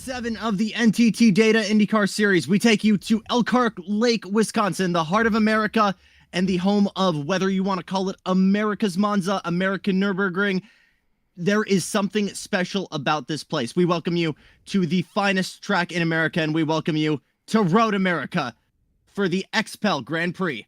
7 of the NTT Data IndyCar Series. We take you to Elkhart Lake, Wisconsin, the heart of America and the home of, whether you want to call it America's Monza, American Nürburgring. There is something special about this place. We welcome you to the finest track in America, and we welcome you to Road America for the XPEL Grand Prix.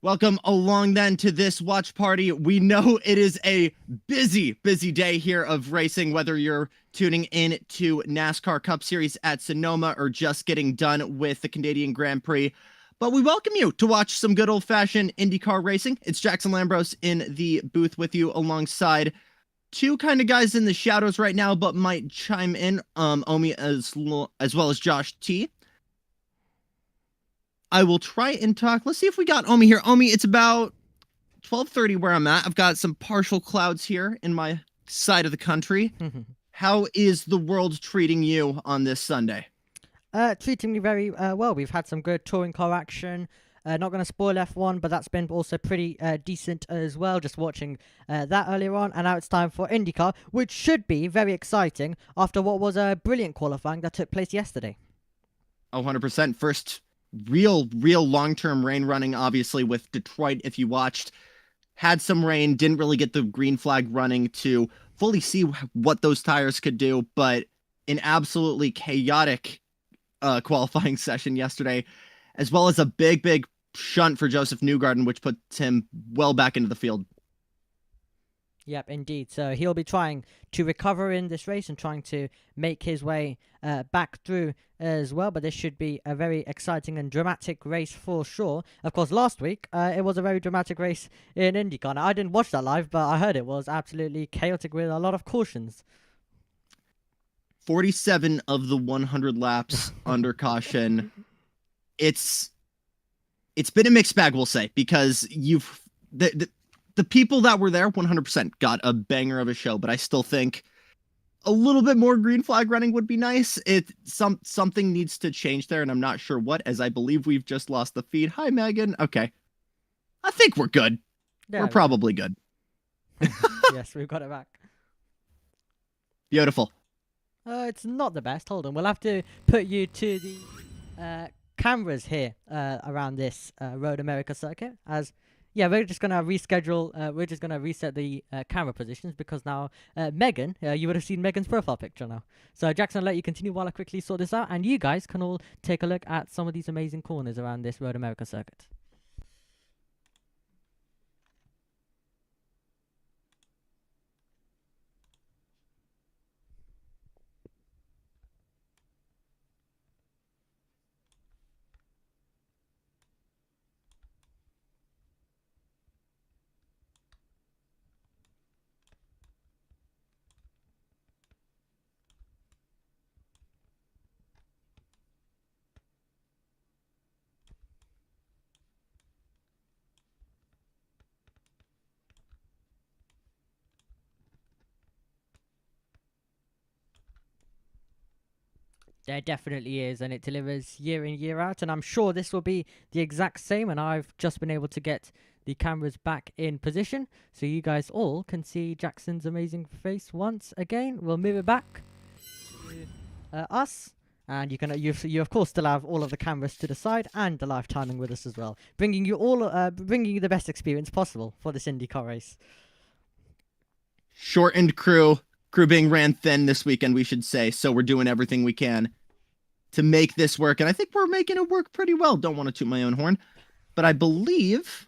Welcome along then to this watch party. We know it is a busy day here of racing, whether you're tuning in to NASCAR Cup Series at Sonoma or just getting done with the Canadian Grand Prix. But we welcome you to watch some good old-fashioned IndyCar racing. It's Jackson Lambros in the booth with you alongside two kind of guys in the shadows right now, but might chime in, Omi as well as Josh T. I will try and talk. Let's see if we got Omi here. Omi, it's about 12:30 where I'm at. I've got some partial clouds here in my side of the country. How is the world treating you on this Sunday? Treating me very well. We've had some good touring car action. Not going to spoil F1, but that's been also pretty decent as well, just watching that earlier on. And now it's time for IndyCar, which should be very exciting after what was a brilliant qualifying that took place yesterday. 100%. First real long-term rain running, obviously, with Detroit. If you watched, had some rain, didn't really get the green flag running to fully see what those tires could do, but an absolutely chaotic qualifying session yesterday, as well as a big shunt for Joseph Newgarden, which puts him well back into the field. Yep, indeed. So he'll be trying to recover in this race and trying to make his way back through as well. But this should be a very exciting and dramatic race for sure. Of course, last week, it was a very dramatic race in IndyCar. Now, I didn't watch that live, but I heard it was absolutely chaotic with a lot of cautions. 47 of the 100 laps under caution. It's been a mixed bag, we'll say, because the people that were there 100% got a banger of a show, but I still think a little bit more green flag running would be nice. Something needs to change there, and I'm not sure what, as I believe we've just lost the feed. Hi, Megan. Okay. I think we're good. Yeah, we're probably good. Yes, we've got it back. Beautiful. It's not the best. Hold on. We'll have to put you to the cameras here around this Road America circuit. Yeah, we're just going to reschedule. We're just going to reset the camera positions because now Megan, you would have seen Megan's profile picture now. So Jackson, I'll let you continue while I quickly sort this out. And you guys can all take a look at some of these amazing corners around this Road America circuit. There definitely is, and it delivers year in, year out, and I'm sure this will be the exact same, and I've just been able to get the cameras back in position, so you guys all can see Jackson's amazing face once again. We'll move it back to us, and you of course still have all of the cameras to the side, and the live timing with us as well, bringing you the best experience possible for this IndyCar race. Shortened crew being ran thin this weekend, we should say, so we're doing everything we can to make this work, and I think we're making it work pretty well. Don't want to toot my own horn, but I believe,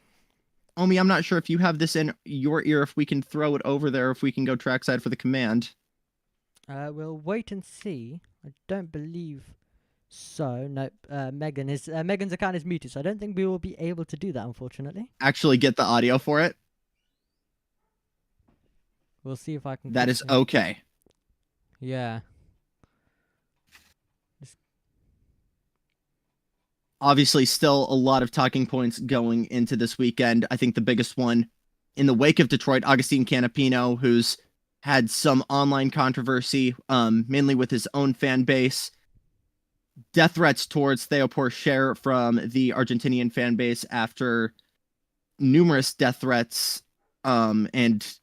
Omi, I'm not sure if you have this in your ear, if we can throw it over there, if we can go trackside for the command. We'll wait and see. I don't believe so. No, Megan's account is muted, so I don't think we will be able to do that, unfortunately. Actually get the audio for it. We'll see if I can. That is okay. Yeah. Obviously, still a lot of talking points going into this weekend. I think the biggest one in the wake of Detroit, Agustin Canapino, who's had some online controversy, mainly with his own fan base. Death threats towards Theo Pourchaire from the Argentinian fan base after numerous death threats, and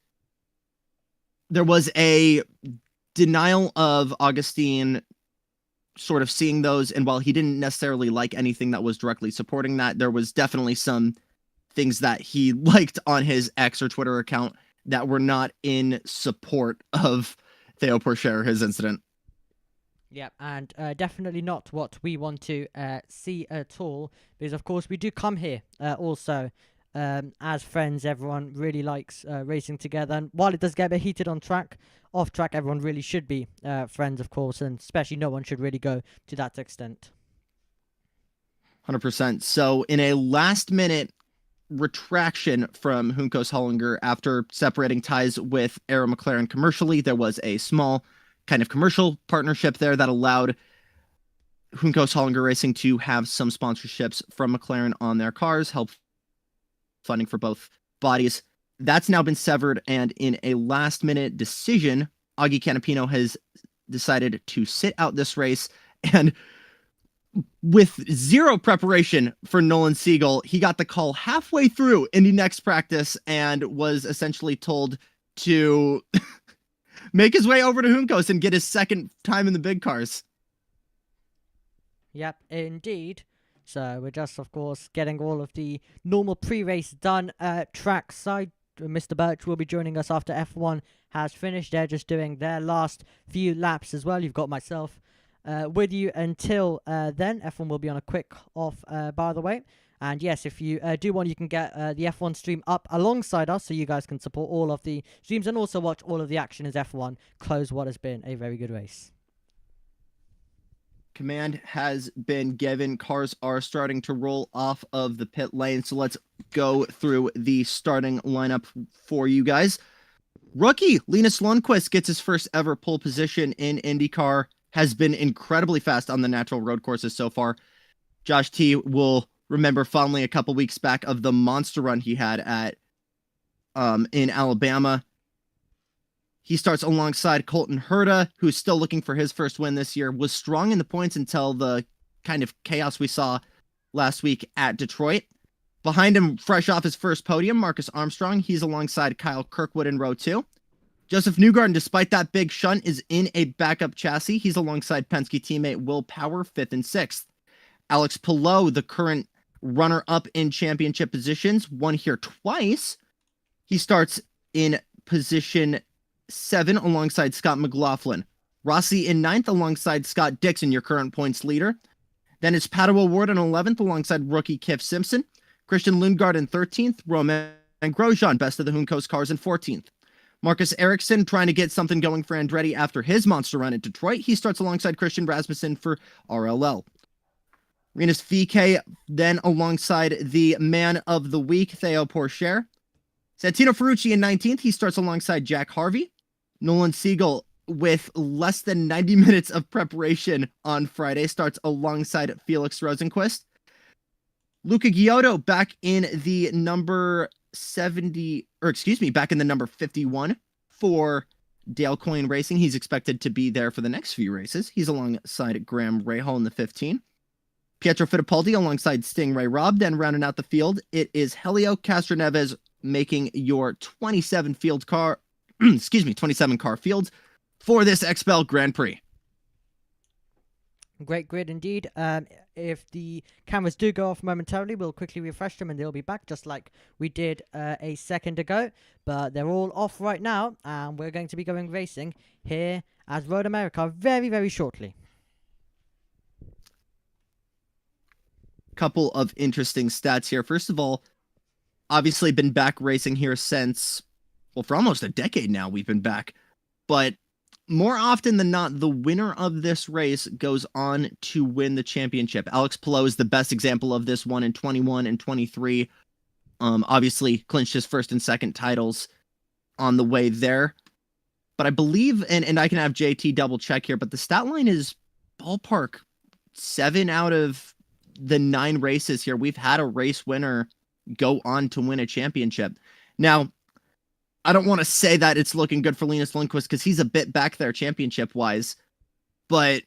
there was a denial of Augustine sort of seeing those, and while he didn't necessarily like anything that was directly supporting that, there was definitely some things that he liked on his X or Twitter account that were not in support of Theo Pourchaire, his incident. Yep, and definitely not what we want to see at all, because of course we do come here also as friends. Everyone really likes racing together, and while it does get a bit heated on track, off track everyone really should be friends, of course, and especially no one should really go to that extent. 100%. So in a last minute retraction from Juncos Hollinger after separating ties with Arrow McLaren commercially, there was a small kind of commercial partnership there that allowed Juncos Hollinger Racing to have some sponsorships from McLaren on their cars, help funding for both bodies. That's now been severed, and in a last-minute decision, Augie Canapino has decided to sit out this race, and with zero preparation for Nolan Siegel, he got the call halfway through Indy Next practice and was essentially told to make his way over to Juncos and get his second time in the big cars. Yep, indeed. So we're just, of course, getting all of the normal pre-race done track side. Mr. Birch will be joining us after F1 has finished. They're just doing their last few laps as well. You've got myself with you until then. F1 will be on a quick off, by the way. And yes, if you do want, you can get the F1 stream up alongside us, so you guys can support all of the streams and also watch all of the action as F1 close what has been a very good race. Command has been given. Cars are starting to roll off of the pit lane, so let's go through the starting lineup for you guys. Rookie Linus Lundqvist gets his first ever pole position in IndyCar. Has been incredibly fast on the natural road courses so far. Josh T will remember fondly a couple weeks back of the monster run he had at in Alabama. He starts alongside Colton Herta, who's still looking for his first win this year, was strong in the points until the kind of chaos we saw last week at Detroit. Behind him, fresh off his first podium, Marcus Armstrong. He's alongside Kyle Kirkwood in row 2. Joseph Newgarden, despite that big shunt, is in a backup chassis. He's alongside Penske teammate Will Power, 5th and 6th. Alex Palou, the current runner-up in championship positions, won here twice. He starts in position 7 alongside Scott McLaughlin. Rossi in 9th alongside Scott Dixon, your current points leader. Then it's Pato O'Ward in 11th alongside rookie Kif Simpson. Christian Lundgaard in 13th. Romain Grosjean, best of the Juncos cars, in 14th. Marcus Ericsson trying to get something going for Andretti after his monster run at Detroit. He starts alongside Christian Rasmussen for RLL. Rinus VK then alongside the man of the week, Theo Pourchaire. Santino Ferrucci in 19th. He starts alongside Jack Harvey. Nolan Siegel, with less than 90 minutes of preparation on Friday, starts alongside Felix Rosenquist. Luca Giotto back in the number 51 for Dale Coyne Racing. He's expected to be there for the next few races. He's alongside Graham Rahal in the 15. Pietro Fittipaldi alongside Stingray Robb. Then rounding out the field, it is Helio Castroneves making your 27 car field for this XPEL Grand Prix. Great grid indeed. If the cameras do go off momentarily, we'll quickly refresh them and they'll be back just like we did a second ago. But they're all off right now, and we're going to be going racing here at Road America very, very shortly. Couple of interesting stats here. First of all, obviously been back racing here since, well, for almost a decade now we've been back. But more often than not, the winner of this race goes on to win the championship. Alex Palou is the best example of this, one in 21 and 23. Obviously clinched his first and second titles on the way there. But I believe, and I can have JT double check here, but the stat line is ballpark 7 out of the 9 races here. We've had a race winner go on to win a championship. Now, I don't want to say that it's looking good for Linus Lundqvist because he's a bit back there championship-wise. But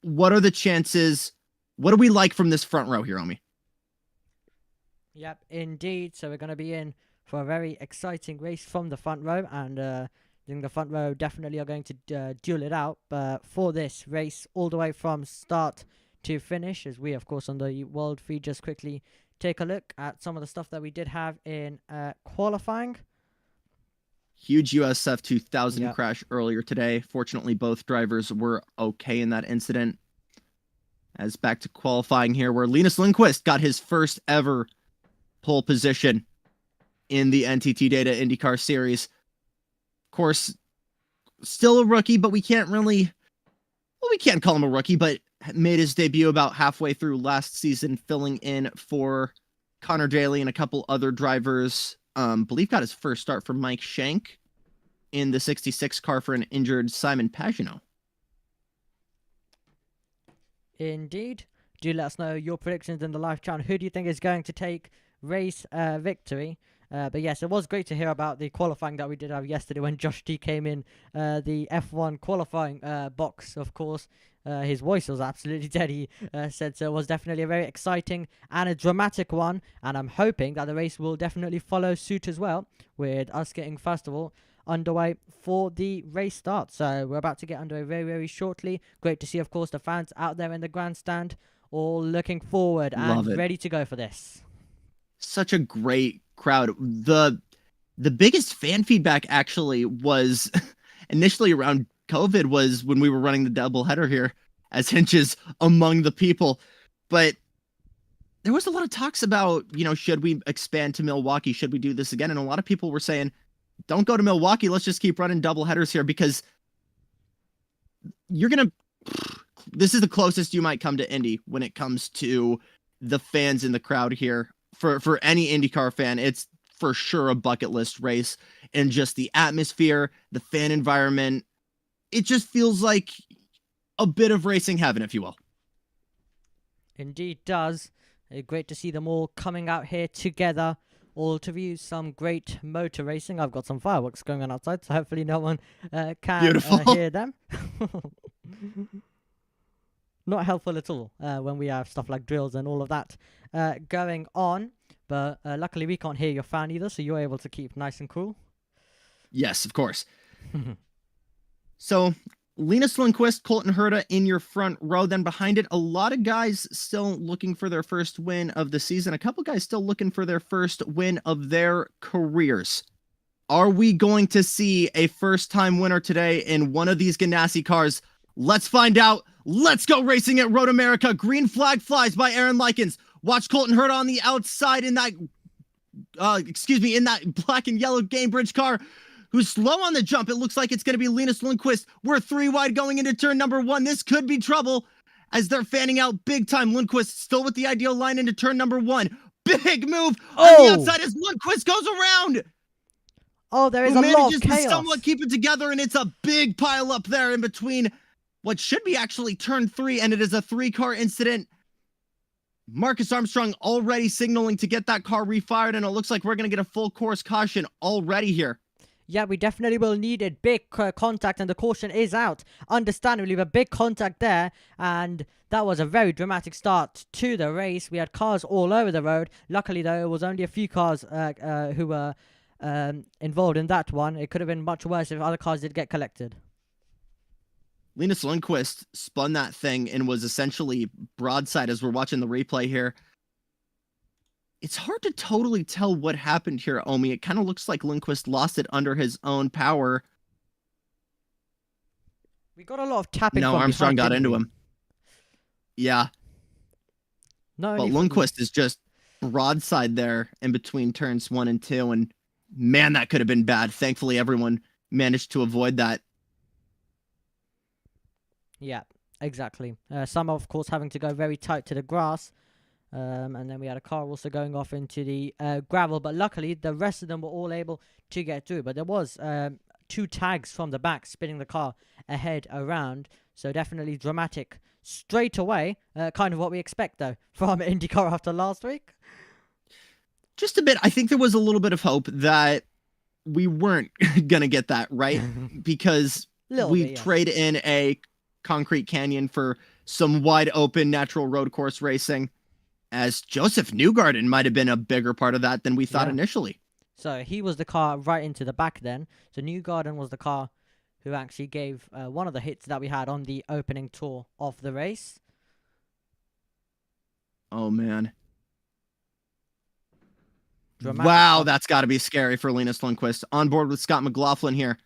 what are the chances? What do we like from this front row here, Omi? Yep, indeed. So we're going to be in for a very exciting race from the front row. And I think the front row definitely are going to duel it out. But for this race, all the way from start to finish, as we, of course, on the World feed just quickly take a look at some of the stuff that we did have in qualifying. Huge USF 2000 Yep. crash earlier today. Fortunately, both drivers were okay in that incident. As back to qualifying here, where Linus Lundqvist got his first ever pole position in the NTT Data IndyCar Series. Of course, still a rookie, but we can't really... Well, we can't call him a rookie, but made his debut about halfway through last season, filling in for Connor Daly and a couple other drivers. Believe got his first start for Mike Shank in the 66 car for an injured Simon Pagenaud. Indeed. Do let us know your predictions in the live chat. Who do you think is going to take race victory? But yes, it was great to hear about the qualifying that we did have yesterday when Josh T came in the F1 qualifying box, of course. His voice was absolutely dead. He said so. It was definitely a very exciting and a dramatic one. And I'm hoping that the race will definitely follow suit as well, with us getting, first of all, underway for the race start. So we're about to get underway very, very shortly. Great to see, of course, the fans out there in the grandstand all looking forward and ready to go for this. Such a great crowd. The biggest fan feedback actually was initially around COVID, was when we were running the doubleheader here as Hinches among the people. But there was a lot of talks about, should we expand to Milwaukee? Should we do this again? And a lot of people were saying, don't go to Milwaukee. Let's just keep running double headers here, because this is the closest you might come to Indy when it comes to the fans in the crowd here. For any IndyCar fan, it's for sure a bucket list race, and just the atmosphere, the fan environment. It just feels like a bit of racing heaven, if you will. Indeed does. Great to see them all coming out here together, all to view some great motor racing. I've got some fireworks going on outside, so hopefully no one can hear them. Not helpful at all when we have stuff like drills and all of that going on. But luckily we can't hear your fan either, so you're able to keep nice and cool. Yes, of course. So Linus Lundqvist, Colton Herta in your front row. Then behind it, a lot of guys still looking for their first win of the season. A couple guys still looking for their first win of their careers. Are we going to see a first-time winner today in one of these Ganassi cars? Let's find out. Let's go racing at Road America. Green flag flies by Aaron Likens. Watch Colton Herta on the outside in that, in that black and yellow Gamebridge car, who's slow on the jump. It looks like it's going to be Linus Lundqvist. We're 3 wide going into turn number 1. This could be trouble as they're fanning out big time. Lundqvist still with the ideal line into turn number 1. Big move on the outside as Lundqvist goes around. Oh, there is a lot of chaos. Manages to somewhat keep it together, and it's a big pile up there in between what should be actually turn 3, and it is a 3-car incident. Marcus Armstrong already signaling to get that car refired, and it looks like we're going to get a full course caution already here. Yeah, we definitely will need a big contact, and the caution is out. Understandably, but big contact there, and that was a very dramatic start to the race. We had cars all over the road. Luckily, though, it was only a few cars who were involved in that one. It could have been much worse if other cars did get collected. Linus Lundqvist spun that thing and was essentially broadside as we're watching the replay here. It's hard to totally tell what happened here, Omi. It kind of looks like Lundqvist lost it under his own power. We got a lot of tapping. No, Armstrong got into him. Yeah. No, but Lundqvist is just broadside there in between turns 1 and 2, and man, that could have been bad. Thankfully, everyone managed to avoid that. Yeah, exactly. Some, of course, having to go very tight to the grass. And then we had a car also going off into the gravel. But luckily, the rest of them were all able to get through. But there was 2 tags from the back spinning the car ahead around. So definitely dramatic straight away. Kind of what we expect, though, from IndyCar after last week. Just a bit. I think there was a little bit of hope that we weren't going to get that, right? Because we trade in a concrete canyon for some wide open natural road course racing, as Joseph Newgarden might have been a bigger part of that than we thought initially. So he was the car right into the back then. So New Garden was the car who actually gave one of the hits that we had on the opening tour of the race. Oh, man. Dramatic Wow, stuff. that's got to be scary for Linus Lundqvist. On board with Scott McLaughlin here.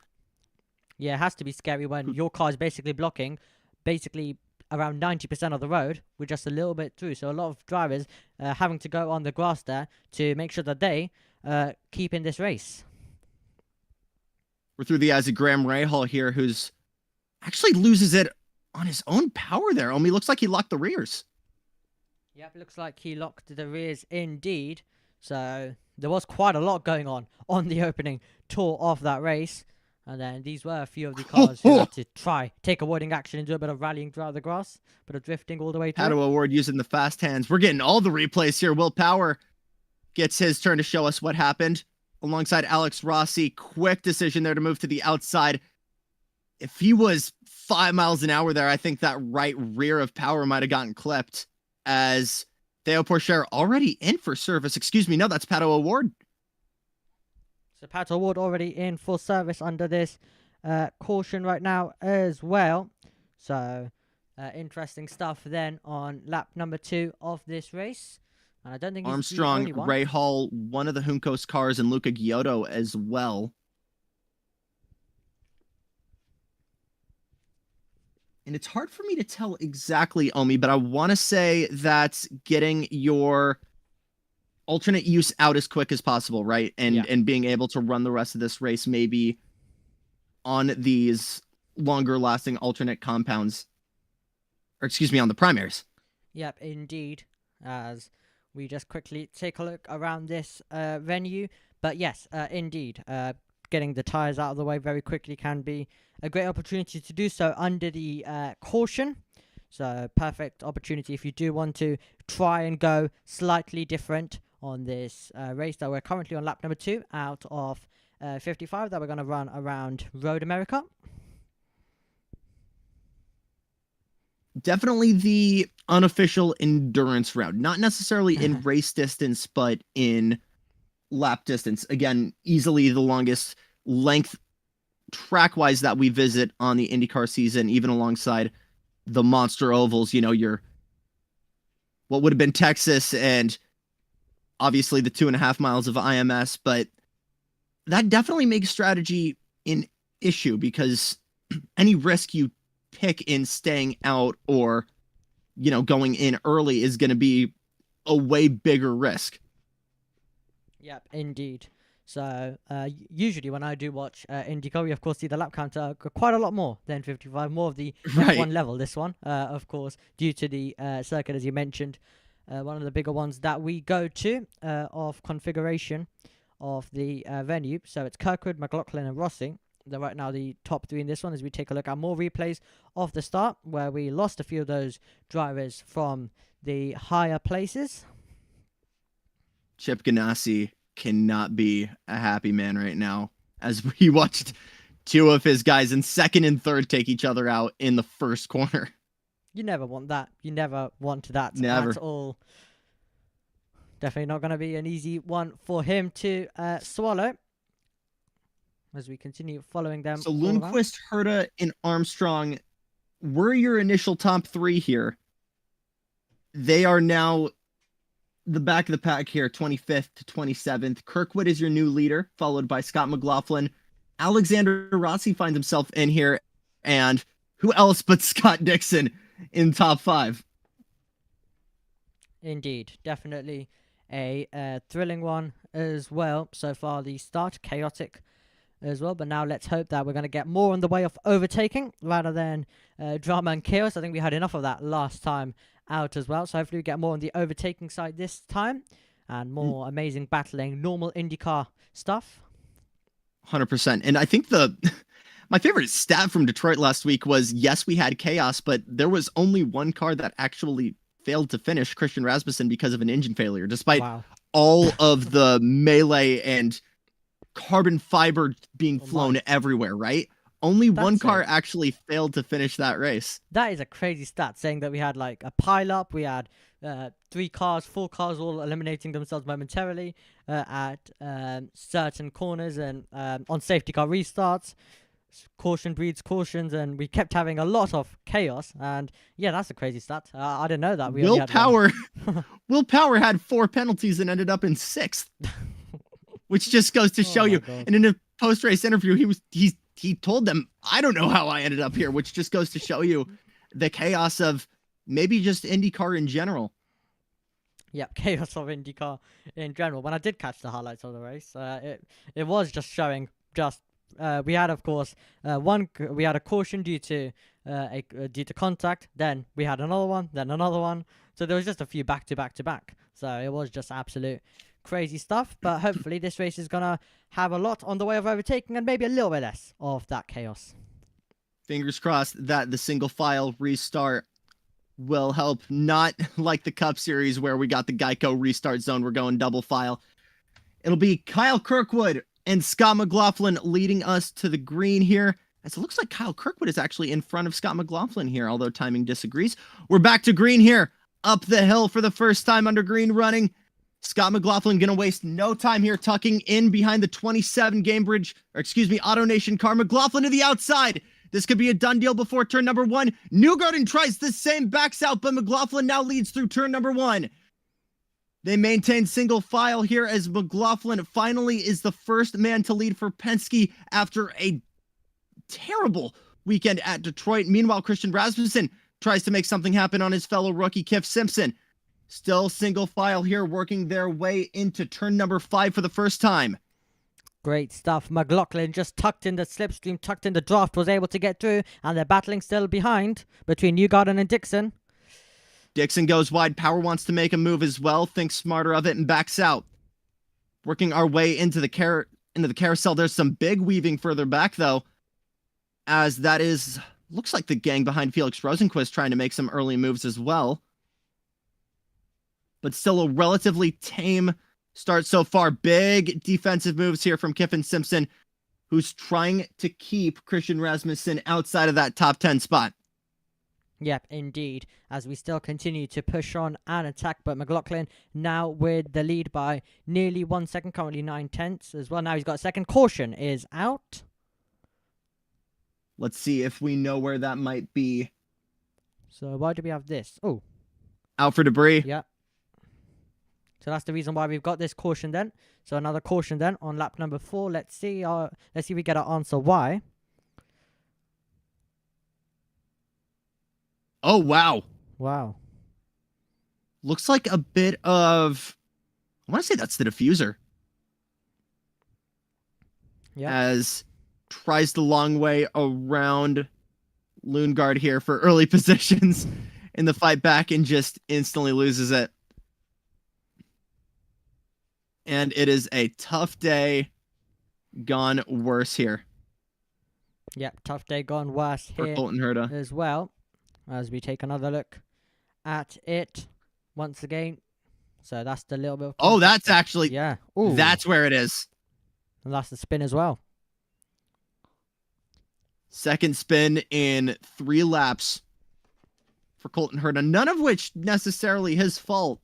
Yeah, it has to be scary when your car is basically blocking basically around 90% of the road with just a little bit through. So a lot of drivers having to go on the grass there to make sure that they keep in this race. We're through the eyes of Graham Rahal here, who's actually loses it on his own power there. He looks like he locked the rears. Yep, looks like he locked the rears indeed. So there was quite a lot going on the opening tour of that race. And then these were a few of the cars who had to try take avoiding action and do a bit of rallying throughout the grass, bit of drifting all the way through. Pato Award using the fast hands. We're getting all the replays here. Will Power gets his turn to show us what happened alongside Alex Rossi. Quick decision there to move to the outside. If he was 5 miles an hour there, I think that right rear of Power might have gotten clipped, as Theo Porcher already in for service. Excuse me. No, that's Pato Award. So Pato Award already in for service under this caution right now as well. So interesting stuff then on lap number 2 of this race. And I don't think Armstrong, he's the only one. Rahal, one of the Juncos cars, and Luca Giotto as well. And it's hard for me to tell exactly, Omi, but I want to say that getting your alternate use out as quick as possible, right? And being able to run the rest of this race maybe on these longer lasting alternate compounds, or excuse me, on the primaries. Yep, indeed. As we just quickly take a look around this venue. But yes, indeed, getting the tires out of the way very quickly can be a great opportunity to do so under the caution. So perfect opportunity if you do want to try and go slightly different on this race that we're currently on lap number 2 out of 55 that we're going to run around Road America. Definitely the unofficial endurance route, not necessarily in race distance, but in lap distance. Again, easily the longest length track-wise that we visit on the IndyCar season, even alongside the monster ovals, you know, your what would have been Texas and obviously the 2.5 miles of IMS, but that definitely makes strategy an issue because any risk you pick in staying out or, you know, going in early is going to be a way bigger risk. Yep, indeed. So usually when I do watch IndyCar, we of course see the lap counter quite a lot more than 55, more of the F1 level, this one, of course, due to the circuit, as you mentioned, one of the bigger ones that we go to of configuration of the venue. So it's Kirkwood, McLaughlin and Rossi. They're right now the top 3 in this one as we take a look at more replays of the start where we lost a few of those drivers from the higher places. Chip Ganassi cannot be a happy man right now as we watched 2 of his guys in 2nd and 3rd take each other out in the first corner. You never want that. You never want that at all. Definitely not going to be an easy one for him to swallow as we continue following them. So Lundqvist, Herta, and Armstrong were your initial top 3 here. They are now the back of the pack here, 25th to 27th. Kirkwood is your new leader, followed by Scott McLaughlin. Alexander Rossi finds himself in here, and who else but Scott Dixon in top 5? Indeed, definitely a thrilling one as well. So far, the start chaotic as well, but now let's hope that we're going to get more in the way of overtaking rather than drama and chaos. I think we had enough of that last time out as well, so hopefully we get more on the overtaking side this time and more amazing battling, normal IndyCar stuff. 100%. And I think my favorite stat from Detroit last week was, yes, we had chaos, but there was only one car that actually failed to finish, Christian Rasmussen, because of an engine failure, despite all of the melee and carbon fiber being flown everywhere, right? Only one car actually failed to finish that race. That is a crazy stat, saying that we had like a pile up, we had 4 cars all eliminating themselves momentarily at certain corners and on safety car restarts. Caution breeds cautions, and we kept having a lot of chaos. And yeah, that's a crazy stat. I didn't know that we only had one. Will Power had 4 penalties and ended up in 6th, which just goes to show you. God. And in a post-race interview, he told them, I don't know how I ended up here, which just goes to show you the chaos of maybe just IndyCar in general. Yep, chaos of IndyCar in general. When I did catch the highlights of the race, it was just showing we had, of course, we had a caution due to contact. Then we had another one, then another one. So there was just a few back to back. So it was just absolute crazy stuff. But hopefully this race is gonna have a lot on the way of overtaking and maybe a little bit less of that chaos. Fingers crossed that the single file restart will help, not like the Cup Series where we got the Geico restart zone. We're going double file. It'll be Kyle Kirkwood and Scott McLaughlin leading us to the green here. As it looks like Kyle Kirkwood is actually in front of Scott McLaughlin here, although timing disagrees. We're back to green here, up the hill for the first time under green running. Scott McLaughlin going to waste no time here, tucking in behind the 27 AutoNation car. McLaughlin to the outside. This could be a done deal before turn number 1. Newgarden tries the same, backs out, but McLaughlin now leads through turn number 1. They maintain single file here as McLaughlin finally is the first man to lead for Penske after a terrible weekend at Detroit. Meanwhile, Christian Rasmussen tries to make something happen on his fellow rookie, Kif Simpson. Still single file here, working their way into turn number 5 for the first time. Great stuff. McLaughlin just tucked in the slipstream, tucked in the draft, was able to get through, and they're battling still behind between Newgarden and Dixon. Dixon goes wide. Power wants to make a move as well, thinks smarter of it, and backs out. Working our way into the carousel. There's some big weaving further back, though, as that looks like the gang behind Felix Rosenquist trying to make some early moves as well. But still a relatively tame start so far. Big defensive moves here from Kiffin Simpson, who's trying to keep Christian Rasmussen outside of that top 10 spot. Yep, indeed, as we still continue to push on and attack, but McLaughlin now with the lead by nearly 1 second, currently 9/10 as well. Now he's got a second. Caution is out. Let's see if we know where that might be. So why do we have this? Oh. Out for debris. Yep. So that's the reason why we've got this caution then. So another caution then on lap number 4. Let's see if we get our answer why. Oh, wow. Wow. Looks like a bit of... I want to say that's the diffuser. Yeah. As tries the long way around Lundgaard here for early positions in the fight back and just instantly loses it. And it is a tough day gone worse here. Yep, tough day gone worse for here Colton Herta as well. As we take another look at it once again. So that's the little bit of... Oh, that's actually... Yeah. Ooh. That's where it is. And that's the spin as well. Second spin in 3 laps for Colton Herta, none of which necessarily his fault.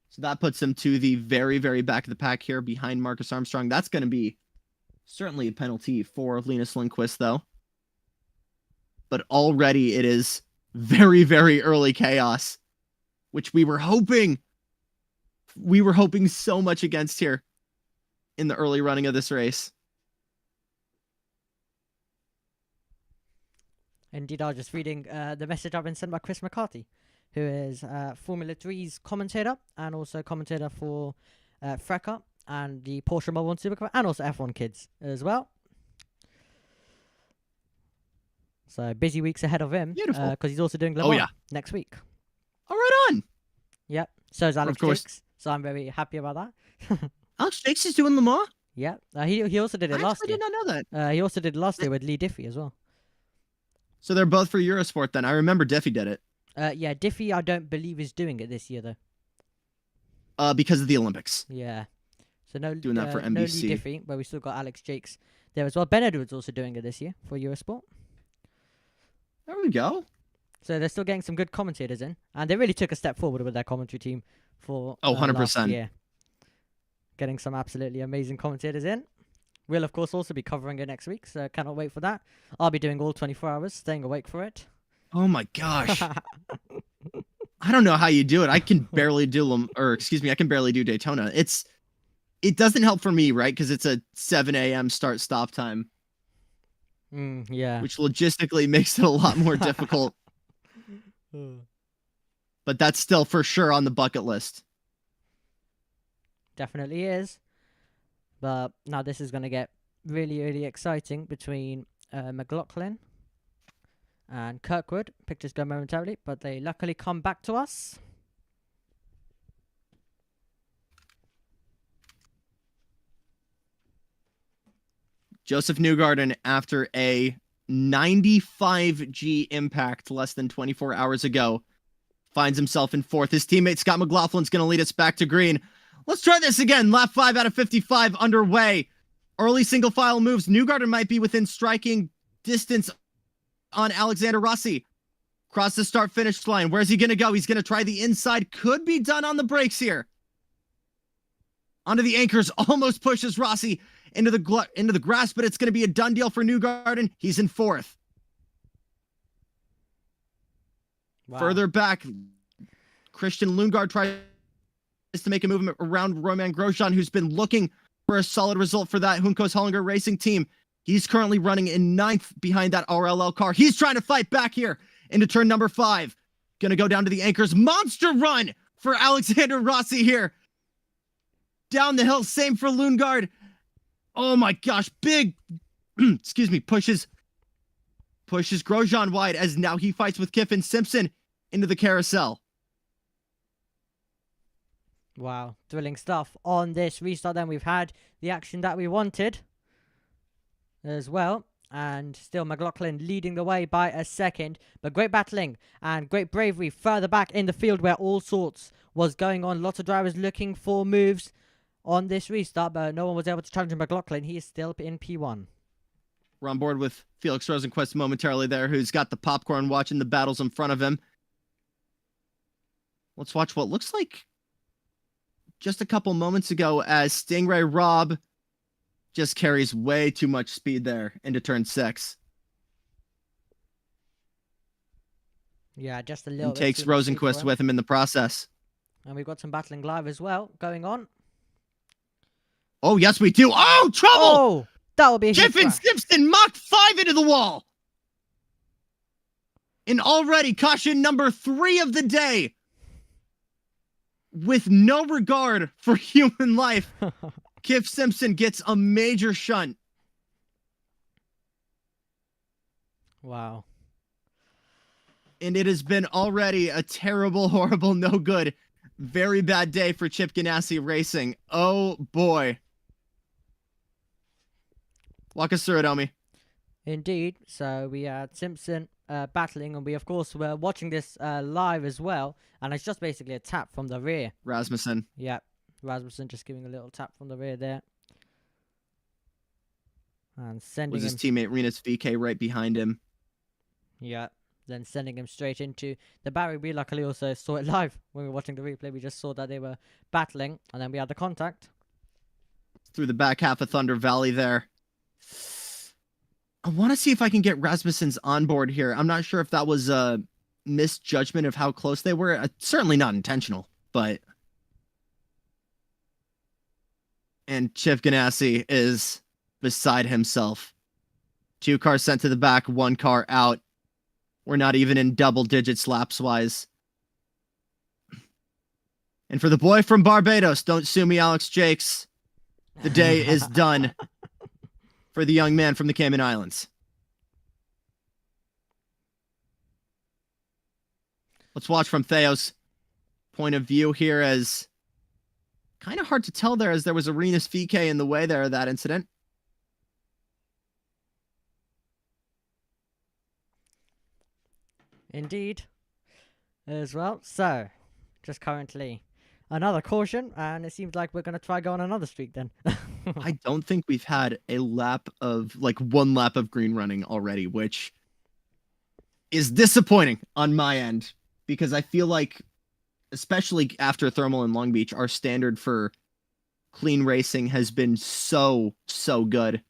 So that puts him to the very, very back of the pack here behind Marcus Armstrong. That's going to be certainly a penalty for Linus Lundqvist, though. But already it is very, very early chaos, which we were hoping so much against here in the early running of this race. Indeed, I was just reading the message I've been sent by Chris McCarthy, who is Formula 3's commentator and also commentator for Frecker and the Porsche Mobile Supercar and also F1 Kids as well. So busy weeks ahead of him. Beautiful. Because he's also doing Le Mans next week. Oh, right on. Yep. So is Alex Of course. Jakes. So I'm very happy about that. Alex Jakes is doing Le Mans? Yeah. He also did it last I year. did not know that. He also did it last year with Lee Diffie as well. So they're both for Eurosport then. I remember Diffie did it. Yeah, Diffie I don't believe is doing it this year though. Because of the Olympics. Yeah. So no Doing that for no Lee NBC. Diffie, but we still got Alex Jakes there as well. Ben Edwards also doing it this year for Eurosport. There we go. So they're still getting some good commentators in, and they really took a step forward with their commentary team for Oh, last 100%. year. Getting some absolutely amazing commentators in. We'll, of course, also be covering it next week, so cannot wait for that. I'll be doing all 24 hours, staying awake for it. Oh my gosh. I don't know how you do it. I can barely do I can barely do Daytona. It doesn't help for me, right? Because it's a 7 a.m. start stop time. Yeah. Which logistically makes it a lot more difficult. But that's still for sure on the bucket list. Definitely is. But now this is going to get really, really exciting between McLaughlin and Kirkwood. Pictures go momentarily, but they luckily come back to us. Joseph Newgarden, after a 95G impact less than 24 hours ago, finds himself in 4th. His teammate Scott McLaughlin's going to lead us back to green. Let's try this again. Lap 5 out of 55 underway. Early single file moves. Newgarden might be within striking distance on Alexander Rossi. Cross the start-finish line. Where's he going to go? He's going to try the inside. Could be done on the brakes here. Onto the anchors. Almost pushes Rossi into the grass, but it's going to be a done deal for Newgarden. He's in 4th. Wow. Further back, Christian Lundgaard tries to make a movement around Roman Grosjean, who's been looking for a solid result for that Juncos Hollinger Racing team. He's currently running in 9th behind that RLL car. He's trying to fight back here into turn number 5. Gonna go down to the anchors. Monster run for Alexander Rossi here. Down the hill, same for Lundgaard. Oh my gosh, big, excuse me, pushes Grosjean wide as now he fights with Kiffin Simpson into the carousel. Wow, thrilling stuff on this restart. Then we've had the action that we wanted as well. And still McLaughlin leading the way by a second. But great battling and great bravery further back in the field where all sorts was going on. Lots of drivers looking for moves on this restart, but no one was able to challenge McLaughlin. He is still in P1. We're on board with Felix Rosenquist momentarily there, who's got the popcorn watching the battles in front of him. Let's watch what looks like just a couple moments ago as Stingray Robb just carries way too much speed there into turn 6. Yeah, just a little And bit. takes too much speed for Rosenquist him. with him in the process. And we've got some battling live as well going on. Oh, yes, we do. Oh, trouble! Oh, that will be a Kiffin Simpson Mach 5 into the wall. And already caution number 3 of the day. With no regard for human life, Kiff Simpson gets a major shunt. Wow. And it has been already a terrible, horrible, no good, very bad day for Chip Ganassi Racing. Oh, boy. Walk us through it, Omi. Indeed. So we had Simpson battling, and we, of course, were watching this live as well. And it's just basically a tap from the rear. Rasmussen. Yeah. Rasmussen just giving a little tap from the rear there. And sending Was him... his teammate Rinus VK right behind him. Yeah. Then sending him straight into the barrier. We luckily also saw it live when we were watching the replay. We just saw that they were battling, and then we had the contact. Through the back half of Thunder Valley there. I want to see if I can get Rasmussen's on board here. I'm not sure if that was a misjudgment of how close they were. Certainly not intentional, but... And Chip Ganassi is beside himself. 2 cars sent to the back, 1 car out. We're not even in double digits laps-wise. And for the boy from Barbados, don't sue me, Alex Jakes. The day is done for the young man from the Cayman Islands. Let's watch from Theo's point of view here, as kind of hard to tell there, as there was a Rinus VK in the way there of that incident. Indeed. As well. So, just currently another caution, and it seems like we're going to try go on another streak then. I don't think we've had a lap of, like, 1 lap of green running already, which is disappointing on my end because I feel like, especially after Thermal and Long Beach, our standard for clean racing has been so good.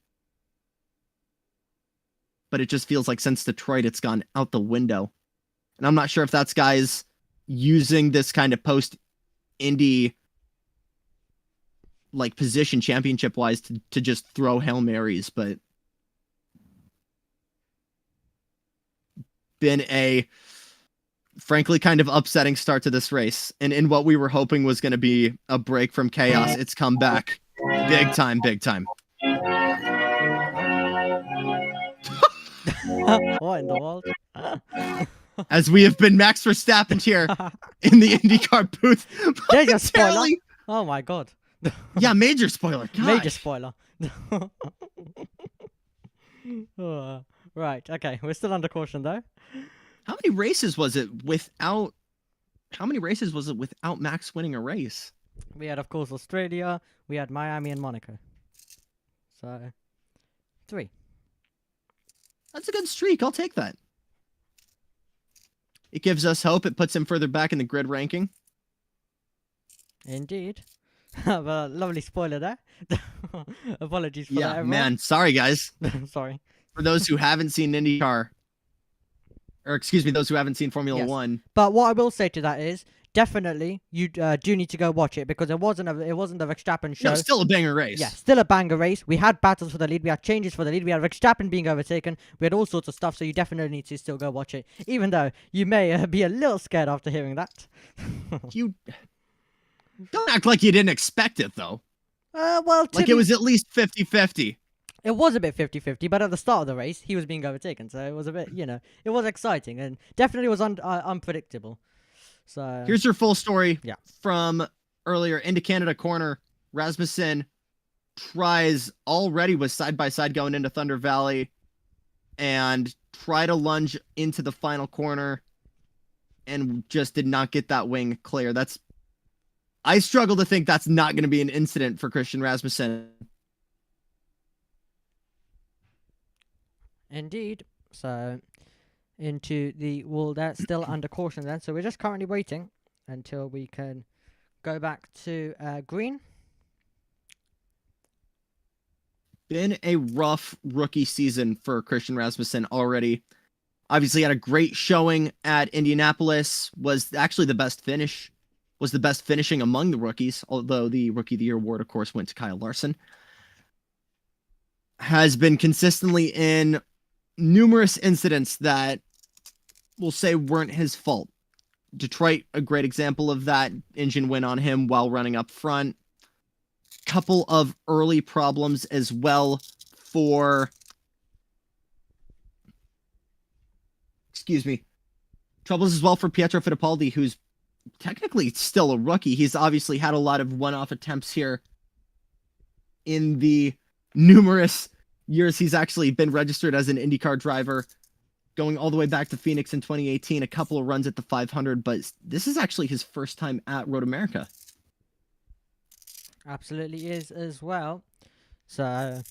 But it just feels like since Detroit, it's gone out the window. And I'm not sure if that's guys using this kind of post-Indy like position championship-wise to just throw Hail Marys, but been a frankly kind of upsetting start to this race. And in what we were hoping was going to be a break from chaos, it's come back big time. What in the world? As we have been Max Verstappen here in the INDYCAR booth. There's your spoiler. Oh my god. Yeah, major spoiler. Gosh. Major spoiler. Right, okay. We're still under caution though. How many races was it without Max winning a race? We had, of course, Australia, we had Miami and Monaco. So 3. That's a good streak. I'll take that. It gives us hope. It puts him further back in the grid ranking. Indeed. Have a lovely spoiler there. Apologies for that, everyone. Man. Sorry, guys. Sorry. For those who haven't seen IndyCar, or excuse me, those who haven't seen Formula One. But what I will say to that is, definitely, you do need to go watch it because it wasn't a Verstappen show. No, still a banger race. Yeah, still a banger race. We had battles for the lead. We had changes for the lead. We had Verstappen being overtaken. We had all sorts of stuff. So you definitely need to still go watch it, even though you may be a little scared after hearing that. You don't act like you didn't expect it, though. Well, like it was at least 50-50. It was a bit 50-50, but at the start of the race, he was being overtaken. So it was a bit, it was exciting and definitely was unpredictable. So here's your full story Yeah. from earlier. Into Canada corner, Rasmussen tries already with side-by-side going into Thunder Valley and try to lunge into the final corner and just did not get that wing clear. I struggle to think that's not going to be an incident for Christian Rasmussen. Indeed. So into the wall there, still under caution then. So we're just currently waiting until we can go back to green. Been a rough rookie season for Christian Rasmussen already. Obviously had a great showing at Indianapolis, was actually the best finishing among the rookies, although the Rookie of the Year award, of course, went to Kyle Larson. Has been consistently in numerous incidents that we'll say weren't his fault. Detroit, a great example of that. Engine went on him while running up front. Couple of early problems as well for... Troubles as well for Pietro Fittipaldi, who's technically still a rookie. He's obviously had a lot of one-off attempts here in the numerous years he's actually been registered as an IndyCar driver, going all the way back to Phoenix in 2018, a couple of runs at the 500, but this is actually his first time at Road America. Absolutely is as well. So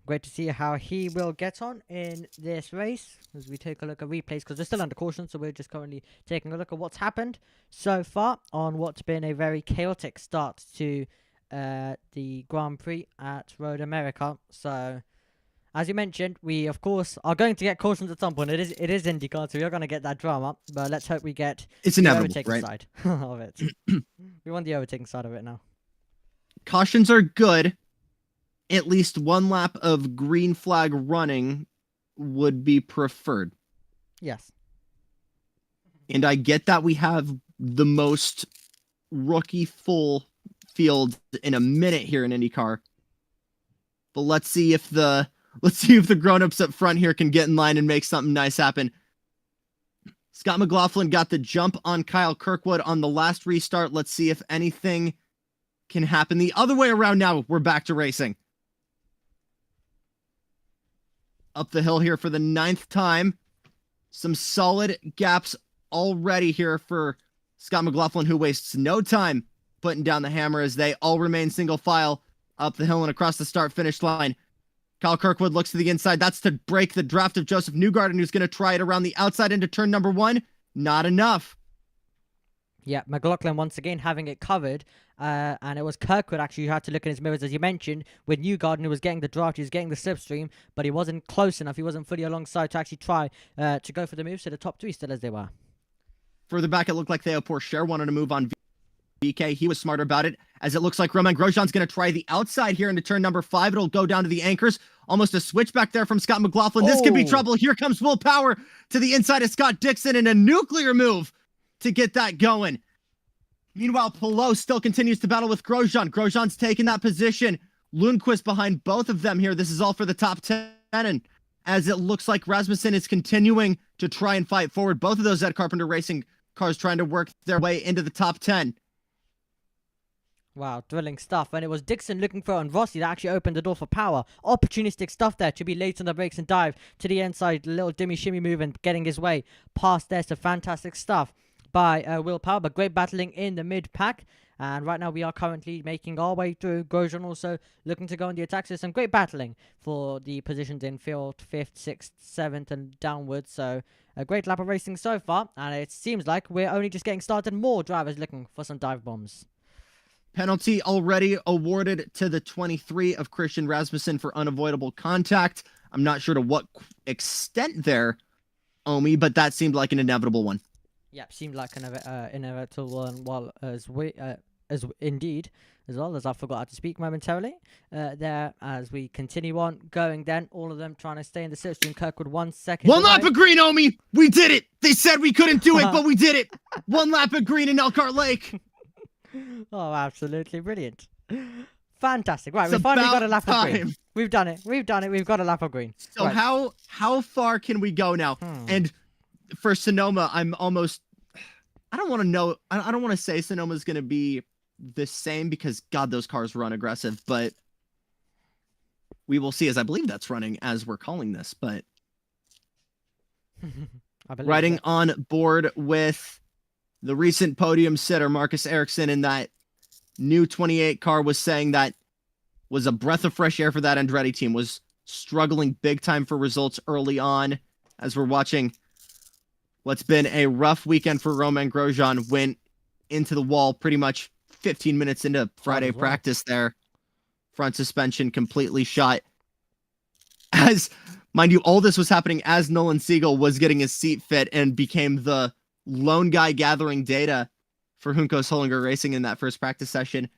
great to see how he will get on in this race as we take a look at replays, because we're still under caution, so we're just currently taking a look at what's happened so far on what's been a very chaotic start to the Grand Prix at Road America. So as you mentioned, we of course are going to get cautions at some point. It is IndyCar, so we are going to get that drama, but let's hope we get the overtaking right? side of it. We want the overtaking side of it now. Cautions are good. At least one lap of green flag running would be preferred. Yes. And I get that we have the most rookie full field in a minute here in IndyCar. But let's see if the grown-ups up front here can get in line and make something nice happen. Scott McLaughlin got the jump on Kyle Kirkwood on the last restart. Let's see if anything can happen the other way around now. We're back to racing. Up the hill here for the 9th time. Some solid gaps already here for Scott McLaughlin, who wastes no time putting down the hammer as they all remain single file up the hill and across the start-finish line. Kyle Kirkwood looks to the inside. That's to break the draft of Joseph Newgarden, who's going to try it around the outside into turn number 1. Not enough. Yeah, McLaughlin once again having it covered. And it was Kirkwood actually who had to look in his mirrors, as you mentioned, with Newgarden, who was getting the draft, he was getting the slipstream, but he wasn't close enough. He wasn't fully alongside to actually try to go for the moves. So the top 3 still as they were. Further back, it looked like Theo Pourchaire wanted to move on VK. He was smarter about it, as it looks like Romain Grosjean's going to try the outside here into turn number 5. It'll go down to the anchors. Almost a switchback there from Scott McLaughlin. This could be trouble. Here comes Will Power to the inside of Scott Dixon in a nuclear move to get that going. Meanwhile, Pelot still continues to battle with Grosjean. Grosjean's taking that position. Lundqvist behind both of them here. This is all for the top 10. And as it looks like Rasmussen is continuing to try and fight forward. Both of those Ed Carpenter Racing cars trying to work their way into the top 10. Wow, thrilling stuff. And it was Dixon looking for it on Rossi that actually opened the door for Power. Opportunistic stuff there to be late on the brakes and dive to the inside. Little dimmy shimmy move and getting his way past there. So fantastic stuff by Will Power, but great battling in the mid-pack. And right now we are currently making our way through. Grosjean also looking to go on the attack system. Great battling for the positions in field 5th, 6th, 7th and downwards. So a great lap of racing so far. And it seems like we're only just getting started. More drivers looking for some dive bombs. Penalty already awarded to the 23 of Christian Rasmussen for unavoidable contact. I'm not sure to what extent there, Omi, but that seemed like an inevitable one. Yep, seemed like an inevitable one, well, as well as I forgot how to speak momentarily. There, as we continue on going, then all of them trying to stay in the slipstream. Kirkwood 1 second. One lap of green, Omi. We did it. They said we couldn't do it, but we did it. 1 lap of green in Elkhart Lake. Oh, absolutely brilliant. Fantastic. Right, we finally got a lap of green. We've done it. We've done it. We've got a lap of green. So right. how far can we go now? And for Sonoma, I don't want to know. I don't want to say Sonoma's going to be the same because, God, those cars run aggressive. But we will see, as I believe that's running as we're calling this. But riding on board with the recent podium sitter, Marcus Ericsson, in that new 28 car was saying that was a breath of fresh air for that Andretti team, was struggling big time for results early on. As we're watching what's been a rough weekend for Romain Grosjean, went into the wall pretty much 15 minutes into Friday practice there. Front suspension completely shot. As, mind you, all this was happening as Nolan Siegel was getting his seat fit and became the lone guy gathering data for Juncos Hollinger Racing in that first practice session.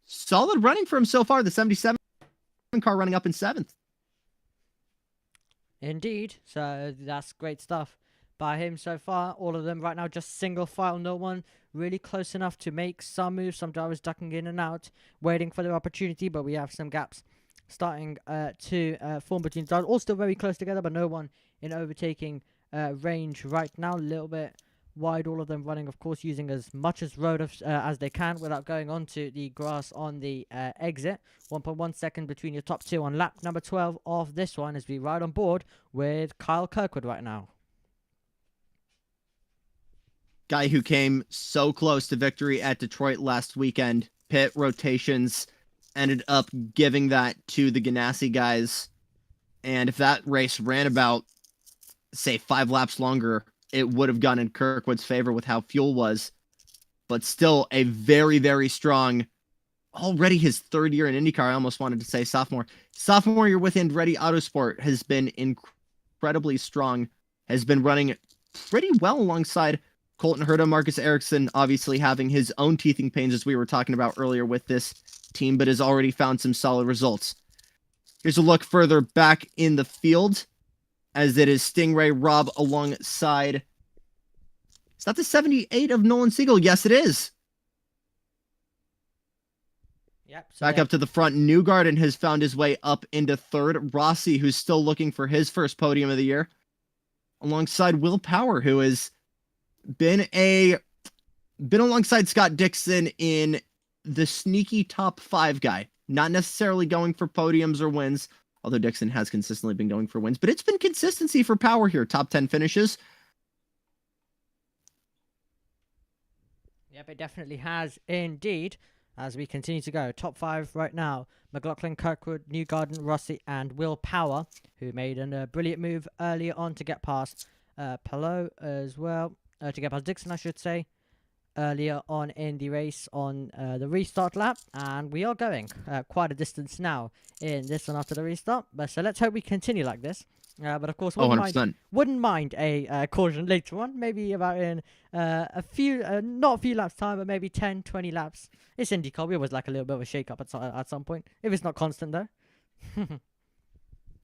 Solid running for him so far. The 77 car running up in 7th. Indeed. So that's great stuff by him so far. All of them right now just single file. No one really close enough to make some moves. Some drivers ducking in and out, waiting for their opportunity. But we have some gaps starting to form between drivers. All still very close together, but no one in overtaking range right now. A little bit wide, all of them running, of course, using as much as road as they can without going onto the grass on the exit. 1.1 second between your top 2 on lap number 12 of this one as we ride on board with Kyle Kirkwood right now. Guy who came so close to victory at Detroit last weekend. Pit rotations ended up giving that to the Ganassi guys. And if that race ran about, say, 5 laps longer, it would have gone in Kirkwood's favor with how fuel was. But still a very, very strong, already his 3rd year in IndyCar. I almost wanted to say sophomore. Sophomore year with Andretti Autosport has been incredibly strong. Has been running pretty well alongside Colton Herta. Marcus Ericsson obviously having his own teething pains, as we were talking about earlier with this team, but has already found some solid results. Here's a look further back in the field, as it is Stingray Robb alongside. Is that the 78 of Nolan Siegel? Yes, it is. Yep. So back up to the front. Newgarden has found his way up into 3rd. Rossi, who's still looking for his first podium of the year, alongside Will Power, who has been alongside Scott Dixon in the sneaky top 5 guy. Not necessarily going for podiums or wins, although Dixon has consistently been going for wins, but it's been consistency for Power here. Top 10 finishes. Yep, it definitely has indeed. as we continue to go. Top 5 right now. McLaughlin, Kirkwood, Newgarden, Rossi, and Will Power, who made a brilliant move earlier on to get past Palou as well. To get past Dixon, I should say, earlier on in the race on the restart lap. And we are going quite a distance now in this one after the restart. But so let's hope we continue like this. But of course, wouldn't mind a caution later on, maybe about in a few, not a few laps time, but maybe 10, 20 laps. It's IndyCar. We always like a little bit of a shake-up at some point, if it's not constant though.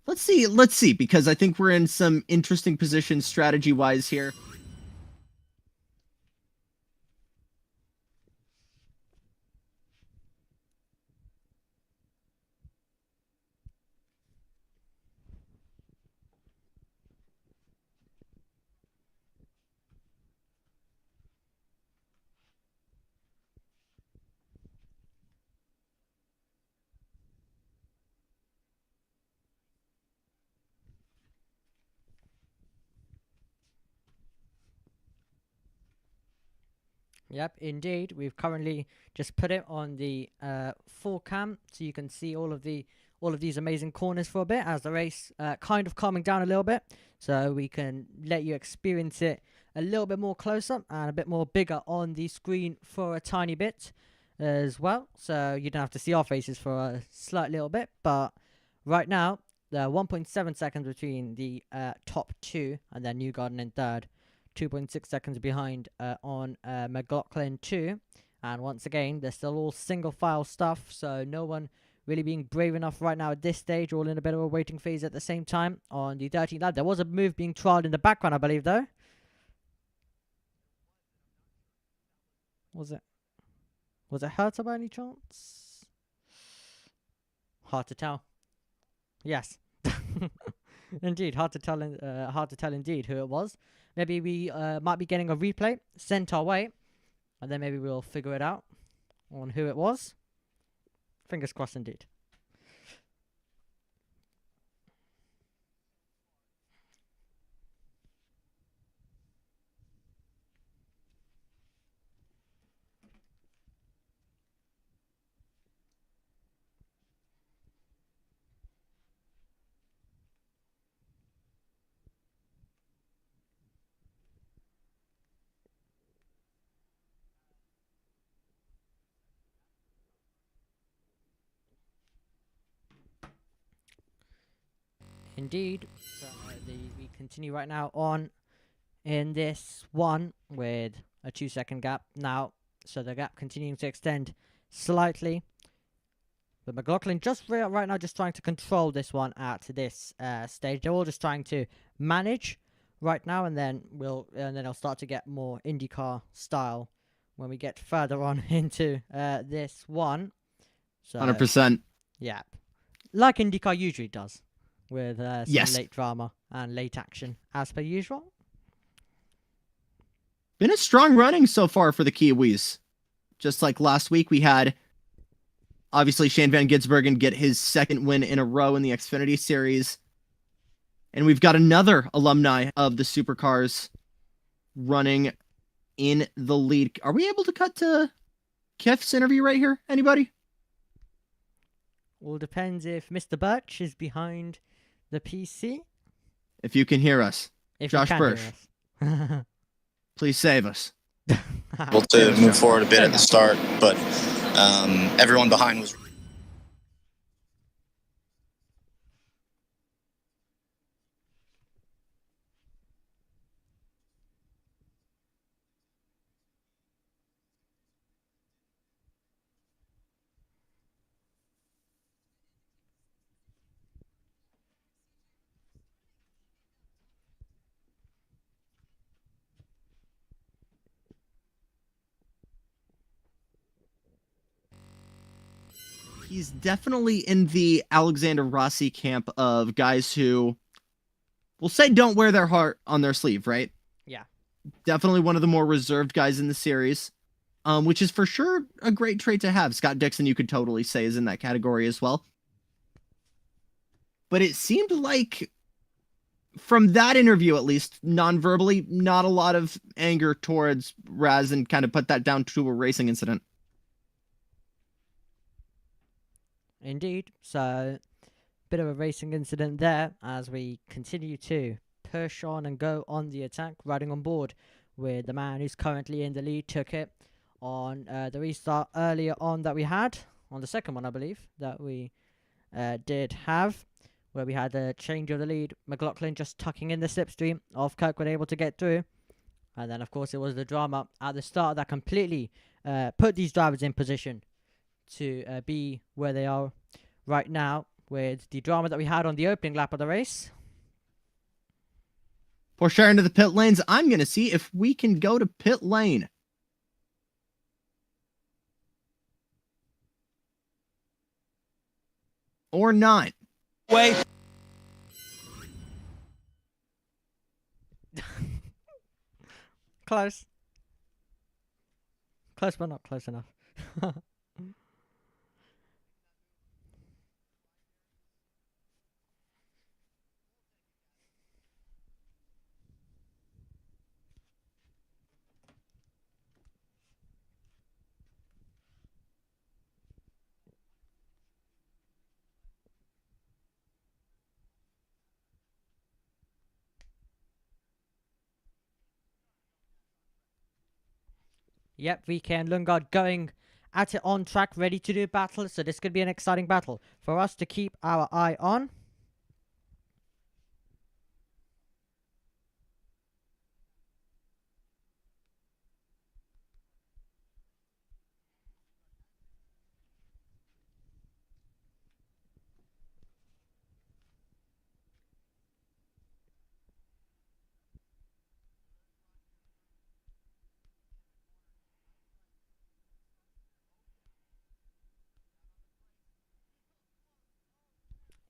Let's see, because I think we're in some interesting positions strategy-wise here. Yep, indeed. We've currently just put it on the full cam, so you can see all of these amazing corners for a bit as the race kind of calming down a little bit, so we can let you experience it a little bit more close up and a bit more bigger on the screen for a tiny bit as well. So you don't have to see our faces for a slight little bit, but right now the 1.7 seconds between the top two, and then Newgarden in third. 2.6 seconds behind on McLaughlin 2, and once again they're still all single file stuff, so no one really being brave enough right now at this stage, all in a bit of a waiting phase at the same time on the 13th lap. There was a move being trialed in the background, I believe, though. Was it Herta by any chance? Hard to tell. Yes. Indeed, hard to tell indeed who it was. Maybe we might be getting a replay sent our way, and then maybe we'll figure it out on who it was. Fingers crossed indeed. Indeed. So we continue right now on in this one with a 2-second gap now. So the gap continuing to extend slightly. But McLaughlin just right now just trying to control this one at this stage. They're all just trying to manage right now, and then it'll start to get more IndyCar style when we get further on into this one. So 100%. Yeah, like IndyCar usually does, with some Yes. late drama and late action as per usual. Been a strong running so far for the Kiwis. Just like last week, we had obviously Shane Van Gisbergen get his second win in a row in the Xfinity Series. And we've got another alumni of the Supercars running in the lead. Are we able to cut to Kef's interview right here? Anybody? Well, depends if Mr. Birch is behind the PC. If you can hear us. If Josh you can Birch. hear us. Please save us. Able to move forward a bit at the start, but everyone behind was. He's definitely in the Alexander Rossi camp of guys who will say don't wear their heart on their sleeve, right? Yeah. Definitely one of the more reserved guys in the series, which is for sure a great trait to have. Scott Dixon, you could totally say, is in that category as well. But it seemed like, from that interview at least, non-verbally, not a lot of anger towards Raz, and kind of put that down to a racing incident. Indeed. So, bit of a racing incident there as we continue to push on and go on the attack, riding on board with the man who's currently in the lead. Took it on the restart earlier on that we had, on the second one, I believe, that we did have, where we had a change of the lead. McLaughlin just tucking in the slipstream of Kirkwood, able to get through. And then, of course, it was the drama at the start that completely put these drivers in position to be where they are right now, with the drama that we had on the opening lap of the race. Porsche into the pit lanes. I'm going to see if we can go to pit lane. Or not. Way. Close. Close, but not close enough. Yep, VK and Lundgaard going at it on track, ready to do battle. So this could be an exciting battle for us to keep our eye on.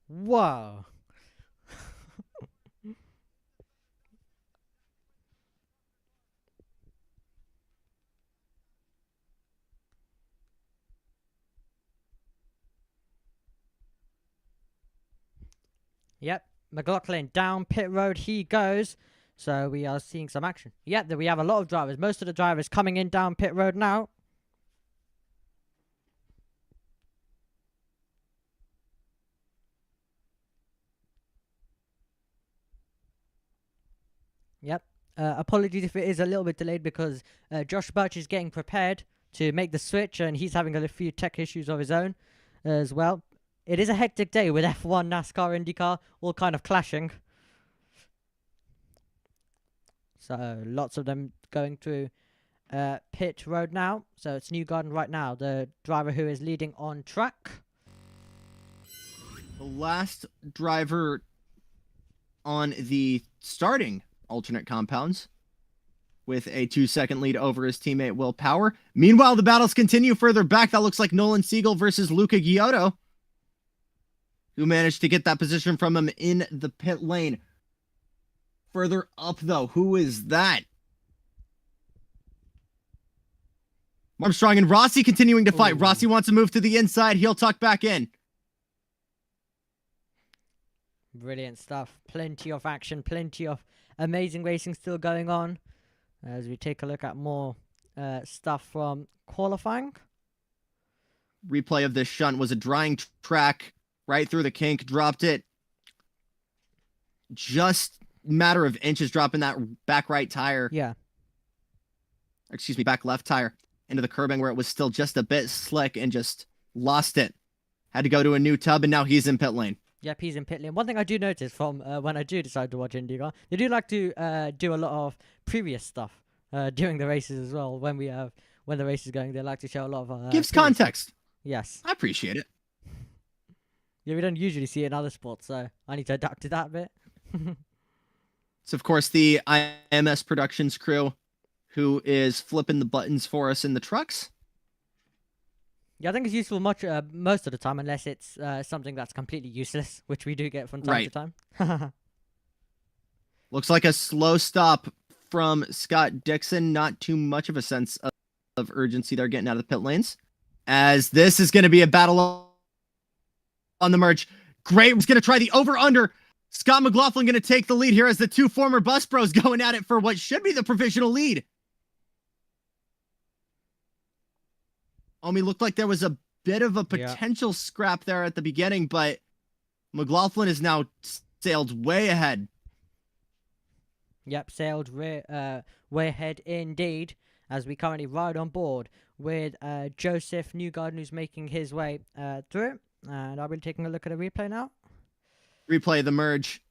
Whoa. Yep, McLaughlin down pit road he goes. So we are seeing some action. Yep, we have a lot of drivers. Most of the drivers coming in down pit road now. Yep. Apologies if it is a little bit delayed because Josh Birch is getting prepared to make the switch and he's having a few tech issues of his own as well. It is a hectic day with F1, NASCAR, INDYCAR all kind of clashing. So lots of them going through pit road now. So it's Newgarden right now, the driver who is leading on track. The last driver on the starting alternate compounds with a 2-second lead over his teammate Will Power. Meanwhile, the battles continue further back. That looks like Nolan Siegel versus Luca Giotto, who managed to get that position from him in the pit lane. Further up, though, who is that? Armstrong and Rossi continuing to fight. Ooh. Rossi wants to move to the inside. He'll tuck back in. Brilliant stuff. Plenty of action, plenty of amazing racing still going on as we take a look at more stuff from qualifying. Replay of this shunt was a drying track right through the kink, dropped it. Just matter of inches dropping that back right tire. Yeah. Excuse me, back left tire into the curbing where it was still just a bit slick and just lost it. Had to go to a new tub and now he's in pit lane. Yep, he's in pit lane. One thing I do notice from when I do decide to watch IndyCar, they do like to do a lot of previous stuff during the races as well. When the race is going, they like to show a lot of Gives previous context. stuff. Yes. I appreciate it. Yeah, we don't usually see it in other sports, so I need to adapt to that a bit. It's of course the IMS Productions crew who is flipping the buttons for us in the trucks. Yeah, I think it's useful most of the time, unless it's something that's completely useless, which we do get from time to time. Looks like a slow stop from Scott Dixon. Not too much of a sense of urgency there getting out of the pit lanes. As this is going to be a battle on the merge. Great was going to try the over-under. Scott McLaughlin going to take the lead here as the two former bus bros going at it for what should be the provisional lead. Looked like there was a bit of a potential scrap there at the beginning, but McLaughlin is now sailed way ahead. Yep, sailed way ahead indeed, as we currently ride on board with Joseph Newgarden, who's making his way through. And I'll be taking a look at a replay now. Replay the merge.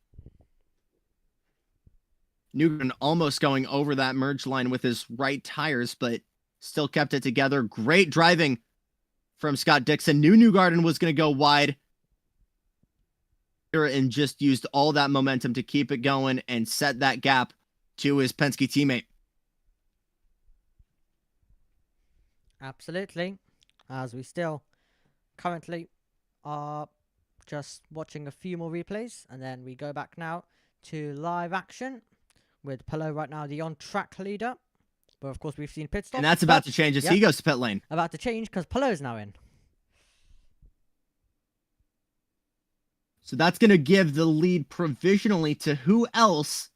Newgarden almost going over that merge line with his right tires, but still kept it together. Great driving from Scott Dixon. Knew Newgarden was going to go wide and just used all that momentum to keep it going and set that gap to his Penske teammate. Absolutely. As we still currently are just watching a few more replays, and then we go back now to live action with Pelot right now, the on-track leader. But of course, we've seen pit stop. And that's about to change as he goes to pit lane. About to change because Pelot's now in. So that's going to give the lead provisionally to who else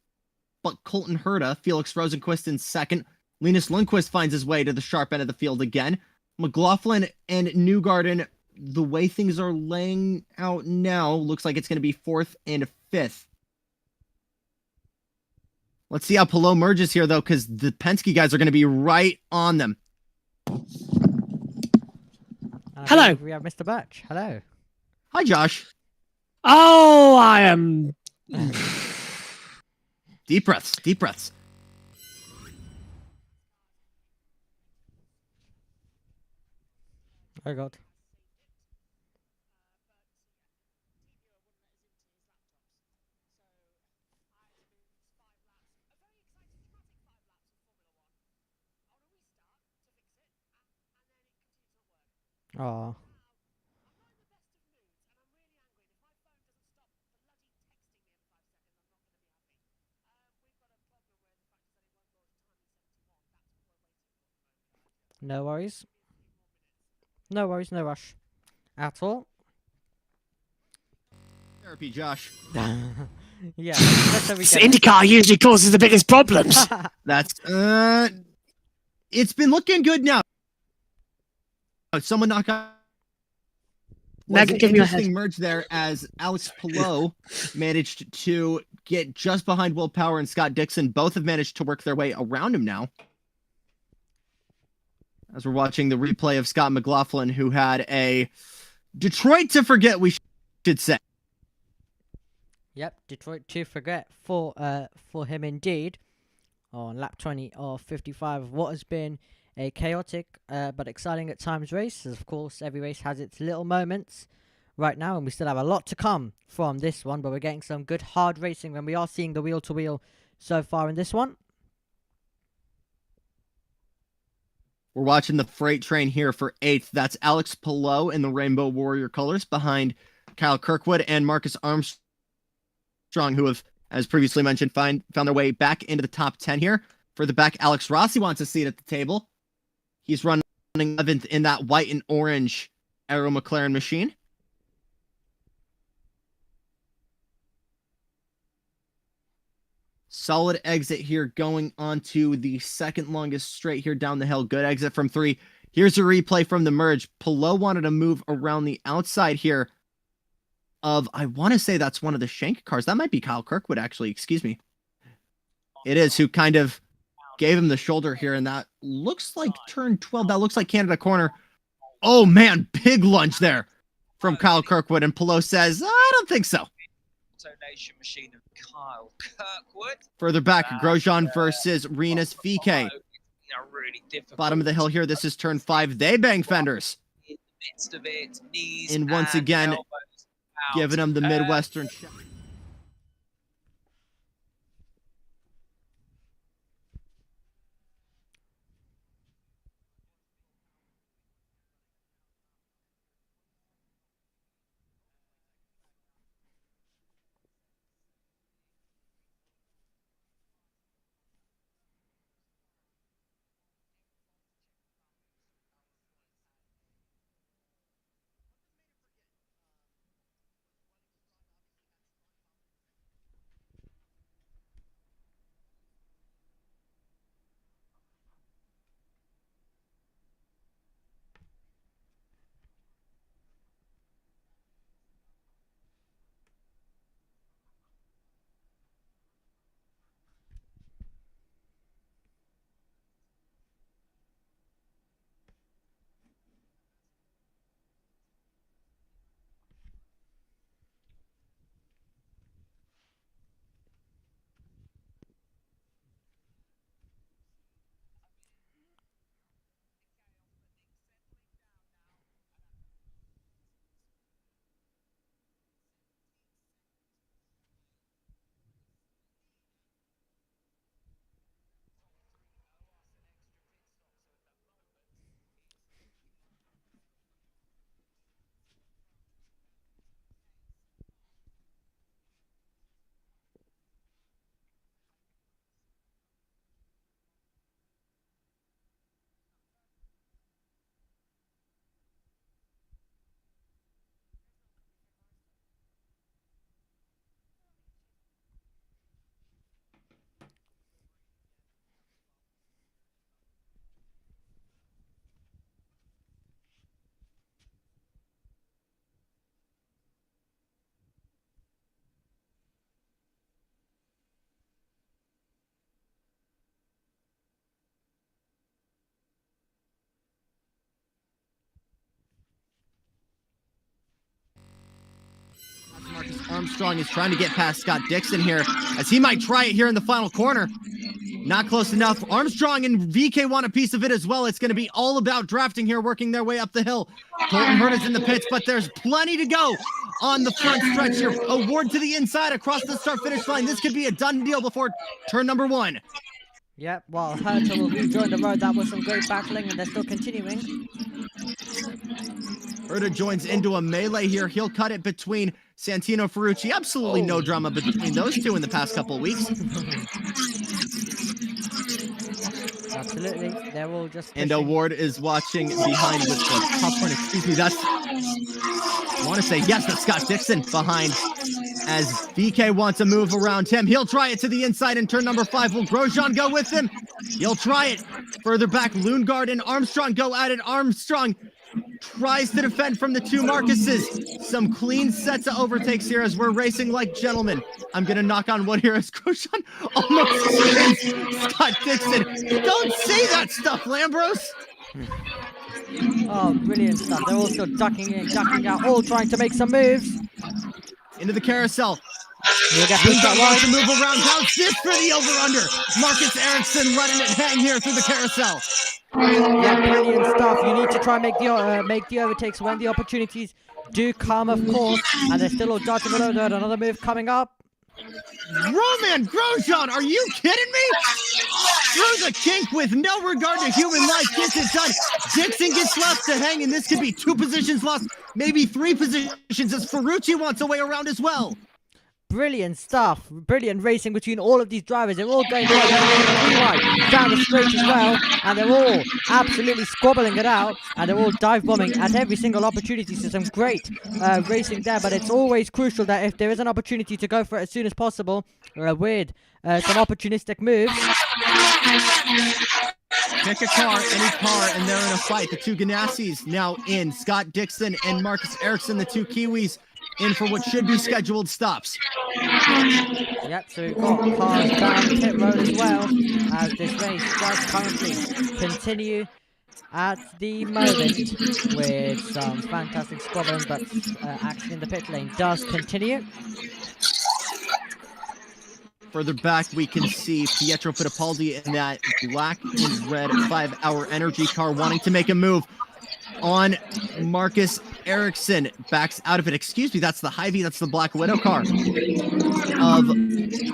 but Colton Herta. Felix Rosenquist in second. Linus Lundqvist finds his way to the sharp end of the field again. McLaughlin and Newgarden, the way things are laying out now, looks like it's going to be fourth and fifth. Let's see how Pelot merges here, though, because the Penske guys are going to be right on them. Hello. We have Mr. Birch. Hello. Hi, Josh. Oh, I am. Deep breaths. Deep breaths. Oh, God. Oh. No worries. No worries, no rush. At all. Therapy, Josh. Yeah. That's how we get INDYCAR usually causes the biggest problems. That's, it's been looking good now. Someone knock out. Was an interesting merge there as Alex Pelot managed to get just behind Will Power and Scott Dixon. Both have managed to work their way around him now. As we're watching the replay of Scott McLaughlin, who had a Detroit to forget, we should say. Yep, Detroit to forget for him indeed. On lap 20 of 55 of what has been a chaotic but exciting at times race. As of course, every race has its little moments right now, and we still have a lot to come from this one, but we're getting some good hard racing when we are seeing the wheel-to-wheel so far in this one. We're watching the freight train here for 8th. That's Alex Pelot in the Rainbow Warrior colors behind Kyle Kirkwood and Marcus Armstrong, who have, as previously mentioned, found their way back into the top 10 here. Further back, Alex Rossi wants a seat at the table. He's running 11th in that white and orange Aero McLaren machine. Solid exit here going on to the second longest straight here down the hill. Good exit from 3. Here's a replay from the merge. Pelot wanted to move around the outside here of, I want to say that's one of the Shank cars. That might be Kyle Kirkwood, actually. Excuse me. It is, who kind of gave him the shoulder here, and that looks like turn 12. That looks like Canada corner. Oh, man, big lunge there from Kyle Kirkwood, and Pelot says, I don't think so. Domination machine of Kyle Kirkwood. Further back, Grosjean versus Rinus VK. Really bottom of the hill here. This is turn 5. They bang fenders. In the midst of it, knees and once again, giving them the Midwestern shot. Armstrong is trying to get past Scott Dixon here, as he might try it here in the final corner. Not close enough. Armstrong and VK want a piece of it as well. It's going to be all about drafting here, working their way up the hill. Colton Hurd is in the pits, but there's plenty to go on the front stretch here. Award to the inside across the start-finish line. This could be a done deal before turn number 1. Yep, well, Herta will rejoin the road. That was some great battling, and they're still continuing. Herta joins into a melee here. He'll cut it between Santino Ferrucci. Absolutely no drama between those two in the past couple of weeks. Absolutely, they're all just And pushing. Ward is watching behind with the popcorn. Excuse me, that's... I want to say, yes, that's Scott Dixon behind as VK wants to move around him. He'll try it to the inside in turn number 5. Will Grosjean go with him? He'll try it. Further back, Lundgaard and Armstrong go at it. Armstrong tries to defend from the two Marcuses. Some clean sets of overtakes here as we're racing like gentlemen. I'm going to knock on wood here as Grosjean almost spins Scott Dixon. Don't say that stuff, Lambros. Oh, brilliant stuff. They're all still ducking in, ducking out, all trying to make some moves. Into the carousel. We'll get Lundgaard wants to one. move around. How's this for the over-under? Marcus Ericsson letting it hang here through the carousel. Yeah, brilliant stuff. You need to try and make the overtakes when the opportunities do come, of course. And they're still all dodging below. Another move coming up. Roman Grosjean, are you kidding me? Through the kink with no regard to human life, gets it done. Dixon gets left to hang, and this could be 2 positions lost, maybe 3 positions, as Ferrucci wants a way around as well. Brilliant stuff. Brilliant racing between all of these drivers. They're all going down the straight as well. And they're all absolutely squabbling it out. And they're all dive bombing at every single opportunity. So some great racing there. But it's always crucial that if there is an opportunity to go for it as soon as possible, with some opportunistic moves. Pick a car, any car, and they're in a fight. The two Ganassis now in. Scott Dixon and Marcus Ericsson, the two Kiwis, in for what should be scheduled stops. Yep, so we've got cars down the pit road as well, as this race does currently continue at the moment with some fantastic squabbling, but action in the pit lane does continue. Further back, we can see Pietro Fittipaldi in that black and red 5-hour energy car wanting to make a move on Marcus Ericsson. Backs out of it. Excuse me, that's the Hy-Vee, that's the Black Widow car of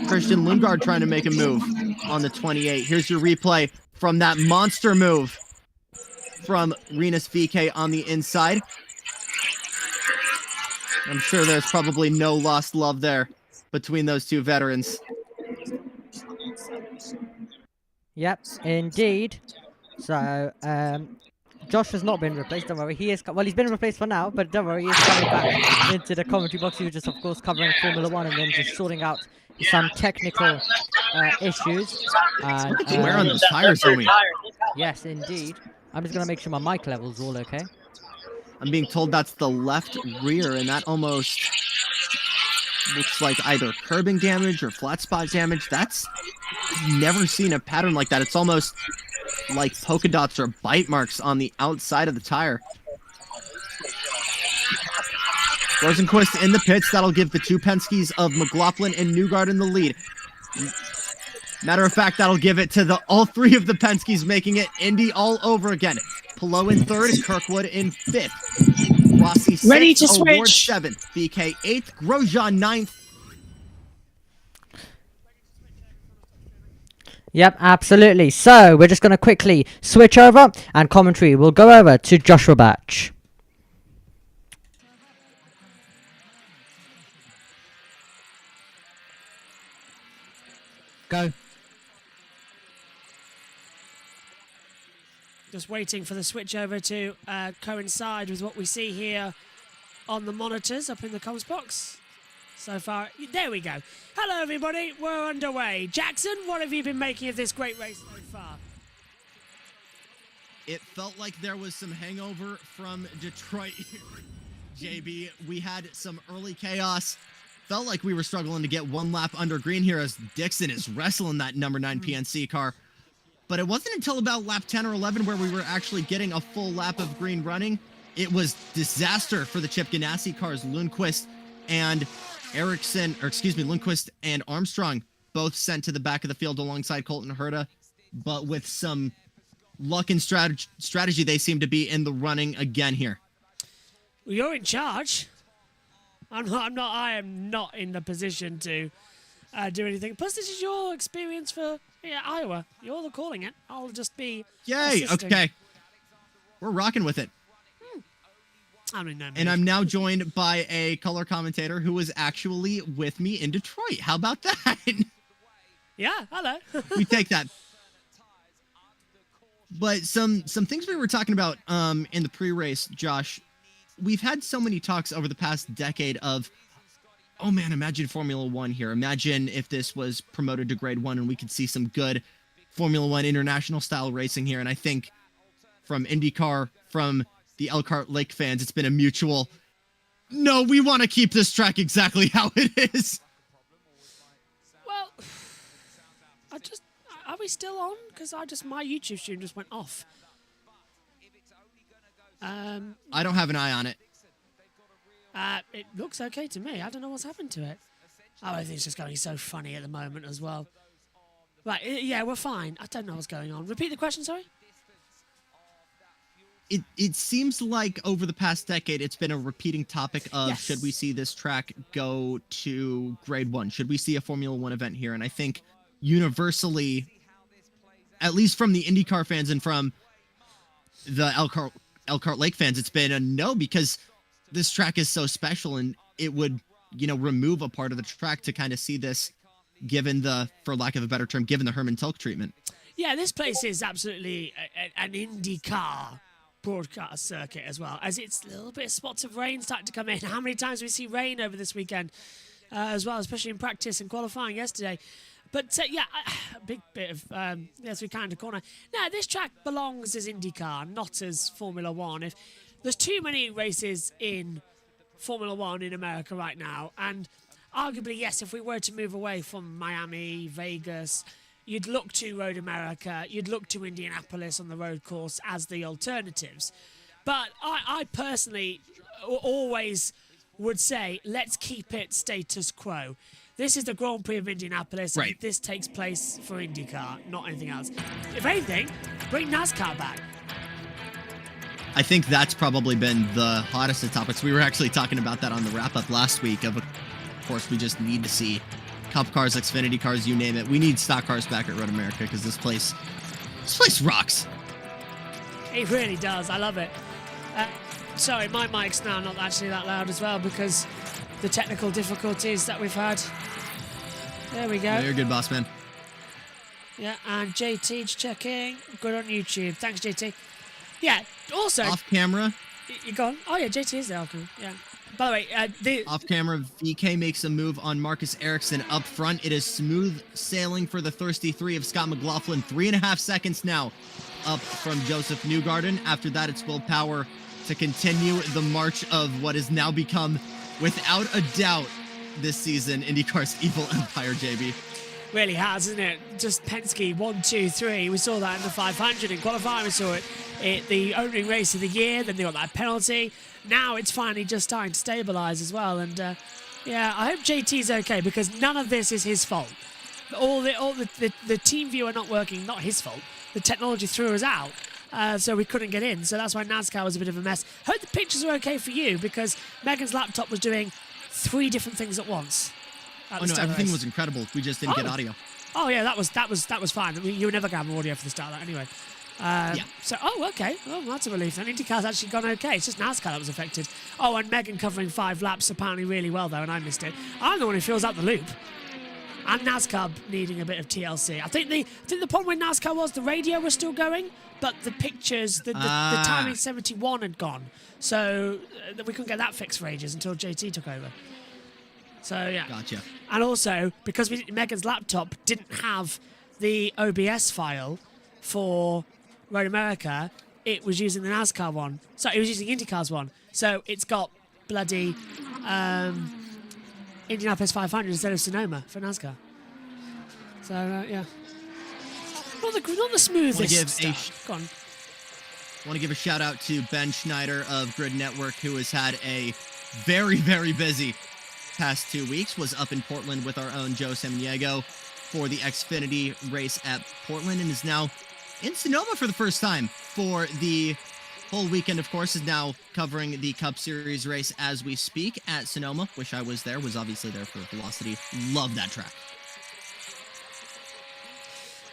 Christian Lundgaard trying to make a move on the 28. Here's your replay from that monster move from Rinus VK on the inside. I'm sure there's probably no lost love there between those two veterans. Yep, indeed. So, Josh has not been replaced, don't worry. He is, well, he's been replaced for now, but don't worry, he is coming back into the commentary box. He was just, of course, covering Formula 1 and then just sorting out some technical issues. And, Look at the wear on those tires, homie. yes, indeed. I'm just going to make sure my mic level's all okay. I'm being told that's the left rear, and that almost looks like either curbing damage or flat spot damage. That's... I've never seen a pattern like that. It's almost like polka dots or bite marks on the outside of the tire. Rosenquist in the pits. That'll give the two Penskes of McLaughlin and Newgard in the lead. Matter of fact, that'll give it to all 3 of the Penskes, making it Indy all over again. Pillow in 3rd, Kirkwood in 5th. Rossi 6th, Ready to Award switch. 7th, BK 8th, Grosjean 9th. Yep, absolutely. So, we're just going to quickly switch over, and commentary will go over to Joshua Batch. Go. Just waiting for the switch over to coincide with what we see here on the monitors up in the comms box. So far, there we go. Hello everybody, we're underway. Jackson, what have you been making of this great race so far? It felt like there was some hangover from Detroit. JB, we had some early chaos. Felt like we were struggling to get one lap under green here as Dixon is wrestling that number 9 PNC car. But it wasn't until about lap 10 or 11 where we were actually getting a full lap of green running. It was disaster for the Chip Ganassi cars. Lundqvist and Lundqvist and Armstrong both sent to the back of the field alongside Colton Herta, but with some luck and strategy, they seem to be in the running again here. Well, you're in charge. I am not in the position to do anything. Plus, this is your experience for Iowa. You're the calling it. I'll just be Yay! assisting. Okay. We're rocking with it. I mean, no, And I'm now joined by a color commentator who was actually with me in Detroit. How about that? Yeah, hello. We take that. But some things we were talking about in the pre-race, Josh, we've had so many talks over the past decade of, oh man, imagine Formula One here. Imagine if this was promoted to Grade 1 and we could see some good Formula One international style racing here. And I think from IndyCar, from the Elkhart Lake fans, it's been a mutual, no, we want to keep this track exactly how it is. Well, are we still on? Because my YouTube stream just went off. I don't have an eye on it. It looks okay to me. I don't know what's happened to it. Oh, I think it's just going so funny at the moment as well. Right, yeah, we're fine. I don't know what's going on. Repeat the question, sorry? It seems like over the past decade, it's been a repeating topic of, Yes. should we see this track go to Grade 1? Should we see a Formula One event here? And I think universally, at least from the IndyCar fans and from the Elkhart Lake fans, it's been a no, because this track is so special and it would, remove a part of the track to kind of see this, given the, for lack of a better term, given the Herman Tilke treatment. Yeah, this place is absolutely an IndyCar broadcast circuit as well, as it's a little bit of spots of rain starting to come in. How many times we see rain over this weekend as well, especially in practice and qualifying yesterday. But yeah, a big bit of, as we kind of corner. Now, this track belongs as IndyCar, not as Formula One. If there's too many races in Formula One in America right now, and arguably, yes, if we were to move away from Miami, Vegas, you'd look to Road America, you'd look to Indianapolis on the road course as the alternatives. But I personally always would say, let's keep it status quo. This is the Grand Prix of Indianapolis, Right. and this takes place for IndyCar, not anything else. If anything, bring NASCAR back. I think that's probably been the hottest of topics. We were actually talking about that on the wrap-up last week. Of course, we just need to see Cup cars, Xfinity cars, you name it. We need stock cars back at Road America, because this place rocks. It really does. I love it. Sorry, my mic's now not actually that loud as well because the technical difficulties that we've had. There we go. You're a good boss, man. Yeah, and JT's checking. Good on YouTube. Thanks, JT. Yeah, also... Off camera. You gone? Oh, yeah, JT is there. Okay. Yeah. By the way, Off camera, VK makes a move on Marcus Ericsson up front. It is smooth sailing for the Thirsty Three of Scott McLaughlin. 3.5 seconds now up from Joseph Newgarden. After that, it's Will Power to continue the march of what has now become, without a doubt, this season, IndyCar's evil empire, JB. really has, isn't it? Just Penske, 1, 2, 3. We saw that in the 500 in qualifying. We saw it at the opening race of the year. Then they got that penalty. Now it's finally just starting to stabilise as well. And yeah, I hope JT's okay because none of this is his fault. All the team viewer not working, not his fault. The technology threw us out. So we couldn't get in. So that's why NASCAR was a bit of a mess. Hope the pictures are okay for you because Megan's laptop was doing 3 different things at once. Oh no, everything was incredible. We just didn't get audio. Oh yeah, that was fine. I mean, you were never going to have audio for the start of that anyway. Yeah. So, okay. Well, that's a relief. And IndyCar's actually gone okay. It's just NASCAR that was affected. Oh, and Megan covering 5 laps apparently really well though, and I missed it. I'm the one who fills out the loop. And NASCAR needing a bit of TLC. I think the problem with NASCAR was the radio was still going, but the pictures, the timing 71 had gone. So we couldn't get that fixed for ages until JT took over. So yeah. Gotcha. And also, because Megan's laptop didn't have the OBS file for Road America, it was using the NASCAR one. So it was using IndyCar's one. So it's got bloody Indianapolis 500 instead of Sonoma for NASCAR. So yeah, not the smoothest stuff. Go on. Want to give a shout out to Ben Schneider of Grid Network, who has had a very, very busy past 2 weeks was up in Portland with our own Joe Samaniego for the Xfinity race at Portland, and is now in Sonoma for the first time for the whole weekend. Of course, is now covering the Cup Series race as we speak at Sonoma. Wish I was there. Was obviously there for Velocity. Love that track.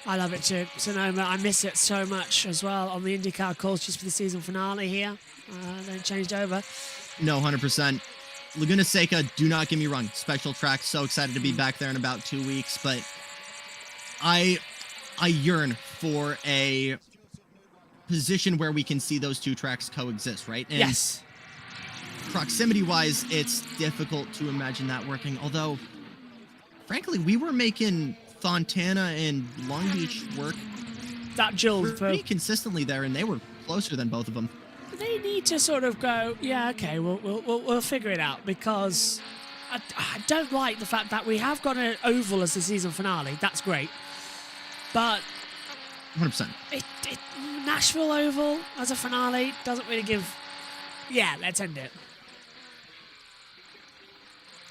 I love it too. Sonoma, I miss it so much as well on the INDYCAR course just for the season finale here. Then changed over. No, 100%. Laguna Seca, do not get me wrong. Special track. So excited to be back there in about 2 weeks. But I yearn for a position where we can see those two tracks coexist, right? And yes. Proximity-wise, it's difficult to imagine that working. Although, frankly, we were making Fontana and Long Beach work That Jules pretty consistently there, and they were closer than both of them. They need to sort of go, yeah, okay, we'll figure it out, because I don't like the fact that we have got an oval as the season finale. That's great, but 100%. Nashville Oval as a finale doesn't really give. Yeah, let's end it.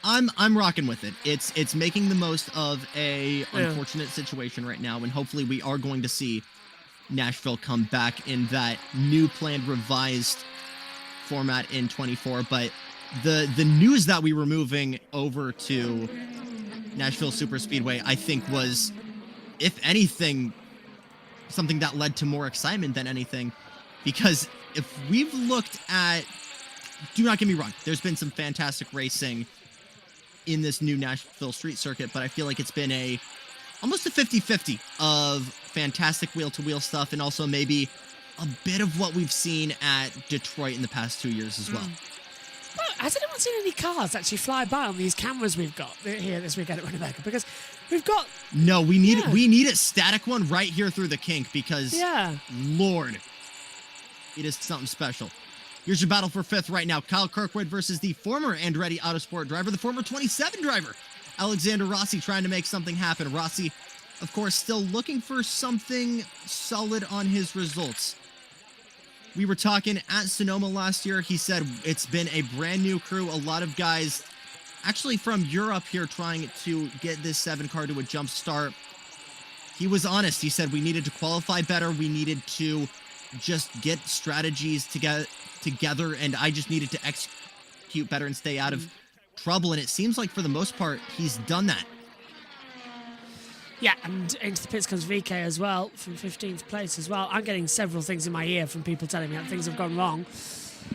I'm rocking with it. It's making the most of a unfortunate situation right now, and hopefully we are going to see Nashville come back in that new planned revised format in 24. But the news that we were moving over to Nashville Super Speedway, I think, was, if anything, something that led to more excitement than anything, because if we've looked at, do not get me wrong, there's been some fantastic racing in this new Nashville street circuit, but I feel like it's been almost a 50-50 of fantastic wheel-to-wheel stuff, and also maybe a bit of what we've seen at Detroit in the past 2 years as well. Well, has anyone seen any cars actually fly by on these cameras we've got here this weekend at Winnebago? Because we've got... No, we need a static one right here through the kink, because, Lord, it is something special. Here's your battle for fifth right now. Kyle Kirkwood versus the former Andretti Autosport driver, the former 27 driver, Alexander Rossi, trying to make something happen. Rossi, of course, still looking for something solid on his results. We were talking at Sonoma last year. He said it's been a brand new crew. A lot of guys actually from Europe here trying to get this 7 car to a jump start. He was honest. He said we needed to qualify better. We needed to just get strategies together, and I just needed to execute better and stay out of trouble. And it seems like for the most part, he's done that. Yeah, and into the pits comes VK as well from 15th place as well. I'm getting several things in my ear from people telling me that things have gone wrong.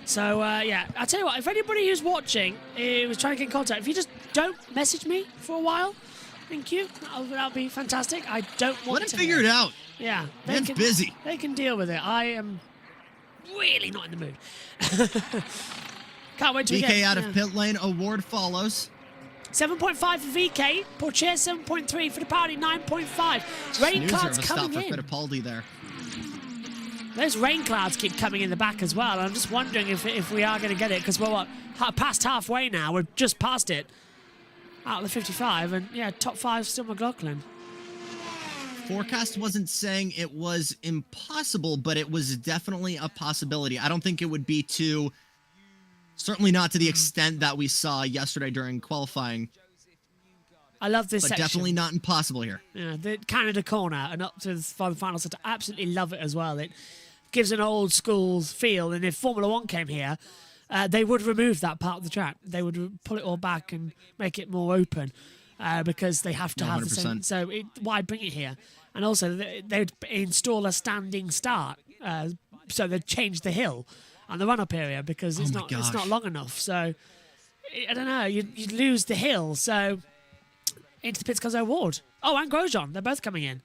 So, yeah, I'll tell you what, if anybody who's watching was trying to get in contact, if you just don't message me for a while, thank you. That'll be fantastic. I don't want Let to him figure it out. Yeah. Man's busy. They can deal with it. I am really not in the mood. Can't wait to VK out of pit lane. Award follows. 7.5 for VK. Porcher 7.3 for the Party 9.5. Rain clouds coming in. For Fittipaldi there. Those rain clouds keep coming in the back as well. I'm just wondering if we are going to get it, because we're past halfway now. We're just past it. Out of the 55, and yeah, top 5 still McLaughlin. Forecast wasn't saying it was impossible, but it was definitely a possibility. I don't think it would be certainly not to the extent that we saw yesterday during qualifying. I love this section. But definitely not impossible here. Yeah, the Canada corner and up to the final set. I absolutely love it as well. It gives an old school feel, and if Formula One came here, they would remove that part of the track. They would pull it all back and make it more open, because they have to have 100%. the same. So why bring it here? And also they'd install a standing start, so they'd change the hill and the run-up area, because it's not long enough. So I don't know. You'd lose the hill. So into the pits comes O'Ward. Oh, and Grosjean. They're both coming in.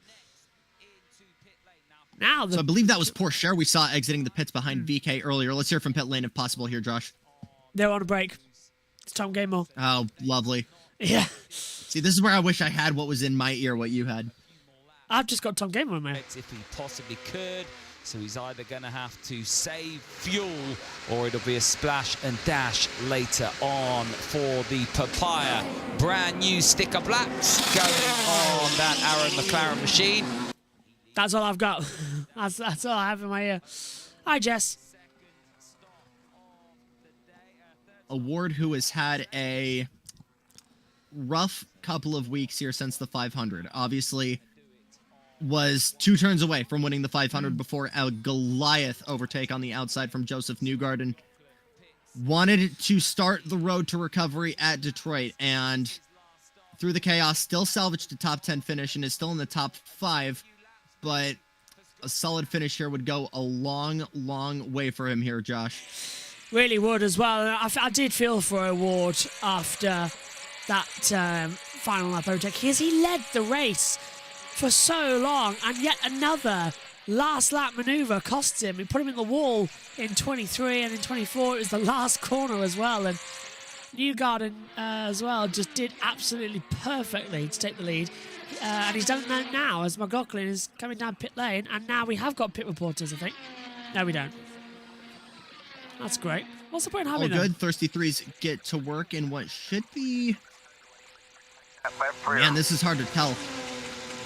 Now, so I believe that was Porcher we saw exiting the pits behind VK earlier. Let's hear from pit lane if possible here, Josh. They're on a break. It's Tom Gamemore. Oh, lovely. Yeah. See, this is where I wish I had what was in my ear, what you had. I've just got Tom Gamemore in my ear. If he possibly could. So he's either going to have to save fuel, or it'll be a splash and dash later on for the Papaya. Brand new stick of laps going on that Aaron McLaren machine. That's all I've got. That's all I have in my ear. Hi, Jess. Award, who has had a rough couple of weeks here since the 500. Obviously, was 2 turns away from winning the 500 before a Goliath overtake on the outside from Joseph Newgarden. Wanted to start the road to recovery at Detroit, and through the chaos, still salvaged a top 10 finish and is still in the top 5, but a solid finish here would go a long, long way for him here, Josh. Really would as well. I did feel for Award after that final lap overtake, because he led the race for so long, and yet another last lap maneuver costs him. He put him in the wall in 23, and in 24 it was the last corner as well, and Newgarden as well just did absolutely perfectly to take the lead. And he's done that now as McLaughlin is coming down pit lane, and now we have got pit reporters, I think. No, we don't. That's great. What's the point of having all good. Thirsty Threes get to work in what should be... Man, this is hard to tell.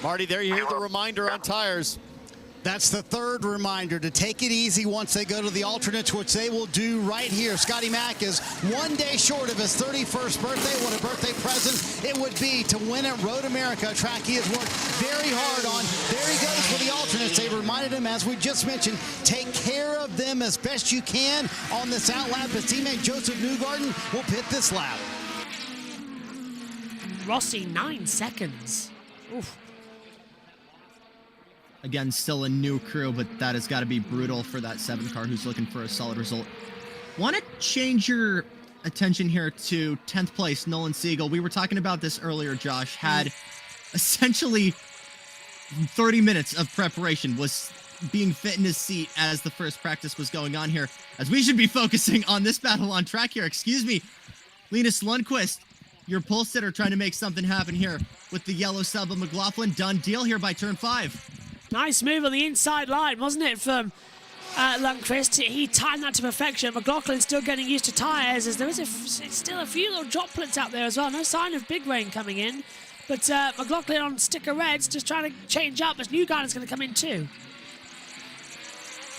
Marty, there you hear the reminder on tires. That's the 3rd reminder to take it easy once they go to the alternates, which they will do right here. Scotty Mack is 1 day short of his 31st birthday. What a birthday present it would be to win at Road America, a track he has worked very hard on. There he goes for the alternates. They reminded him, as we just mentioned, take care of them as best you can on this out lap. His teammate Joseph Newgarden will pit this lap. Rossi, 9 seconds. Oof. Again, still a new crew, but that has got to be brutal for that 7 car who's looking for a solid result. Want to change your attention here to 10th place, Nolan Siegel. We were talking about this earlier, Josh. Had essentially 30 minutes of preparation, was being fit in his seat as the first practice was going on here, as we should be focusing on this battle on track here. Excuse me, Linus Lundqvist, your pole sitter, trying to make something happen here with the yellow sub of McLaughlin. Done deal here by turn 5. Nice move on the inside line, wasn't it, from Lundqvist? He timed that to perfection. McLaughlin's still getting used to tyres, as there is still a few little droplets out there as well. No sign of big rain coming in. But McLaughlin on sticker reds, just trying to change up, as Newgarden's going to come in too.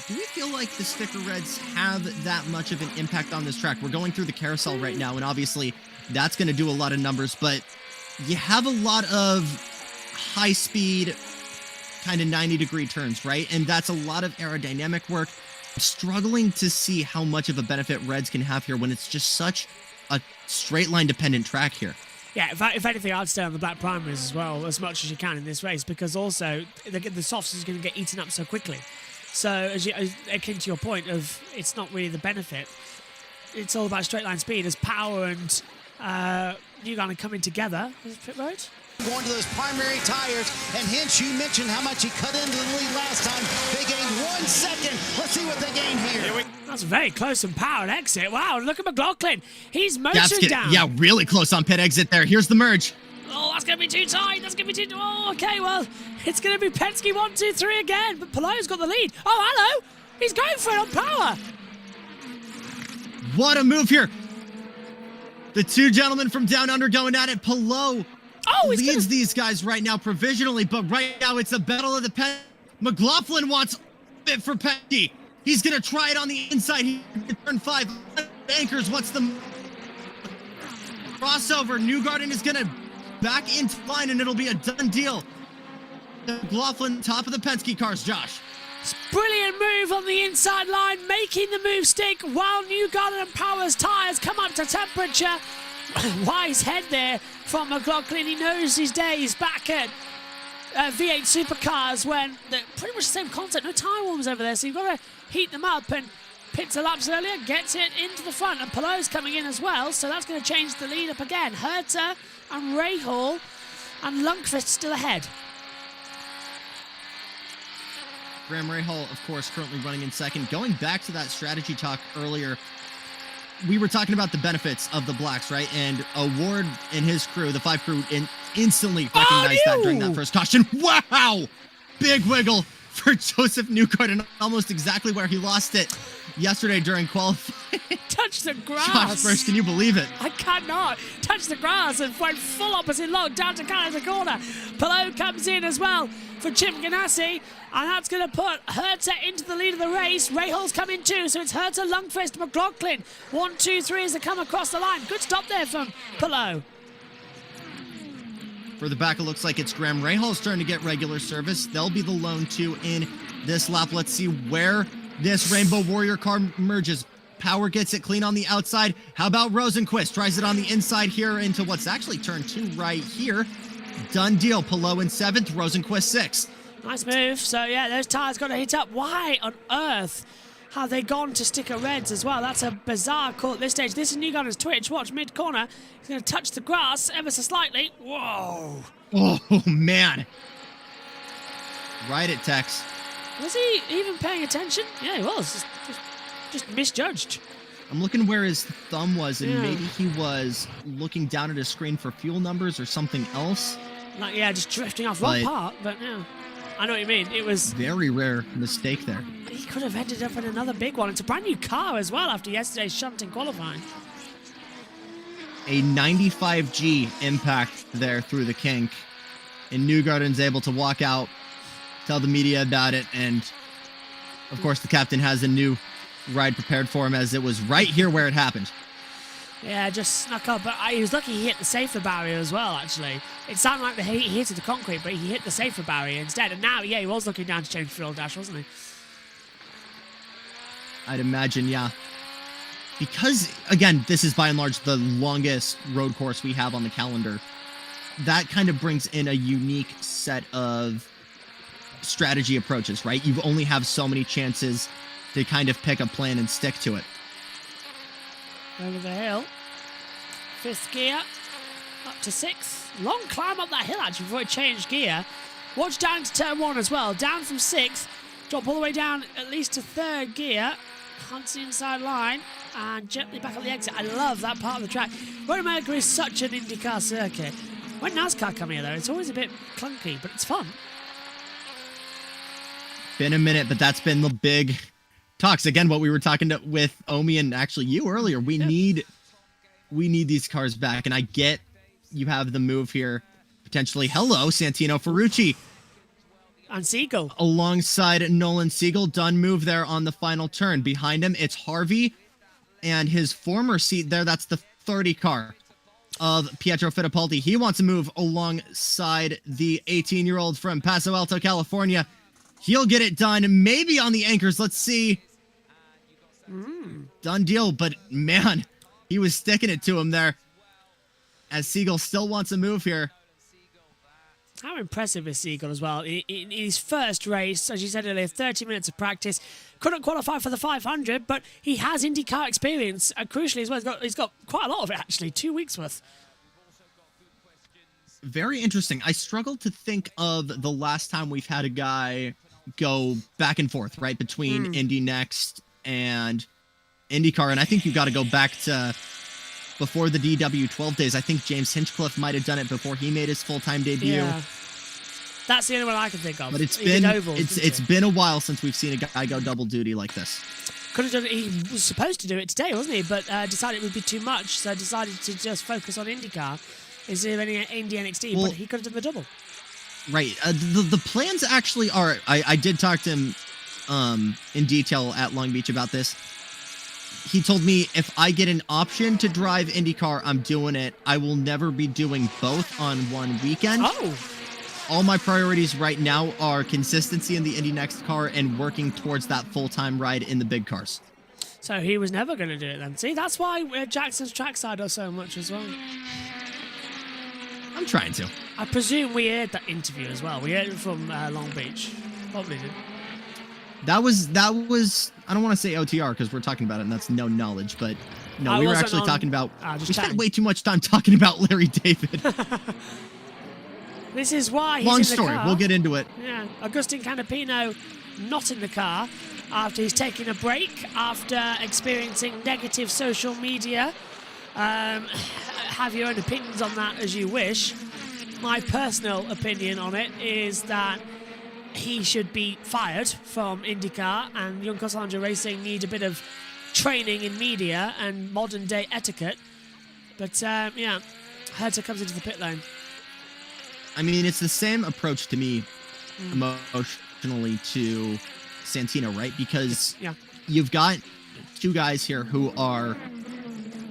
Do we feel like the sticker reds have that much of an impact on this track? We're going through the carousel right now, and obviously that's going to do a lot of numbers, but you have a lot of high-speed kind of 90-degree turns, right? And that's a lot of aerodynamic work. I'm struggling to see how much of a benefit reds can have here when it's just such a straight line dependent track here. Yeah, if anything, I'd stay on the black primaries as well, as much as you can in this race, because also the softs is going to get eaten up so quickly. So, as akin to your point of, it's not really the benefit. It's all about straight line speed, as Power and Newgarden coming together. Is it pit road? Going to those primary tires, and hence you mentioned how much he cut into the lead last time. They gained 1 second. Let's see what they gain here. That's very close and Power exit. Wow, look at McLaughlin. He's motoring down. Yeah, really close on pit exit there. Here's the merge. Oh, that's going to be too tight. That's going to be too... Oh, okay, well, it's going to be Penske 1, 2, 3 again. But Pallou's got the lead. Oh, hello. He's going for it on Power. What a move here. The 2 gentlemen from down under going at it. Palou leads these guys right now provisionally, but right now it's a battle of the pen. McLaughlin wants it for Penske. He's going to try it on the inside. He turn 5. Anchors, what's the crossover? Newgarden is going to back into line, and it'll be a done deal. McLaughlin, top of the Penske cars, Josh. Brilliant move on the inside line, making the move stick while Newgarden and Power's tyres come up to temperature. Wise head there from McLaughlin. He knows his days back at V8 Supercars when pretty much the same concept, no tyre warmers over there, so you've got to heat them up, and pits a laps earlier, gets it into the front, and Pallou's coming in as well, so that's going to change the lead up again. Herta and Rahal and Lundqvist still ahead. Graham Rahal, of course, currently running in second. Going back to that strategy talk earlier, we were talking about the benefits of the blacks, right? And Award and his crew, the 5 crew, instantly recognized that during that first caution. Wow! Big wiggle for Joseph Newgarden, almost exactly where he lost it yesterday during qualifying. Touch the grass. Josh Burst, can you believe it? I cannot. Touch the grass and went full opposite log down to kind of the corner. Palou comes in as well for Chip Ganassi, and that's going to put Herta into the lead of the race. Rahal's coming too, so it's Herta, Lundqvist, McLaughlin. 1, 2, 3 as they come across the line. Good stop there from Palou. Further back, it looks like it's Graham Rahal's turn to get regular service. They'll be the lone two in this lap. Let's see where this Rainbow Warrior car merges. Power gets it clean on the outside. How about Rosenquist? Tries it on the inside here into what's actually turn 2 right here. Done deal. Palou in 7th, Rosenquist 6th. Nice move. So, yeah, those tyres got to hit up. Why on earth have they gone to sticker reds as well? That's a bizarre call at this stage. This is Newgarden's Twitch. Watch mid-corner. He's going to touch the grass ever so slightly. Whoa. Oh, man. Right at Tex. Was he even paying attention? Yeah, he was. Just misjudged. I'm looking where his thumb was, and Yeah. maybe he was looking down at his screen for fuel numbers or something else. Like, yeah, just drifting off one part, but yeah. I know what you mean. It was... Very rare mistake there. He could have ended up in another big one. It's a brand new car as well after yesterday's shunt in qualifying. A 95G impact there through the kink. And Newgarden's able to walk out, tell the media about it, and of course the captain has a new ride prepared for him, as it was right here where it happened. Yeah, just snuck up, but he was lucky he hit the safer barrier as well, actually. It sounded like he hit the concrete, but he hit the safer barrier instead. And now, yeah, he was looking down to change fuel dash, wasn't he? I'd imagine, yeah. Because, again, this is by and large the longest road course we have on the calendar. That kind of brings in a unique set of strategy approaches, right? You only have so many chances to kind of pick a plan and stick to it. Over the hill. 5th gear. Up to 6th. Long climb up that hill, actually, before it changed gear. Watch down to turn 1 as well. Down from 6th. Drop all the way down at least to 3rd gear. Hunts the inside line. And gently back up the exit. I love that part of the track. Road America is such an IndyCar circuit. When NASCAR come here, though, it's always a bit clunky, but it's fun. Been a minute, but that's been the big talks. Again, what we were talking with Omi and actually you earlier. We need these cars back, and I get you have the move here. Potentially, hello, Santino Ferrucci. And Siegel. Alongside Nolan Siegel. Done move there on the final turn. Behind him, it's Harvey and his former seat there. That's the 30 car of Pietro Fittipaldi. He wants to move alongside the 18-year-old from Paso Alto, California. He'll get it done, maybe on the anchors. Let's see. Done deal, but man, he was sticking it to him there. As Siegel still wants a move here. How impressive is Siegel as well? In his first race, as you said earlier, 30 minutes of practice. Couldn't qualify for the 500, but he has IndyCar experience. And crucially as well, he's got quite a lot of it, actually. 2 weeks worth. Very interesting. I struggled to think of the last time we've had a guy go back and forth, right, between Indy Next and IndyCar. And I think you've got to go back to before the DW12 days. I think James Hinchcliffe might have done it before he made his full-time debut. Yeah. That's the only one I can think of. But it's been been a while since we've seen a guy go double duty like this. Could have done it. He was supposed to do it today, wasn't he? But decided it would be too much, so decided to just focus on IndyCar instead of any Indy NXT. Well, but he could have done the double. Right. The plans actually are. I did talk to him in detail at Long Beach about this. He told me if I get an option to drive IndyCar, I'm doing it. I will never be doing both on one weekend. Oh. All my priorities right now are consistency in the Indy Next car and working towards that full-time ride in the big cars. So he was never going to do it then. See, that's why Jackson's trackside does so much as well. I'm trying to. I presume we aired that interview as well. We aired it from Long Beach. Probably did. That was. I don't want to say OTR because we're talking about it and that's no knowledge, but no, we were actually talking about. We spent way too much time talking about Larry David. This is why he's Long in the story. car. We'll get into it. Yeah, Agustin Canapino not in the car after he's taken a break after experiencing negative social media. Have your own opinions on that as you wish. My personal opinion on it is that he should be fired from IndyCar, and Young Cossanger Racing need a bit of training in media and modern day etiquette. But yeah, Herta comes into the pit lane. I mean, it's the same approach to me emotionally to Santino, right? Because you've got two guys here who are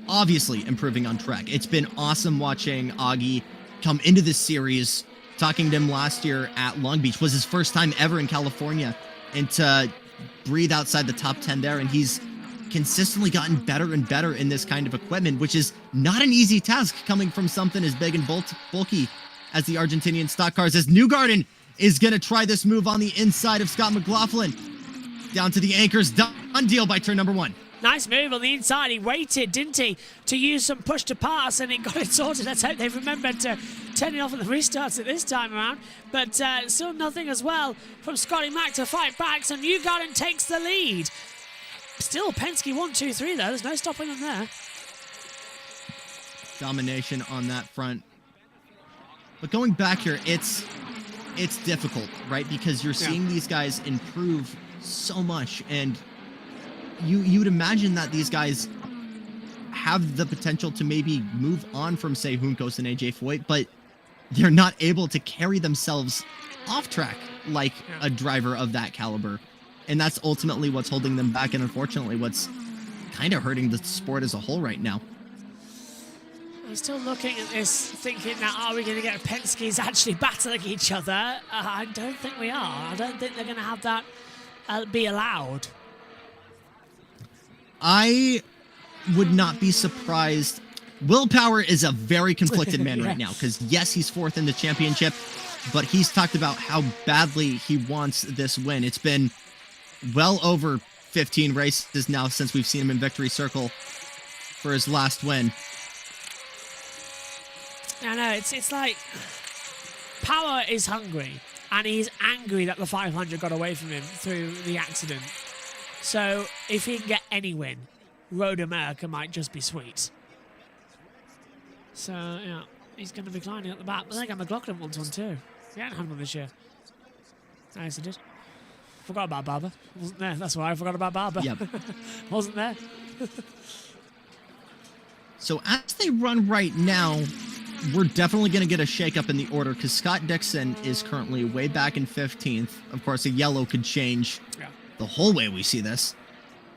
obviously improving on track. It's been awesome watching Augie come into this series. Talking to him last year at Long Beach was his first time ever in California, and to breathe outside the top 10 there, and he's consistently gotten better and better in this kind of equipment, which is not an easy task coming from something as big and bulky as the Argentinian stock cars, as Newgarden is going to try this move on the inside of Scott McLaughlin. Down to the anchors, done deal by turn number 1. Nice move on the inside. He waited, didn't he, to use some push to pass, and he got it sorted. Let's hope they've remembered to turn it off at the restarts at this time around. But still nothing as well from Scotty Mack to fight back, so Newgarden takes the lead. Still Penske 1, 2, 3 though. There's no stopping them there. Domination on that front. But going back here, it's difficult, right? Because you're seeing these guys improve so much, and you'd imagine that these guys have the potential to maybe move on from, say, Juncos and AJ Foyt, but they're not able to carry themselves off track like a driver of that caliber. And that's ultimately what's holding them back, and unfortunately what's kind of hurting the sport as a whole right now. I'm still looking at this, thinking now, are we going to get Penske's actually battling each other? I don't think we are. I don't think they're going to have that be allowed. I would not be surprised. Willpower is a very conflicted man right now, because yes, he's 4th in the championship, but he's talked about how badly he wants this win. It's been well over 15 races now since we've seen him in victory circle for his last win. I know, it's like Power is hungry, and he's angry that the 500 got away from him through the accident. So if he can get any win, Road America might just be sweet. So, yeah, he's going to be climbing at the back. I think McLaughlin wants one too. He hadn't had one this year. Nice, he did. Forgot about Barber. Wasn't there. That's why I forgot about Barber. Yep. Wasn't there. So as they run right now, we're definitely going to get a shakeup in the order, because Scott Dixon is currently way back in 15th. Of course, a yellow could change the whole way we see this.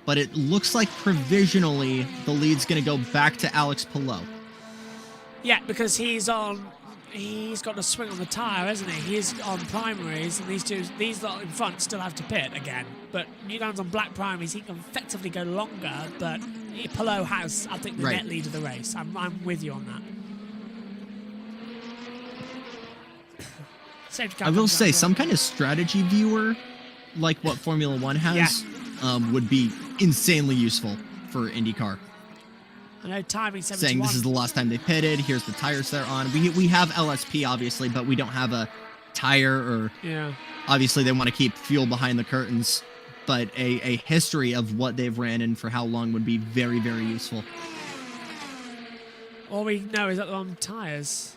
But it looks like provisionally the lead's going to go back to Alex Palou. Yeah, because he's got a swing on the tyre, hasn't he? He's on primaries, and these lot in front still have to pit again. But Newgarden's on black primaries, he can effectively go longer, but Palou has, I think, the net lead of the race. I'm with you on that. I will say, some kind of strategy viewer, like what Formula One has, would be insanely useful for IndyCar. I know timing 71. Saying this is the last time they pitted, here's the tires they're on. We have LSP, obviously, but we don't have a tire, or obviously they want to keep fuel behind the curtains, but a history of what they've ran and for how long would be very, very useful. All we know is that they're on tires.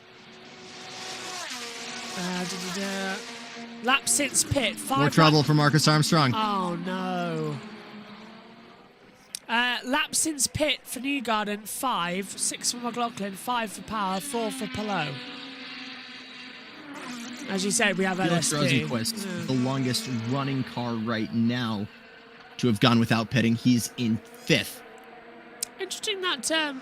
Lap since pit. More trouble for Marcus Armstrong. Oh, no. Lap since pit for Newgarden, 5. 6 for McLaughlin, 5 for Power, 4 for Palou. As you said, we have LSP. Rosenquist, the longest running car right now to have gone without pitting. He's in 5th. Interesting that the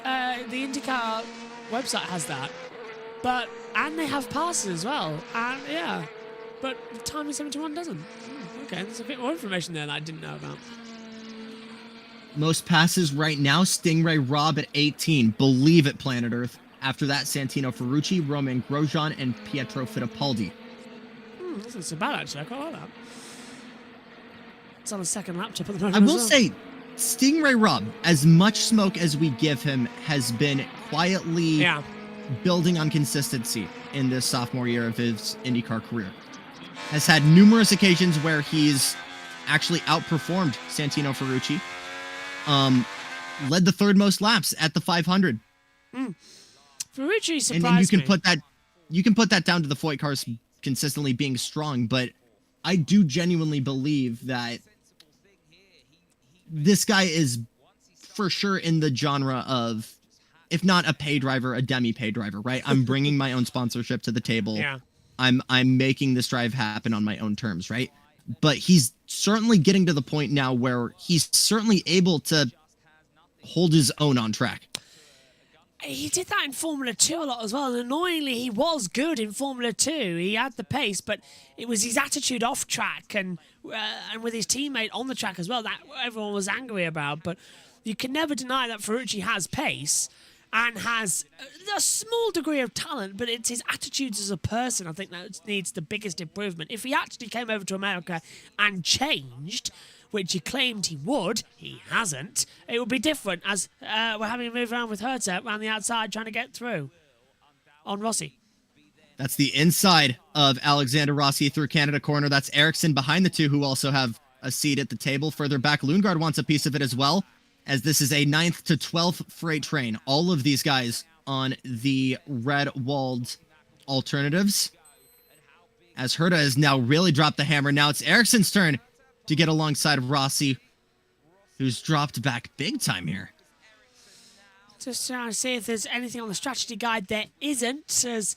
INDYCAR website has that. And they have passes as well. And yeah. But timing 71 doesn't. Okay, there's a bit more information there that I didn't know about. Most passes right now, Stingray Robb at 18. Believe it, Planet Earth. After that, Santino Ferrucci, Roman Grosjean, and Pietro Fittipaldi. That's not so bad, actually. I quite like that. It's on a second laptop at the moment. I will say, Stingray Robb, as much smoke as we give him, has been quietly building on consistency in this sophomore year of his IndyCar career. Has had numerous occasions where he's actually outperformed Santino Ferrucci. Led the 3rd most laps at the 500. Ferrucci surprised and you can put that down to the Foyt cars consistently being strong, but I do genuinely believe that this guy is for sure in the genre of, if not a pay driver, a demi-pay driver, right? I'm bringing my own sponsorship to the table. I'm making this drive happen on my own terms, right? But he's certainly getting to the point now where he's certainly able to hold his own on track. he did that in Formula 2 a lot as well, and annoyingly he was good in Formula 2. He had the pace, but it was his attitude off track and with his teammate on the track as well that everyone was angry about. But you can never deny that Ferrucci has pace and has a small degree of talent, but it's his attitudes as a person, I think, that needs the biggest improvement. If he actually came over to America and changed, which he claimed he would, he hasn't, it would be different, as we're having a move around with Herta around the outside trying to get through on Rossi. That's the inside of Alexander Rossi through Canada corner. That's Ericsson behind the two who also have a seat at the table. Further back, Lundgaard wants a piece of it as well, as this is a 9th to 12th freight train. All of these guys on the red-walled alternatives. As Herta has now really dropped the hammer. Now it's Ericsson's turn to get alongside of Rossi, who's dropped back big time here. Just trying to see if there's anything on the strategy guide. There isn't, as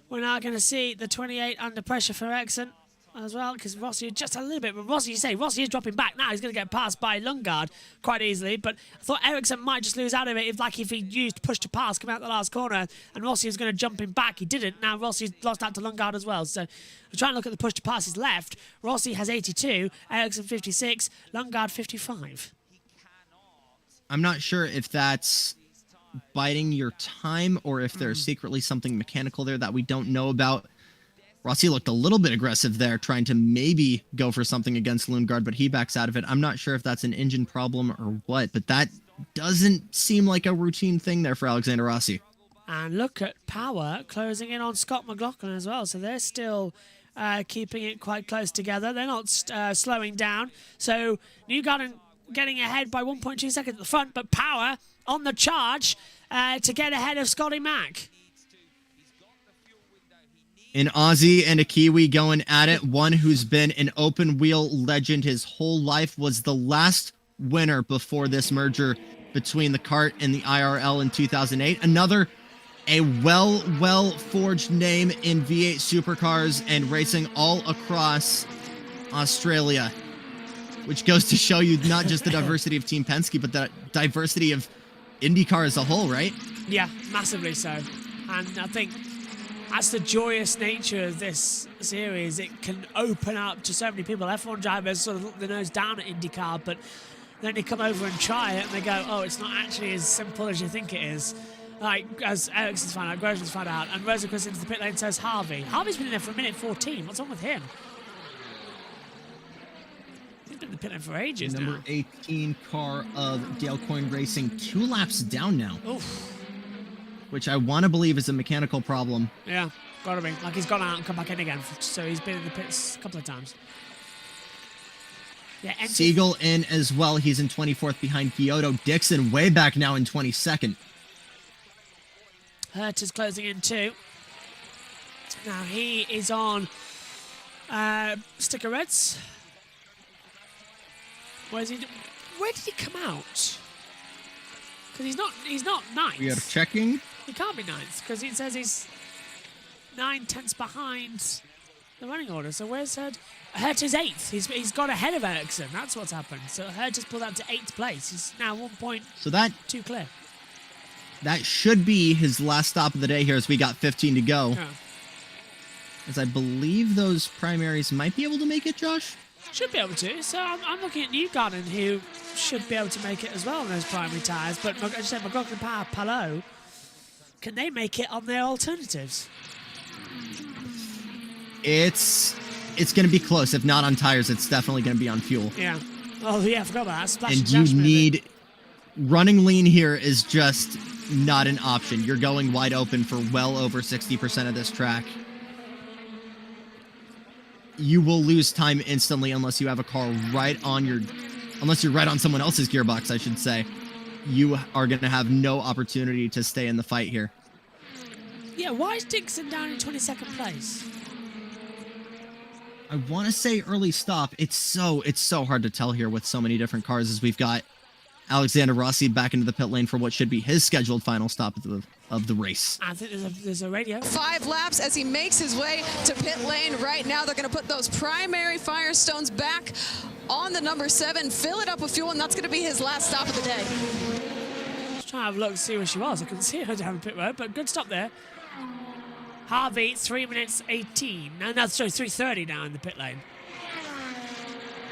we're now going to see the 28 under pressure for Ericsson as well, because Rossi just a little bit, but Rossi is dropping back now. He's going to get passed by Lundgaard quite easily, but I thought Ericsson might just lose out of it if he used push to pass, come out the last corner, and Rossi was going to jump him back. He didn't. Now Rossi's lost out to Lundgaard as well. So we're trying to look at the push to passes left. Rossi has 82, Ericsson 56, Lundgaard 55. I'm not sure if that's biding your time or if there's secretly something mechanical there that we don't know about. Rossi looked a little bit aggressive there, trying to maybe go for something against Lundgaard, but he backs out of it. I'm not sure if that's an engine problem or what, but that doesn't seem like a routine thing there for Alexander Rossi. And look at Power closing in on Scott McLaughlin as well, so they're still keeping it quite close together. They're not slowing down. So Newgarden getting ahead by 1.2 seconds at the front, but Power on the charge to get ahead of Scotty Mack. An Aussie and a Kiwi going at it. One who's been an open wheel legend his whole life, was the last winner before this merger between the kart and the IRL in 2008. Another, a well forged name in V8 supercars and racing all across Australia, which goes to show you not just the diversity of Team Penske, but the diversity of IndyCar as a whole, right? Yeah, massively so. And I think that's the joyous nature of this series. It can open up to so many people. F1 drivers sort of look their nose down at IndyCar, but then they come over and try it and they go, oh, it's not actually as simple as you think it is. Like, as Ericsson's found out, Grosjean's found out, and Rosenquist into the pit lane says Harvey. Harvey's been in there for a minute 14. What's wrong with him? He's been in the pit lane for ages now. Number 18 car of Dale Coyne Racing, 2 laps down now. Oof. Which I want to believe is a mechanical problem. Yeah, gotta be. Like, he's gone out and come back in again, so he's been in the pits a couple of times. Yeah, Siegel in as well. He's in 24th behind Kyoto. Dixon way back now in 22nd. Hurt is closing in too. Now he is on sticker reds. Where did he come out? Because he's not ninth. We are checking. He can't be ninth because it says he's 9 tenths behind the running order. So where's Hurt? Hurt is 8th. He's got ahead of Ericsson. That's what's happened. So Hurt just pulled out to 8th place. He's now 1.2 clear. That should be his last stop of the day here, as we got 15 to go. Yeah. As I believe those primaries might be able to make it, Josh? Should be able to. So I'm looking at Newgarden, who should be able to make it as well on those primary tyres. But as I said, McLaughlin, Power, Palou, can they make it on their alternatives? It's going to be close. If not on tires, it's definitely going to be on fuel. Yeah. Oh, yeah, I forgot about that. Splash and you need... Running lean here is just not an option. You're going wide open for well over 60% of this track. You will lose time instantly unless you have a car unless you're right on someone else's gearbox, I should say. You are going to have no opportunity to stay in the fight here. Yeah, why is Dixon down in 22nd place? I want to say early stop. It's so hard to tell here with so many different cars, as we've got Alexander Rossi back into the pit lane for what should be his scheduled final stop of the race. I think there's a radio. 5 laps as he makes his way to pit lane. Right now, they're going to put those primary Firestones back on the number 7, fill it up with fuel, and that's going to be his last stop of the day. Trying to have a look to see where she was. I couldn't see her down the pit road, but good stop there. Harvey, 3 minutes 18. No, sorry, 3:30 now in the pit lane.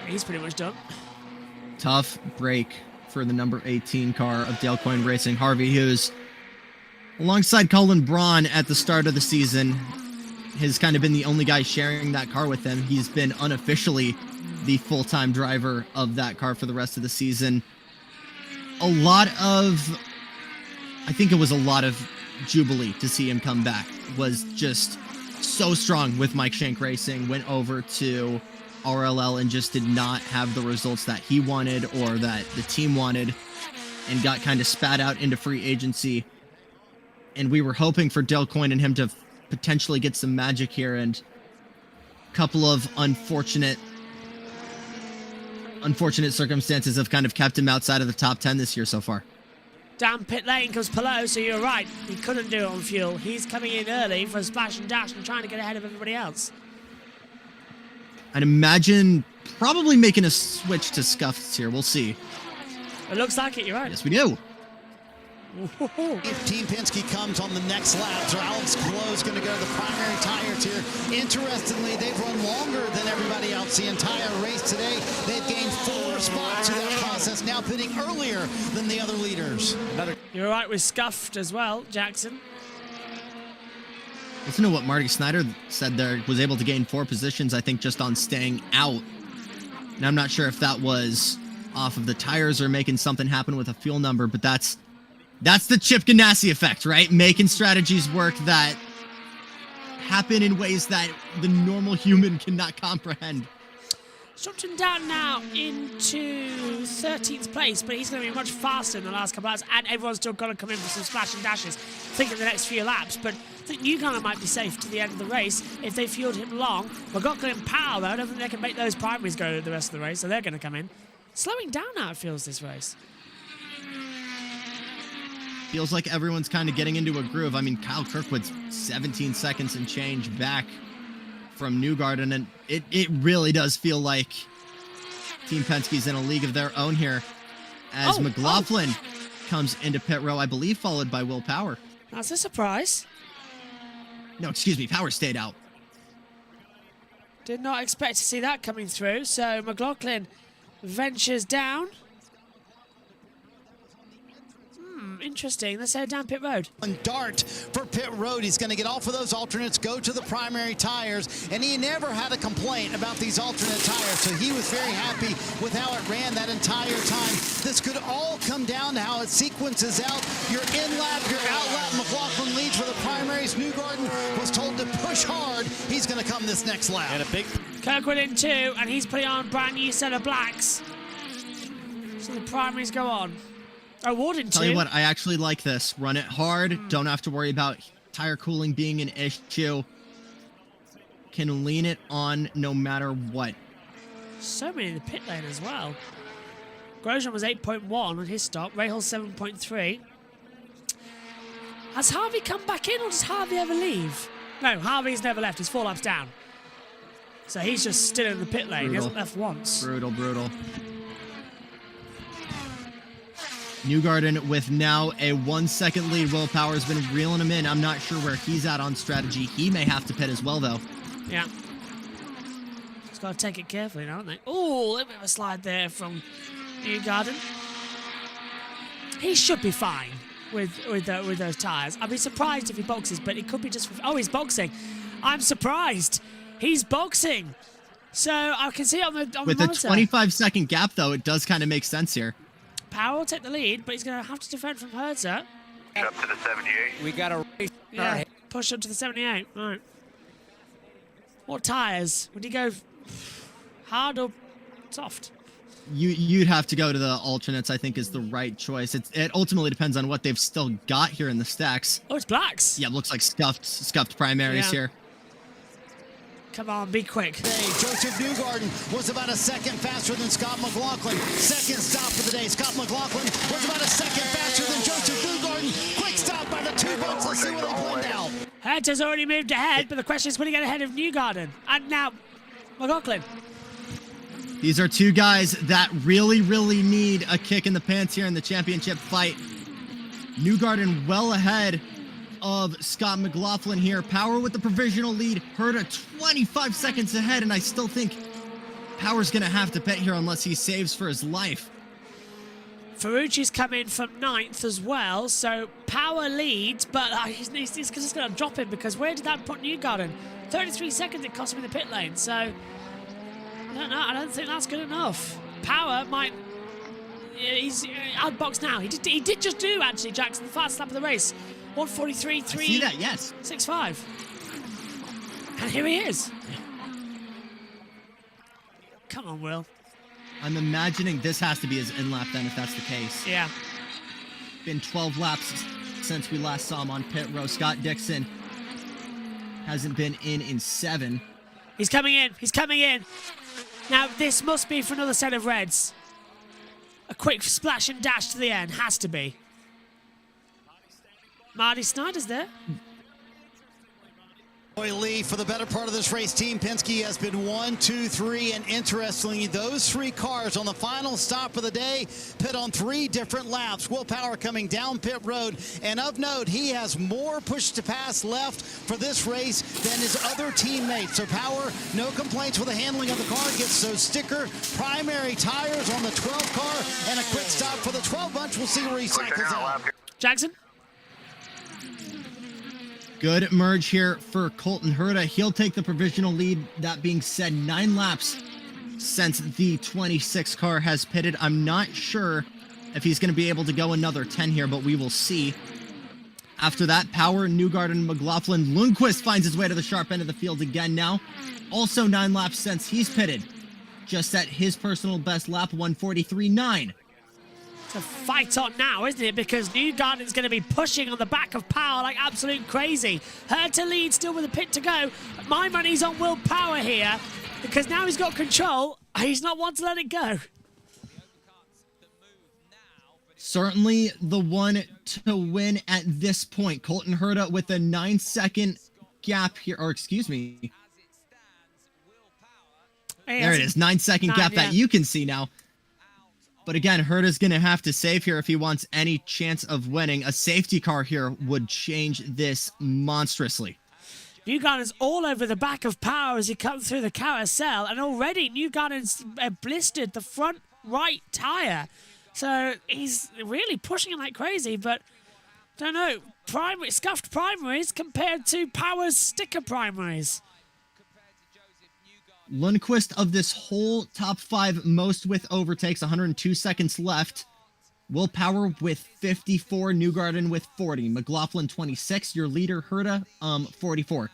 He's pretty much done. Tough break for the number 18 car of Dale Coyne Racing. Harvey, who's alongside Colin Braun at the start of the season, has kind of been the only guy sharing that car with him. He's been unofficially the full-time driver of that car for the rest of the season. I think it was a lot of jubilee to see him come back. Was just so strong with Mike Shank Racing, went over to RLL and just did not have the results that he wanted or that the team wanted, and got kind of spat out into free agency. And we were hoping for Dale Coyne and him to potentially get some magic here, and a couple of unfortunate circumstances have kind of kept him outside of the top 10 this year so far. Down pit lane comes Pelot, so you're right. He couldn't do it on fuel. He's coming in early for a splash and dash and trying to get ahead of everybody else. I'd imagine probably making a switch to scuffs here. We'll see. It looks like it, you're right. Yes, we do. If Team Penske comes on the next lap, so Alex Clo's going to go to the primary tires here. Interestingly, they've run longer than everybody else the entire race today. They've gained 4 spots through that process, now pitting earlier than the other leaders. You're right with scuffed as well, Jackson. Listen to what Marty Snyder said there. Was able to gain 4 positions, I think, just on staying out. Now, I'm not sure if that was off of the tires or making something happen with a fuel number, but that's the Chip Ganassi effect, right? Making strategies work that happen in ways that the normal human cannot comprehend. Shopton down now into 13th place, but he's going to be much faster in the last couple of hours, and everyone's still got to come in for some splash and dashes, thinking the next few laps. But I think Newgarden might be safe to the end of the race if they fueled him long. McLaughlin and Powell, though, I don't think they can make those primaries go the rest of the race, so they're going to come in. Slowing down how it feels this race. Feels like everyone's kind of getting into a groove. I mean, Kyle Kirkwood's 17 seconds and change back from Newgarden, and it really does feel like Team Penske's in a league of their own here as McLaughlin comes into pit row, I believe, followed by Will Power. That's a surprise. No, excuse me, Power stayed out. Did not expect to see that coming through, so McLaughlin ventures down. Interesting. Let's head down pit road. And dart for pit road. He's going to get off of those alternates, go to the primary tires, and he never had a complaint about these alternate tires, so he was very happy with how it ran that entire time. This could all come down to how it sequences out. Your in-lap, your out-lap. McLaughlin leads for the primaries. Newgarden was told to push hard. He's going to come this next lap. And a big Kirkwood in 2, and he's putting on a brand new set of blacks. So the primaries go on. Oh, Ward in 2. Tell you what, I actually like this. Run it hard. Don't have to worry about tire cooling being an issue. Can lean it on no matter what. So many in the pit lane as well. Grosjean was 8.1 on his stop. Rahal 7.3. Has Harvey come back in, or does Harvey ever leave? No, Harvey's never left. He's 4 laps down. So he's just still in the pit lane. Brutal. He hasn't left once. Brutal. Newgarden with now a 1 second lead. Will Power's been reeling him in. I'm not sure where he's at on strategy. He may have to pit as well, though. Yeah. Just got to take it carefully now, don't they? Oh, a little bit of a slide there from Newgarden. He should be fine with those tyres. I'd be surprised if he boxes, but it could be just... Oh, he's boxing. I'm surprised. He's boxing. So I can see it on the monitor. With a 25-second gap, though, it does kind of make sense here. Power will take the lead, but he's going to have to defend from Herzer. Up to the 78. We got a race. Yeah, push up to the 78. All right. What tyres? Would he go hard or soft? You'd have to go to the alternates, I think, is the right choice. It ultimately depends on what they've still got here in the stacks. Oh, it's blacks. Yeah, looks like scuffed primaries here. Come on, be quick. Joseph Newgarden was about a second faster than Scott McLaughlin. Second stop of the day. Scott McLaughlin was about a second faster than Joseph Newgarden. Quick stop by the 2 boats. Let's see what they blend out. Hertz's already moved ahead, but the question is, will he get ahead of Newgarden? And now, McLaughlin. These are 2 guys that really need a kick in the pants here in the championship fight. Newgarden well ahead of Scott McLaughlin here. Power with the provisional lead. Herta 25 seconds ahead, and I still think Power's going to have to pit here unless he saves for his life. Ferrucci's come in from 9th as well, so Power leads, but he's just going to drop him because where did that put Newgarden? 33 seconds it cost him in the pit lane, so I don't know. I don't think that's good enough. Power might... He's outboxed now. He did just do, actually, Jackson, the fastest lap of the race. 1:43.3. I see that, yes. 6.5. And here he is. Come on, Will. I'm imagining this has to be his in lap then, if that's the case. Yeah. Been 12 laps since we last saw him on pit row. Scott Dixon hasn't been in 7. He's coming in. He's coming in. Now, this must be for another set of reds. A quick splash and dash to the end. Has to be. Marty Snyder's there. Roy Lee, for the better part of this race, Team Penske has been 1, 2, 3, and interestingly, those 3 cars on the final stop of the day pit on 3 different laps. Will Power coming down pit road, and of note, he has more push to pass left for this race than his other teammates. So Power, no complaints with the handling of the car, gets those sticker primary tires on the 12 car, and a quick stop for the 12 bunch. We'll see where he cycles out. Jackson? Good merge here for Colton Herta. He'll take the provisional lead. That being said, 9 laps since the 26 car has pitted. I'm not sure if he's going to be able to go another 10 here, but we will see. After that, Power, Newgarden, McLaughlin, Lundqvist finds his way to the sharp end of the field again now. Also 9 laps since he's pitted. Just at his personal best lap, 1:43.9. It's a fight on now, isn't it? Because Newgarden's going to be pushing on the back of Power like absolute crazy. Herta lead still with a pit to go. My money's on Will Power here because now he's got control. He's not one to let it go. Certainly the one to win at this point. Colton Herta with a 9-second gap here, or excuse me. There it is, 9-second gap that you can see now. But again, Herta's going to have to save here if he wants any chance of winning. A safety car here would change this monstrously. Newgarden's all over the back of Power as he comes through the carousel, and already Newgarden's blistered the front right tyre. So he's really pushing it like crazy, but don't know. Scuffed primaries compared to Power's sticker primaries. Lundqvist of this whole top 5 most with overtakes, 102 seconds left. Will Power with 54, Newgarden with 40, McLaughlin 26, your leader Herta 44.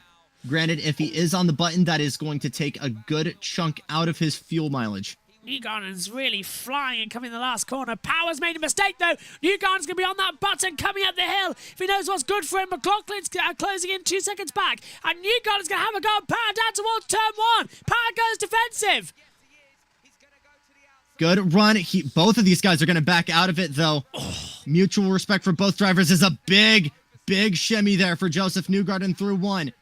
Granted, if he is on the button, that is going to take a good chunk out of his fuel mileage. Newgarden's really flying and coming in the last corner. Power's made a mistake, though. Newgarden's going to be on that button coming up the hill. If he knows what's good for him, McLaughlin's closing in 2 seconds back. And Newgarden's going to have a go at Power down towards turn 1. Power goes defensive. Good run. Both of these guys are going to back out of it, though. Mutual respect for both drivers is a big, big shimmy there for Joseph Newgarden through 1.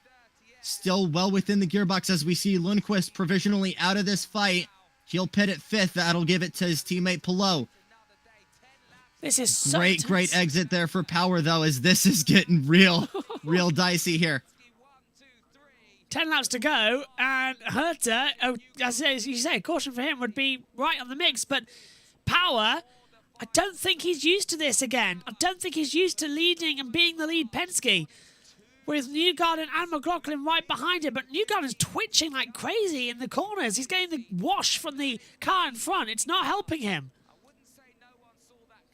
Still well within the gearbox as we see Lundqvist provisionally out of this fight. He'll pit at 5th. That'll give it to his teammate Pelot. This is so great exit there for Power, though, as this is getting real dicey here. 10 laps to go, and Herta, as you say, caution for him would be right on the mix, but Power, I don't think he's used to this again. I don't think he's used to leading and being the lead Penske, with Newgarden and McLaughlin right behind him, but Newgarden's twitching like crazy in the corners. He's getting the wash from the car in front. It's not helping him.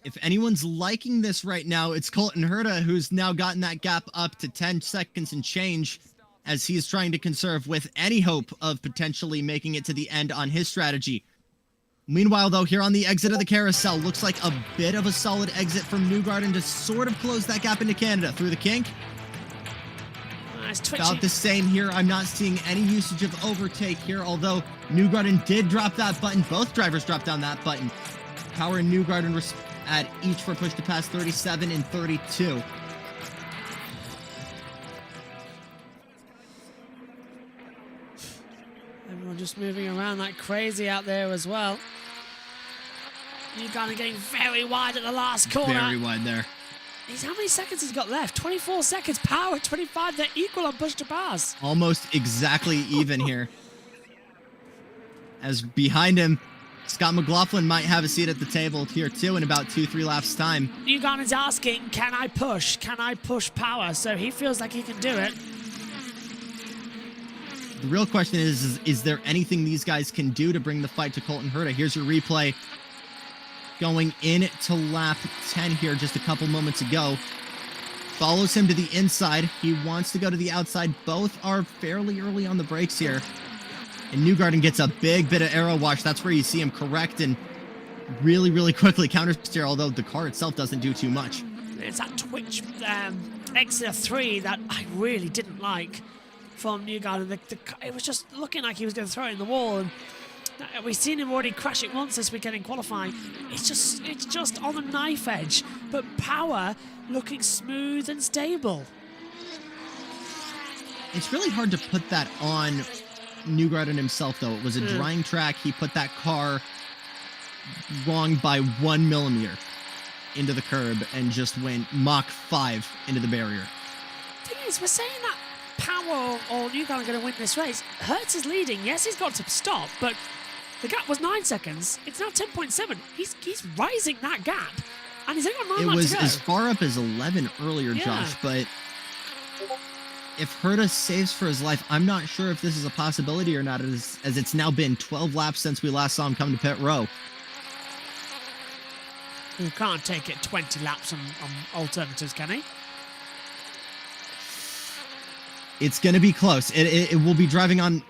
If anyone's liking this right now, it's Colton Herta, who's now gotten that gap up to 10 seconds and change as he's trying to conserve with any hope of potentially making it to the end on his strategy. Meanwhile, though, here on the exit of the carousel, looks like a bit of a solid exit from Newgarden to sort of close that gap into Canada through the kink. About the same here. I'm not seeing any usage of overtake here, although Newgarden did drop that button. Both drivers dropped down that button. Power and Newgarden at each for push to pass 37 and 32. Everyone just moving around like crazy out there as well. Newgarden getting very wide at the last corner. Very wide there. How many seconds has he got left? 24 seconds. Power 25. They're equal on push to pass. Almost exactly even here. As behind him, Scott McLaughlin might have a seat at the table here too in about 2-3 laps time. Newgarden's asking, can I push? Can I push Power? So he feels like he can do it. The real question is there anything these guys can do to bring the fight to Colton Herta? Here's your replay going into lap 10 here just a couple moments ago. Follows him to the inside. He wants to go to the outside. Both are fairly early on the brakes here. And Newgarden gets a big bit of aero wash. That's where you see him correct and really, really quickly counter-steer, although the car itself doesn't do too much. It's that twitch exit of 3 that I really didn't like from Newgarden. It was just looking like he was going to throw it in the wall. And we've seen him already crash it once this weekend in qualifying. It's just on the knife edge. But Power looking smooth and stable. It's really hard to put that on Newgarden himself, though. It was a drying track. He put that car wrong by 1 millimeter into the curb and just went Mach 5 into the barrier. The thing is, we're saying that Power or Newgarden are going to win this race. Hertz is leading. Yes, he's got to stop, but the gap was 9 seconds. It's now 10.7. He's rising that gap, and he's only got 9 laps to go. It was as far up as 11 earlier, Josh, but if Herta saves for his life, I'm not sure if this is a possibility or not, as it's now been 12 laps since we last saw him come to pit row. You can't take it 20 laps on alternatives, can he? It's going to be close. It will be driving on...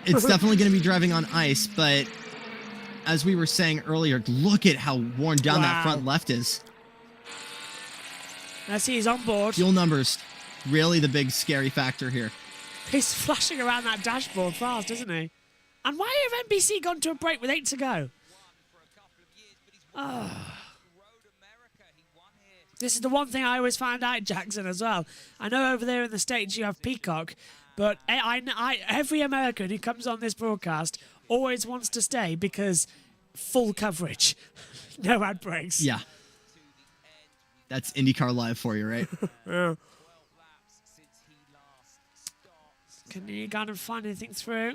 It's definitely going to be driving on ice, but as we were saying earlier, look at how worn down that front left is. I see he's on board. Fuel numbers, really the big scary factor here. He's flashing around that dashboard fast, isn't he? And why have NBC gone to a break with 8 to go? Oh. This is the one thing I always find out, Jackson, as well. I know over there in the States you have Peacock, but every American who comes on this broadcast always wants to stay because full coverage. No ad breaks. Yeah. That's IndyCar Live for you, right? Yeah. Can you kind of find anything through?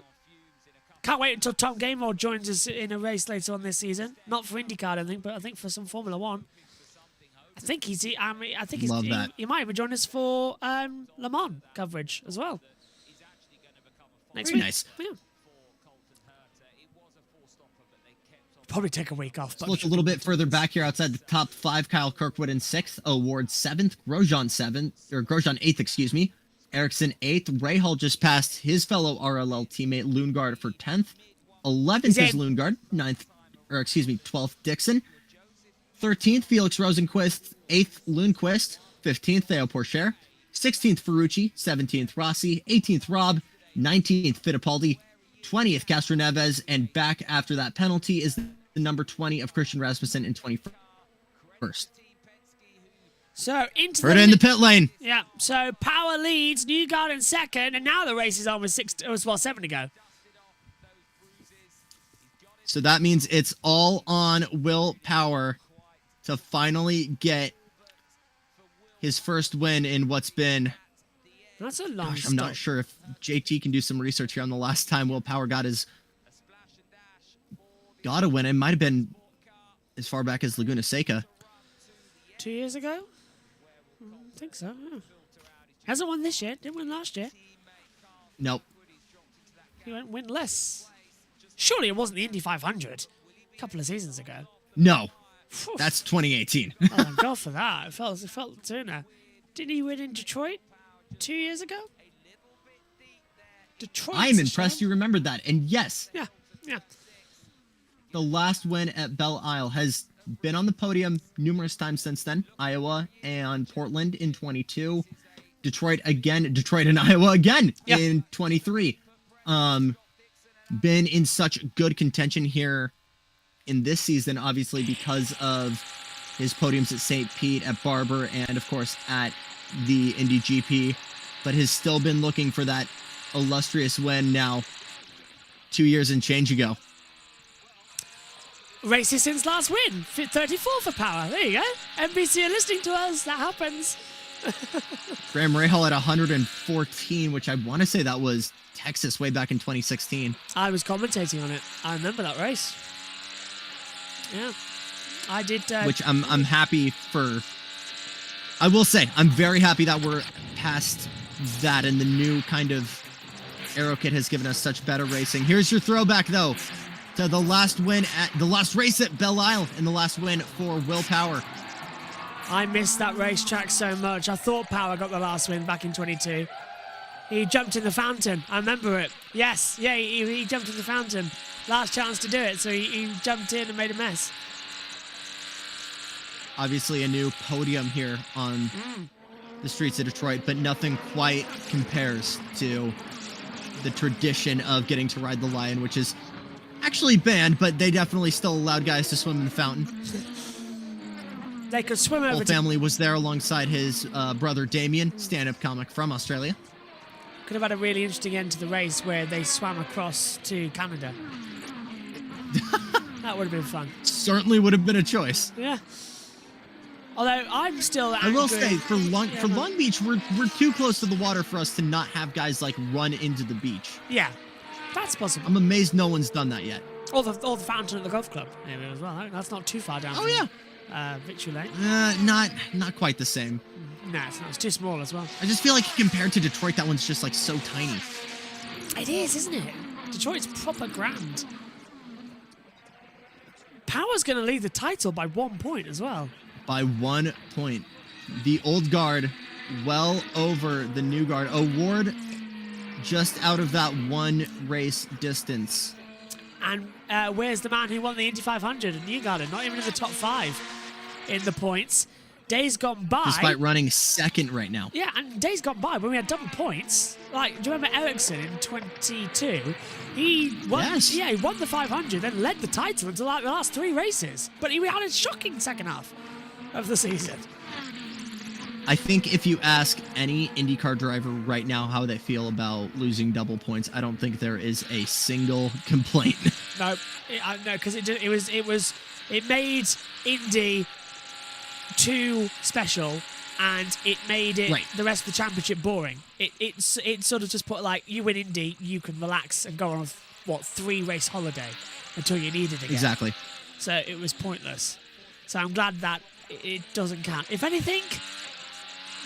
Can't wait until Tom Gaymore joins us in a race later on this season. Not for IndyCar, I don't think, but I think for some Formula One. I think he's. He might even join us for Le Mans coverage as well. Next week. Nice. Yeah. Probably take a week off. Let's look a little bit further back here outside the top 5. Kyle Kirkwood in 6th, O'Ward 7th, Grosjean 8th, excuse me. Ericsson 8th. Ray Hall just passed his fellow RLL teammate Lundgaard for 10th. 11th is Lundgaard. 12th Dixon. 13th Felix Rosenquist. 8th Lundqvist. 15th Theo Porcher. 16th Ferrucci. 17th Rossi. 18th Robb. 19th Fittipaldi. 20th Castro Neves. And back after that penalty is the number 20 of Christian Rasmussen in 21st. So into in the pit lane. Yeah. So Power leads, Newgarden second, and now the race is on with 7 to go. So that means it's all on Will Power to finally get his first win in what's been... That's a long I'm not sure if JT can do some research here on the last time Will Power got a win. It might have been as far back as Laguna Seca. 2 years ago? I think so. Yeah. Hasn't won this year. Didn't win last year. Nope. He went winless. Surely it wasn't the Indy 500 a couple of seasons ago. No. That's 2018. Oh, God for that. It felt sooner. Didn't he win in Detroit 2 years ago? Detroit. I'm impressed you remembered that. And yes. Yeah. The last win at Belle Isle has been on the podium numerous times since then. Iowa and Portland in 22. Detroit and Iowa again in 23. Been in such good contention here in this season, obviously, because of his podiums at St. Pete, at Barber, and of course at the Indy GP, but has still been looking for that illustrious win now 2 years and change ago. races since last win. 34 for Power. There you go. NBC are listening to us. That happens. Graham Rahal at 114, which I want to say that was Texas way back in 2016. I was commentating on it. I remember that race. Yeah, I did. Which I'm happy for. I will say, I'm very happy that we're past that, and the new kind of aero kit has given us such better racing. Here's your throwback, though, to the last win at the last race at Belle Isle, and the last win for Will Power. I missed that racetrack so much. I thought Power got the last win back in 22. He jumped in the fountain. I remember it. Yes, yeah, he jumped in the fountain. Last chance to do it, so he jumped in and made a mess. Obviously, a new podium here on the streets of Detroit, but nothing quite compares to the tradition of getting to ride the Lion, which is actually banned, but they definitely still allowed guys to swim in the fountain. They could swim over. Whole family was there alongside his brother Damien, stand-up comic from Australia. Could have had a really interesting end to the race where they swam across to Canada. That would have been fun. Certainly would have been a choice. Yeah. Although I'm still angry. I will say for Long Beach, we're too close to the water for us to not have guys like run into the beach. Yeah, that's possible. I'm amazed no one's done that yet. Or the fountain at the golf club area as well. That's not too far down. Oh yeah. Victory Lane. Not quite the same. Nah, it's not. It's too small as well. I just feel like compared to Detroit, that one's just like so tiny. It is, isn't it? Detroit's proper grand. Power's going to lead the title by 1 point as well. By 1 point. The old guard well over the new guard. Award just out of that one race distance. And where's the man who won the Indy 500 in Newgarden? Not even in the top 5 in the points. Days gone by. Despite running second right now. Yeah, and days gone by when we had double points. Like, do you remember Ericsson in 22? He won. Yes. Yeah, he won the 500, then led the title until like the last 3 races. But he had a shocking second half of the season. I think if you ask any IndyCar driver right now how they feel about losing double points, I don't think there is a single complaint. No, because it made Indy too special, and it made it the rest of the championship boring. It sort of just put like, you win Indy, you can relax and go on a 3 race holiday until you need it again. Exactly. So it was pointless. So I'm glad that it doesn't count. If anything,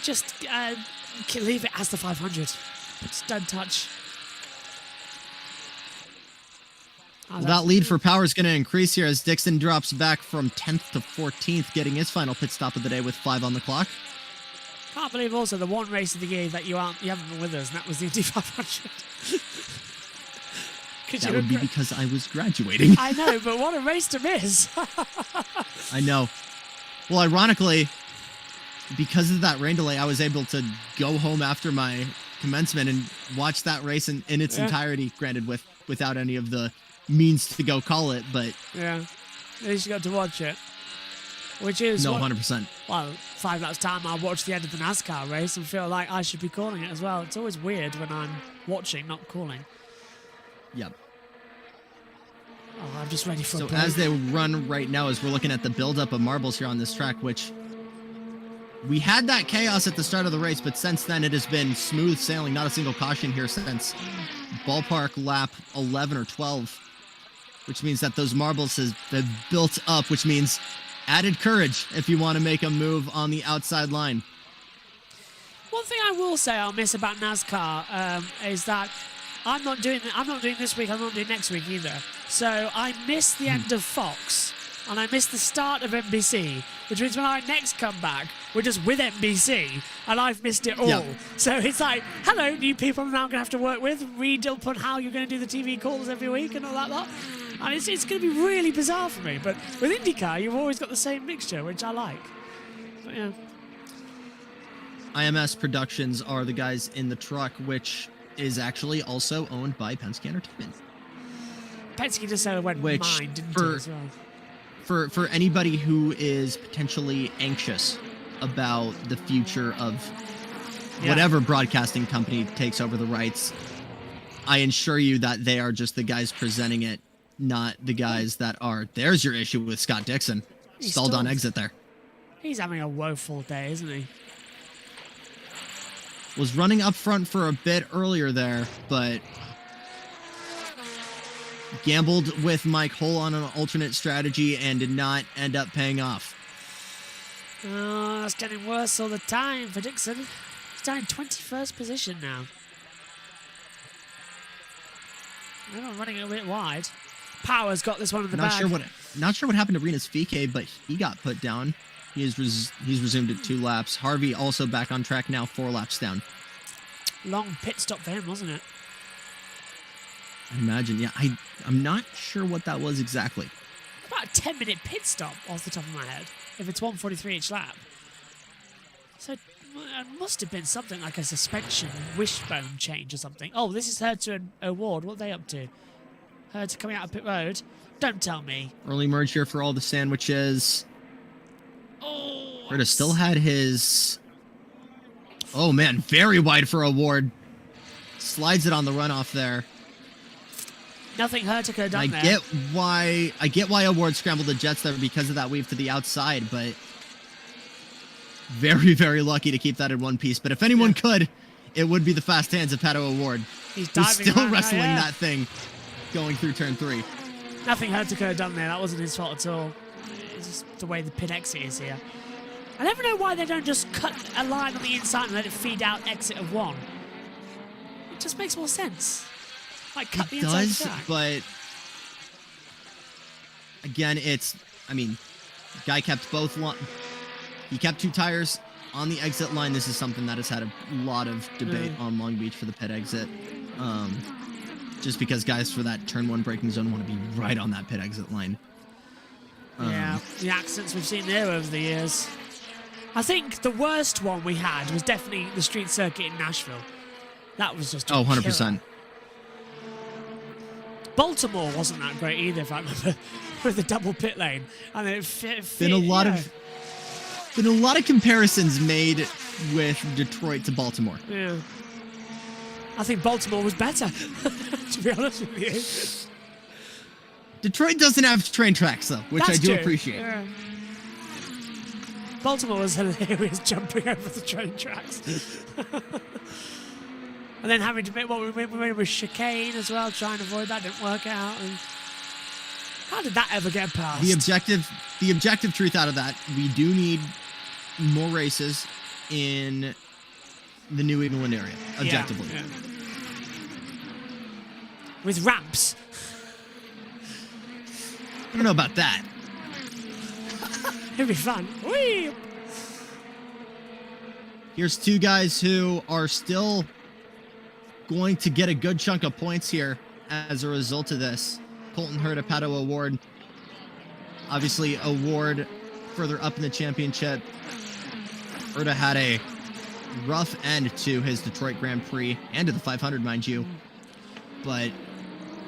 just leave it as the 500. Just don't touch. Well, that lead for Power is going to increase here as Dixon drops back from 10th to 14th, getting his final pit stop of the day with 5 on the clock. Can't believe also the one race of the year that you haven't been with us, and that was the Indy 500. That would be because I was graduating. I know, but what a race to miss. I know. Well, ironically, because of that rain delay, I was able to go home after my commencement and watch that race in its entirety, granted without any of the means to go call it, but yeah, at least you got to watch it, which is 100%. Well, 5 laps time I'll watch the end of the NASCAR race and feel like I should be calling it as well. It's always weird when I'm watching, not calling. Yep. Oh, I'm just ready for so as they run right now, as we're looking at the buildup of marbles here on this track, which we had that chaos at the start of the race, but since then it has been smooth sailing, not a single caution here since ballpark lap 11 or 12. Which means that those marbles have built up, which means added courage if you want to make a move on the outside line. One thing I will say I'll miss about NASCAR is that I'm not doing this week, I'm not doing next week either. So I missed the end of Fox, and I missed the start of NBC, which means when I next come back, we're just with NBC, and I've missed it all. Yep. So it's like, hello, new people I'm now going to have to work with, read up on how you're going to do the TV calls every week and all that lot. And it's going to be really bizarre for me. But with IndyCar, you've always got the same mixture, which I like. But, yeah. IMS Productions are the guys in the truck, which is actually also owned by Penske Entertainment. Penske just went mine, didn't it, as well? For anybody who is potentially anxious about the future of whatever broadcasting company takes over the rights, I assure you that they are just the guys presenting it not the guys that are. There's your issue with Scott Dixon. Stalled on exit there. He's having a woeful day, isn't he? Was running up front for a bit earlier there, but gambled with Mike Hull on an alternate strategy and did not end up paying off. Oh, it's getting worse all the time for Dixon. He's down in 21st position now. They're running a bit wide. Power's got this one in the Not bag. sure what happened to Renus Fike, but he got put down. He's resumed at 2 laps. Harvey also back on track now, 4 laps down. Long pit stop for him, wasn't it? I imagine, yeah. I'm not sure what that was exactly. About a 10-minute pit stop off the top of my head, if it's 1:43 each lap. So it must have been something like a suspension wishbone change or something. Oh, this is Herta and Award. What are they up to? Herta coming out of pit road. Don't tell me. Early merge here for all the sandwiches. Oh, Herta still had his... Oh, man, very wide for Award. Slides it on the runoff there. nothing Herta could have done there. I get why Award scrambled the Jets there because of that weave to the outside, but very, very lucky to keep that in one piece. But if anyone could, it would be the fast hands of Pato Award. He's who's still around wrestling now, yeah. that thing going through turn 3. Nothing Herta could have done there. That wasn't his fault at all. It's just the way the pit exit is here. I never know why they don't just cut a line on the inside and let it feed out exit of 1. It just makes more sense. Like cut the inside Does, track. but again, guy kept he kept 2 tires on the exit line. This is something that has had a lot of debate on Long Beach for the pit exit. Just because guys for that turn 1 braking zone want to be right on that pit exit line. Yeah, the accidents we've seen there over the years. I think the worst one we had was definitely the street circuit in Nashville. That was just a 100%. killer. Baltimore wasn't that great either, if I remember, with the double pit lane. And it Been a lot of comparisons made with Detroit to Baltimore. Yeah. I think Baltimore was better, to be honest with you. Detroit doesn't have train tracks, though, which That's I do true. appreciate. Yeah. Baltimore was hilarious jumping over the train tracks. And then having to make what we made with chicane as well, trying to avoid that, didn't work out. And how did that ever get past? The objective truth out of that, we do need more races in the New England area, objectively. Yeah. With ramps. I don't know about that. It'd be fun. Whee! Here's 2 guys who are still going to get a good chunk of points here as a result of this. Colton Herta, Pato Award. Obviously, Award further up in the championship. Herta had a rough end to his Detroit Grand Prix and to the 500, mind you. But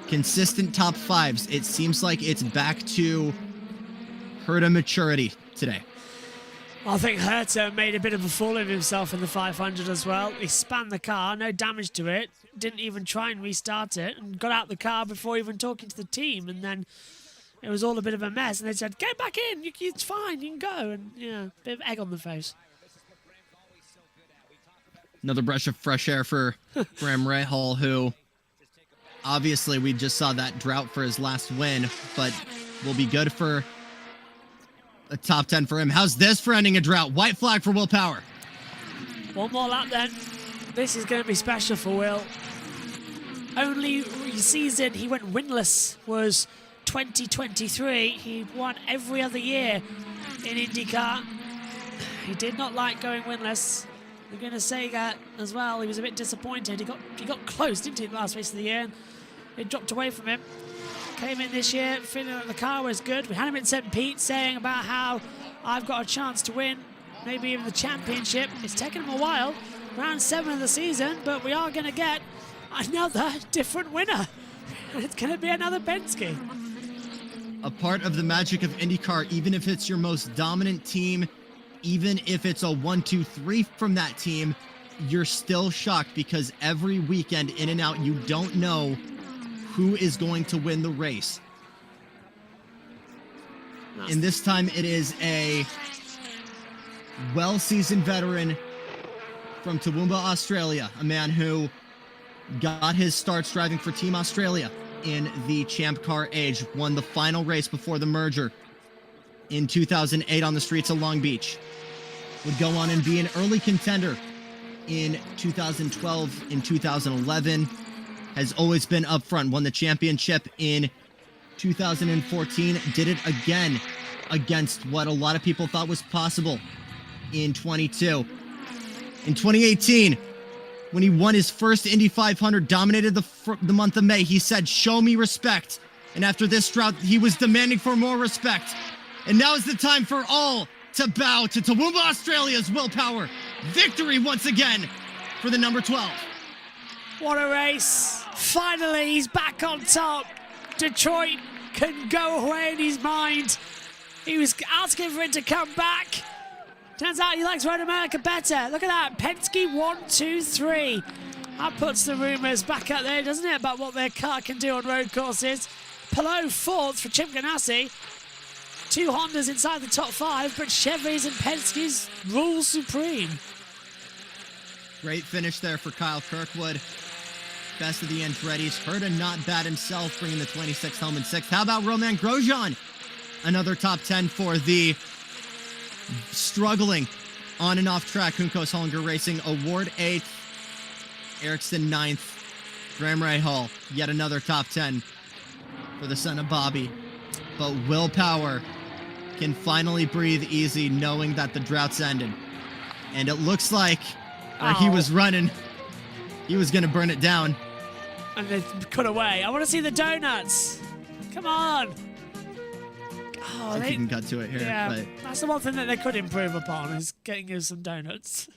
consistent top 5s. It seems like it's back to Herta maturity today. I think Herta made a bit of a fool of himself in the 500 as well. He spanned the car, no damage to it, didn't even try and restart it, and got out the car before even talking to the team. And then it was all a bit of a mess. And they said, "Get back in, it's fine, you can go." And yeah, bit of egg on the face. Another breath of fresh air for Bram Rahal, who obviously we just saw that drought for his last win, but will be good for a top 10 for him. How's this for ending a drought? White flag for Will Power. One more lap then. This is going to be special for Will. Only season he went winless was 2023. He won every other year in INDYCAR. He did not like going winless. We're going to say that as well. He was a bit disappointed. He got close, didn't he, the last race of the year? And it dropped away from him. Came in this year, feeling that the car was good. We had him in St. Pete saying about how I've got a chance to win, maybe even the championship. It's taken him a while, round 7 of the season, but we are going to get another different winner. It's going to be another Penske. A part of the magic of INDYCAR, even if it's your most dominant team, even if it's a 1-2-3 from that team, you're still shocked because every weekend in and out, you don't know who is going to win the race. And this time it is a well-seasoned veteran from Toowoomba, Australia, a man who got his starts driving for Team Australia in the Champ Car age, won the final race before the merger in 2008 on the streets of Long Beach, would go on and be an early contender in 2012, in 2011, has always been up front, won the championship in 2014, did it again against what a lot of people thought was possible in 22. In 2018, when he won his first Indy 500, dominated the month of May, he said, "Show me respect." And after this drought, he was demanding for more respect. And now is the time for all to bow to Toowoomba, Australia's Will Power. Victory once again for the number 12. What a race. Finally, he's back on top. Detroit can go away in his mind. He was asking for it to come back. Turns out he likes Road America better. Look at that. Penske 1, 2, 3. That puts the rumours back up there, doesn't it, about what their car can do on road courses. Palou 4th for Chip Ganassi. 2 Hondas inside the top 5, but Chevys and Penske's rule supreme. Great finish there for Kyle Kirkwood. Best of the Andretti's. Herta not bad himself, bringing the 26th home in 6th. How about Roman Grosjean? Another top 10 for the struggling on and off track Juncos Hollinger Racing. Award 8th. Ericsson 9th. Graham Rahal, yet another top 10 for the son of Bobby. But Will Power can finally breathe easy knowing that the drought's ended. And it looks like where he was running, he was going to burn it down. And they cut away. I want to see the donuts. Come on. Oh, If you can cut to it here. yeah, But that's the one thing that they could improve upon, is getting us some donuts.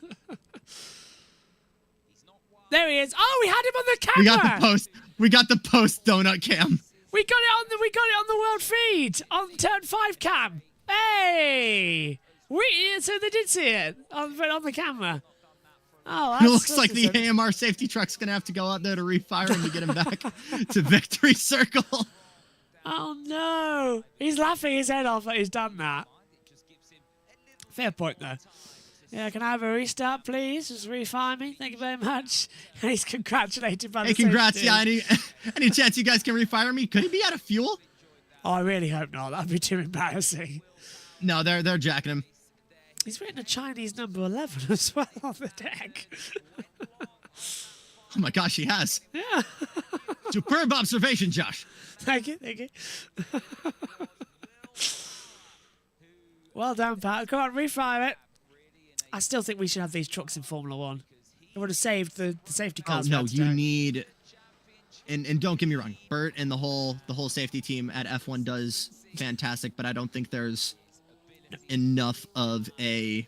There he is. Oh, we had him on the camera. we got the post donut cam. We got it on the world feed on turn 5 cam. Hey, so they did see it on the camera. Oh, It looks like the AMR safety truck's gonna have to go out there to refire him to get him back to victory circle. Oh no, he's laughing his head off that he's done that. Fair point though. Yeah, can I have a restart, please? Just refire me. Thank you very much. And he's congratulated by the Congrats! safety. Yeah, any chance you guys can refire me? Could he be out of fuel? Oh, I really hope not. That'd be too embarrassing. No, they're jacking him. He's written a Chinese number 11 as well on the deck. Oh my gosh, he has. Yeah. Superb observation, Josh. Thank you. Well done, Pat. Come on, refire it. I still think we should have these trucks in Formula 1. It would have saved the safety cars. Oh no, you need, and don't get me wrong, Bert and the whole safety team at F1 does fantastic, but I don't think there's enough of a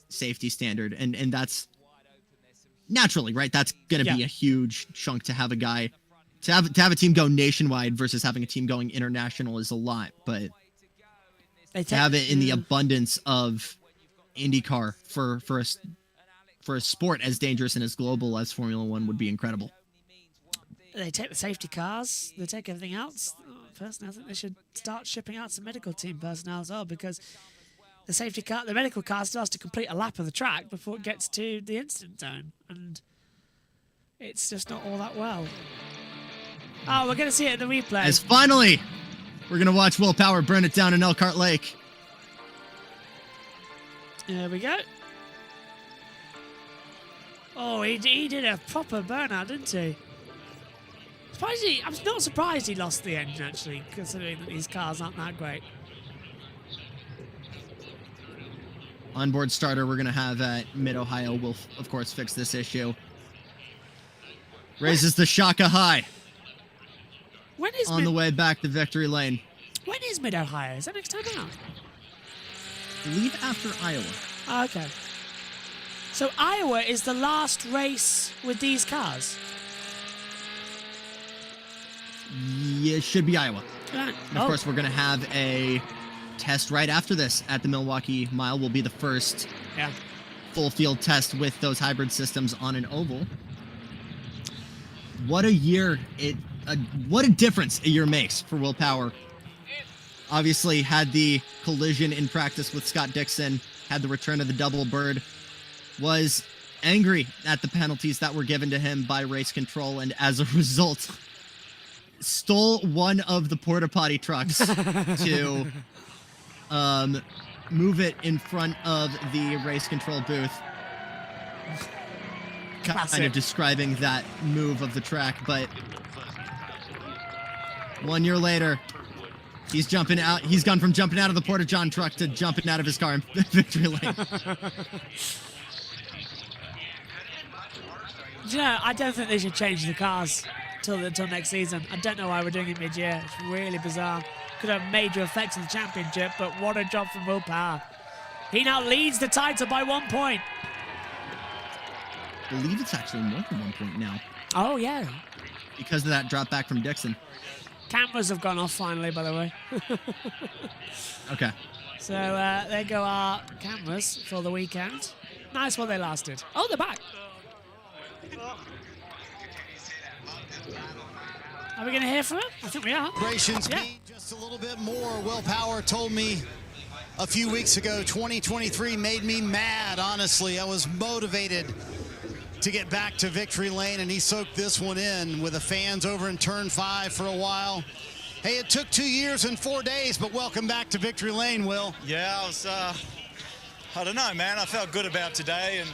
safety standard, and that's naturally right. That's going to be a huge chunk to have a guy to have a team go nationwide versus having a team going international is a lot, but to have it in the abundance of INDYCAR for a sport as dangerous and as global as Formula 1 would be incredible. They take the safety cars, they take everything else. Personally, I think they should start shipping out some medical team personnel as well, because the medical car still has to complete a lap of the track before it gets to the incident zone, and it's just not all that well. Oh, we're going to see it in the replay. As finally, we're going to watch Will Power burn it down in Elkhart Lake. There we go. Oh, he did a proper burnout, didn't he? I'm not surprised he lost the engine, actually, considering that these cars aren't that great. Onboard starter we're going to have at Mid-Ohio will, of course, fix this issue. Raises the Shaka high. When is on the way back to victory lane. When is Mid-Ohio? Is that next time out? I believe after Iowa. Oh, okay. So Iowa is the last race with these cars? Yeah, it should be Iowa. Right. And of course, we're going to have a test right after this at the Milwaukee Mile. Will be the first full field test with those hybrid systems on an oval. What a year! What a difference a year makes for Will Power obviously had the collision in practice with Scott Dixon, had the return of the double bird, was angry at the penalties that were given to him by race control, and as a result, stole one of the porta potty trucks to move it in front of the race control booth. Kind of describing that move of the track, but 1 year later, he's jumping out. He's gone from jumping out of the Porta John truck to jumping out of his car in victory lane. Yeah, I don't think they should change the cars till next season. I don't know why we're doing it mid-year. It's really bizarre. Could have major effects on the championship, but what a job from Will Power. He now leads the title by 1 point. I believe it's actually more than 1 point now. Oh, yeah. Because of that drop back from Dixon. Cameras have gone off finally, by the way. Okay. So there go our cameras for the weekend. Nice while they lasted. Oh, they're back. Are we going to hear from him? I think we are. Celebrations mean just a little bit more. Will Power told me a few weeks ago, 2023 made me mad, honestly. I was motivated to get back to victory lane, and he soaked this one in with the fans over in turn 5 for a while. Hey, it took 2 years and 4 days, but welcome back to victory lane, Will. Yeah, I was, I don't know, man. I felt good about today, and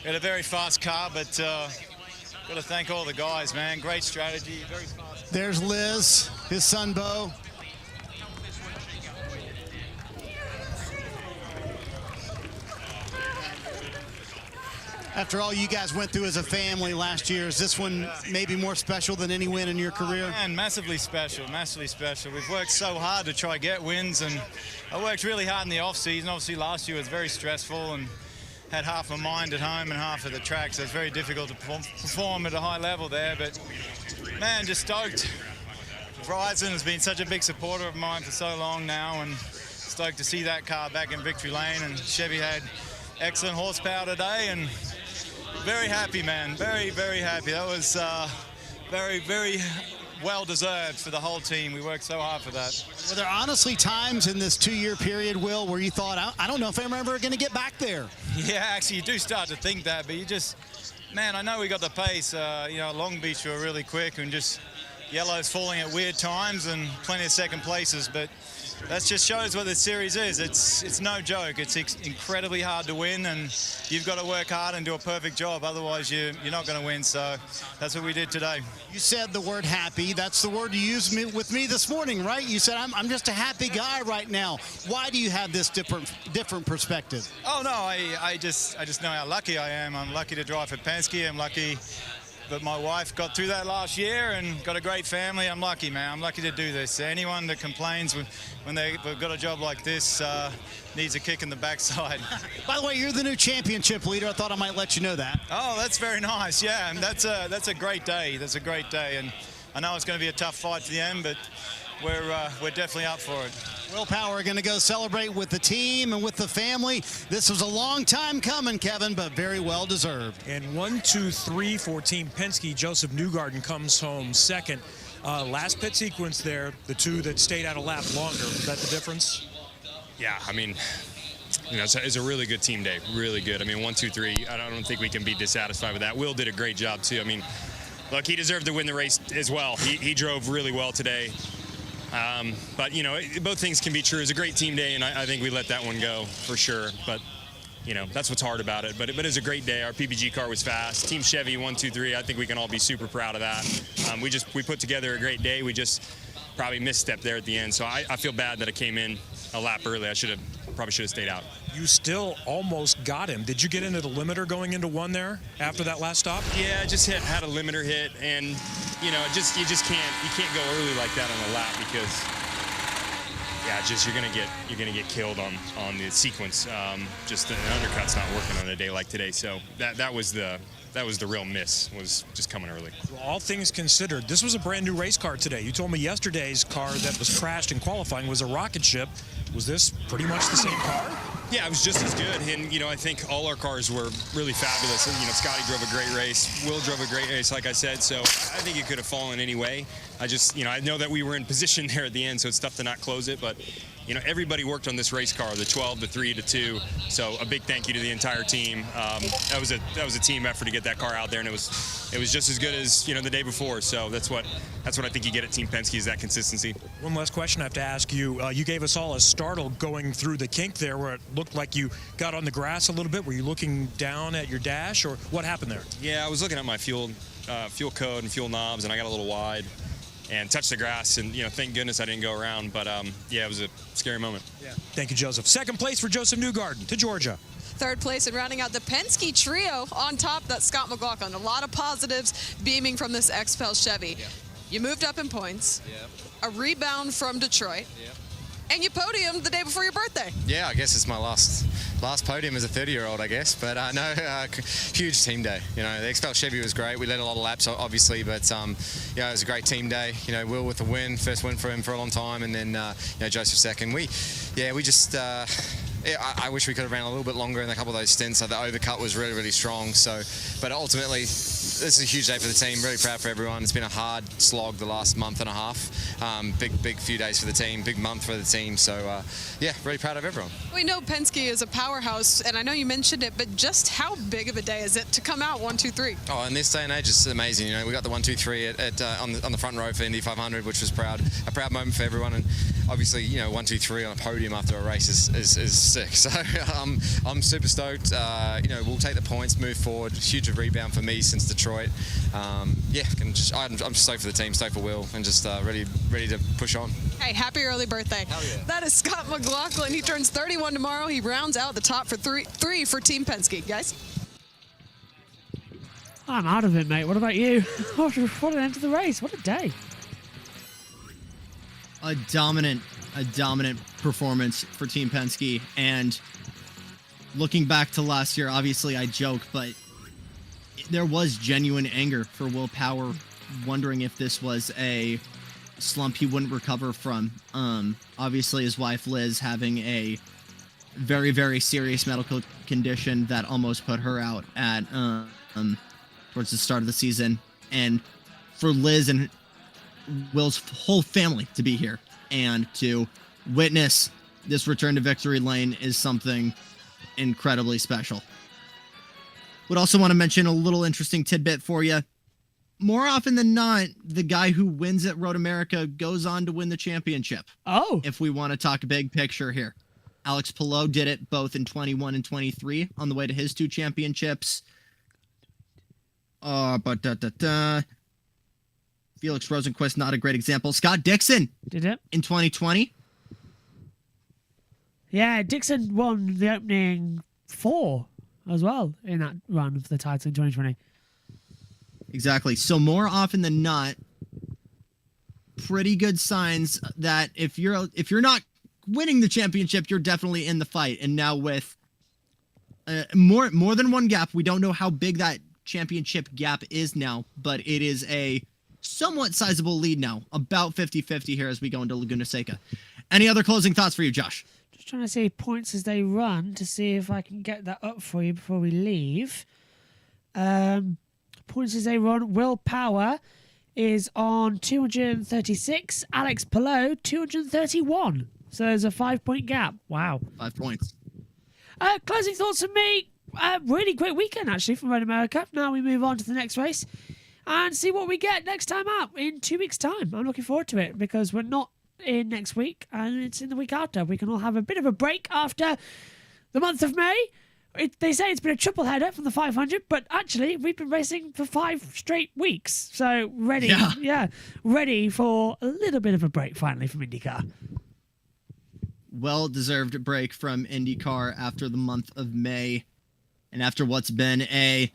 we had a very fast car, but got to thank all the guys, man. Great strategy, very fast. There's Liz, his son, Bo. After all you guys went through as a family last year, is this one maybe more special than any win in your career? Man, massively special, massively special. We've worked so hard to try to get wins, and I worked really hard in the off-season. Obviously, last year was very stressful and had half my mind at home and half at the track, so it's very difficult to perform at a high level there. But, man, just stoked. Verizon has been such a big supporter of mine for so long now, and stoked to see that car back in victory lane. And Chevy had excellent horsepower today, and very happy, man. Very, very happy. That was very, very well-deserved for the whole team. We worked so hard for that. Were there honestly times in this 2-year period, Will, where you thought, I don't know if I'm ever going to get back there? Yeah, actually, you do start to think that, but you just, man, I know we got the pace. You know, Long Beach were really quick, and just yellow's falling at weird times and plenty of second places, but that just shows what this series is. It's no joke. It's incredibly hard to win, and you've got to work hard and do a perfect job. Otherwise, you're not going to win. So that's what we did today. You said the word happy. That's the word you used with me this morning, right? You said, I'm just a happy guy right now. Why do you have this different perspective? Oh, no, I just know how lucky I am. I'm lucky to drive for Penske. I'm lucky that my wife got through that last year and got a great family. I'm lucky, man. I'm lucky to do this. Anyone that complains when they've got a job like this needs a kick in the backside. By the way, you're the new championship leader. I thought I might let you know that. Oh, that's very nice. Yeah, and that's a great day. That's a great day, and I know it's going to be a tough fight to the end, but we're definitely up for it. Will Power going to go celebrate with the team and with the family. This was a long time coming, Kevin, but very well deserved. And 1, 2, 3 for Team Penske. Joseph Newgarden comes home second. Last pit sequence there, the two that stayed out a lap longer. Was that the difference? Yeah, I mean, you know, it's a really good team day, really good. I mean, 1, 2, 3, I don't think we can be dissatisfied with that. Will did a great job, too. I mean, look, he deserved to win the race as well. He drove really well today. But, you know, both things can be true. It's a great team day, and I think we let that one go for sure. But, you know, that's what's hard about it. But it was a great day. Our PPG car was fast. Team Chevy, 1, 2, 3, I think we can all be super proud of that. We put together a great day. We just probably misstepped there at the end. So I feel bad that I came in a lap early. Probably should have stayed out. You still almost got him. Did you get into the limiter going into one there after that last stop? Yeah, I just had a limiter hit, and you know, you can't go early like that on a lap because you're gonna get killed on the sequence. Just an undercut's not working on a day like today. So that was the real miss, was just coming early. Well, all things considered, this was a brand new race car today. You told me yesterday's car that was crashed in qualifying was a rocket ship. Was this pretty much the same car? Yeah, it was just as good. And, I think all our cars were really fabulous. And, Scotty drove a great race. Will drove a great race, like I said. So I think it could have fallen anyway. I just, I know that we were in position there at the end, so it's tough to not close it. But, everybody worked on this race car, the 12, the 3, the 2. So a big thank you to the entire team. That was a team effort to get that car out there, and it was just as good as, the day before. So that's what I think you get at Team Penske, is that consistency. One last question I have to ask you. You gave us all a startle going through the kink there where it looked like you got on the grass a little bit. Were you looking down at your dash, or what happened there? Yeah, I was looking at my fuel code and fuel knobs, and I got a little wide and touched the grass, and thank goodness I didn't go around. But yeah, it was a scary moment. Yeah. Thank you, Joseph. Second place for Joseph Newgarden to Georgia. Third place and rounding out the Penske trio on top, that's Scott McLaughlin. A lot of positives beaming from this XPEL Chevy. Yeah. You moved up in points, a rebound from Detroit, and you podiumed the day before your birthday. Yeah, I guess it's my last podium as a 30-year-old, I guess. But no, huge team day. The XPEL Chevy was great. We led a lot of laps, obviously, but it was a great team day. Will with the win, first win for him for a long time, and then Joseph second. We just. I wish we could have ran a little bit longer in a couple of those stints. So the overcut was really, really strong. So, but ultimately, this is a huge day for the team. Really proud for everyone. It's been a hard slog the last month and a half. Big few days for the team. Big month for the team. So, really proud of everyone. We know Penske is a powerhouse, and I know you mentioned it, but just how big of a day is it to come out 1, 2, 3? Oh, in this day and age, it's amazing. We got the 1, 2, 3 on the front row for Indy 500, which was a proud moment for everyone. And obviously, 1, 2, 3 on a podium after a race is sick. So I'm super stoked. We'll take the points, move forward. Huge rebound for me since Detroit. I'm stoked for the team, stoked for Will, and just ready to push on. Hey, happy early birthday. Hell yeah. That is Scott McLaughlin. He turns 31 tomorrow. He rounds out the top for three for Team Penske. Guys? I'm out of it, mate. What about you? What an end to the race. What a day. A dominant performance for Team Penske. And looking back to last year, obviously I joke, but there was genuine anger for Will Power, wondering if this was a slump he wouldn't recover from. Obviously his wife Liz having a very, very serious medical condition that almost put her out at towards the start of the season. And for Liz and Will's whole family to be here and to witness this return to victory lane is something incredibly special. Would also want to mention a little interesting tidbit for you. More often than not, the guy who wins at Road America goes on to win the championship. Oh. If we want to talk big picture here. Alex Palou did it both in 21 and 23 on the way to his 2 championships. Felix Rosenquist, not a great example. Scott Dixon did it in 2020. Yeah, Dixon won the opening 4 as well in that run for the title in 2020. Exactly. So more often than not, pretty good signs that if you're not winning the championship, you're definitely in the fight. And now with more than one gap, we don't know how big that championship gap is now, but it is a somewhat sizable lead now, about 50-50 here as we go into Laguna Seca. Any other closing thoughts for you, Josh? Just trying to see points as they run to see if I can get that up for you before we leave. Points as they run. Will Power is on 236. Alex Palou, 231. So there's a 5-point gap. Wow. 5 points. Closing thoughts from me. Really great weekend, actually, from Road America. Now we move on to the next race and see what we get next time out in 2 weeks' time. I'm looking forward to it because we're not in next week and it's in the week after. We can all have a bit of a break after the month of May. They say it's been a triple header from the 500, but actually we've been racing for 5 straight weeks. So ready for a little bit of a break finally from INDYCAR. Well-deserved break from INDYCAR after the month of May and after what's been a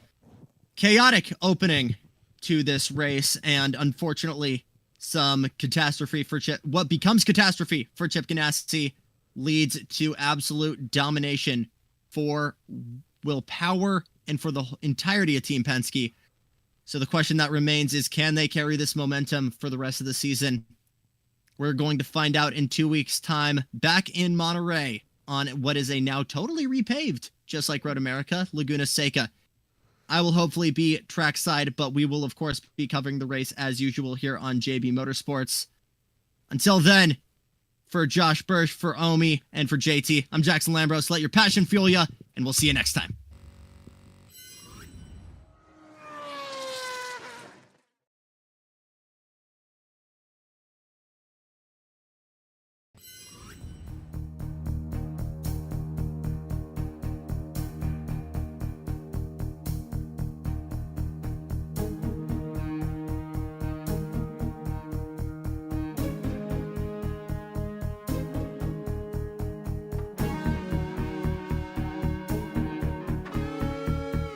chaotic opening to this race and unfortunately some catastrophe for Chip. What becomes catastrophe for Chip Ganassi leads to absolute domination for Will Power and for the entirety of Team Penske. So the question that remains is, can they carry this momentum for the rest of the season? We're going to find out in 2 weeks' time back in Monterey on what is a now totally repaved, just like Road America, Laguna Seca. I will hopefully be trackside, but we will, of course, be covering the race as usual here on JB Motorsports. Until then, for Josh Bursch, for Omi, and for JT, I'm Jackson Lambros. Let your passion fuel ya, and we'll see you next time.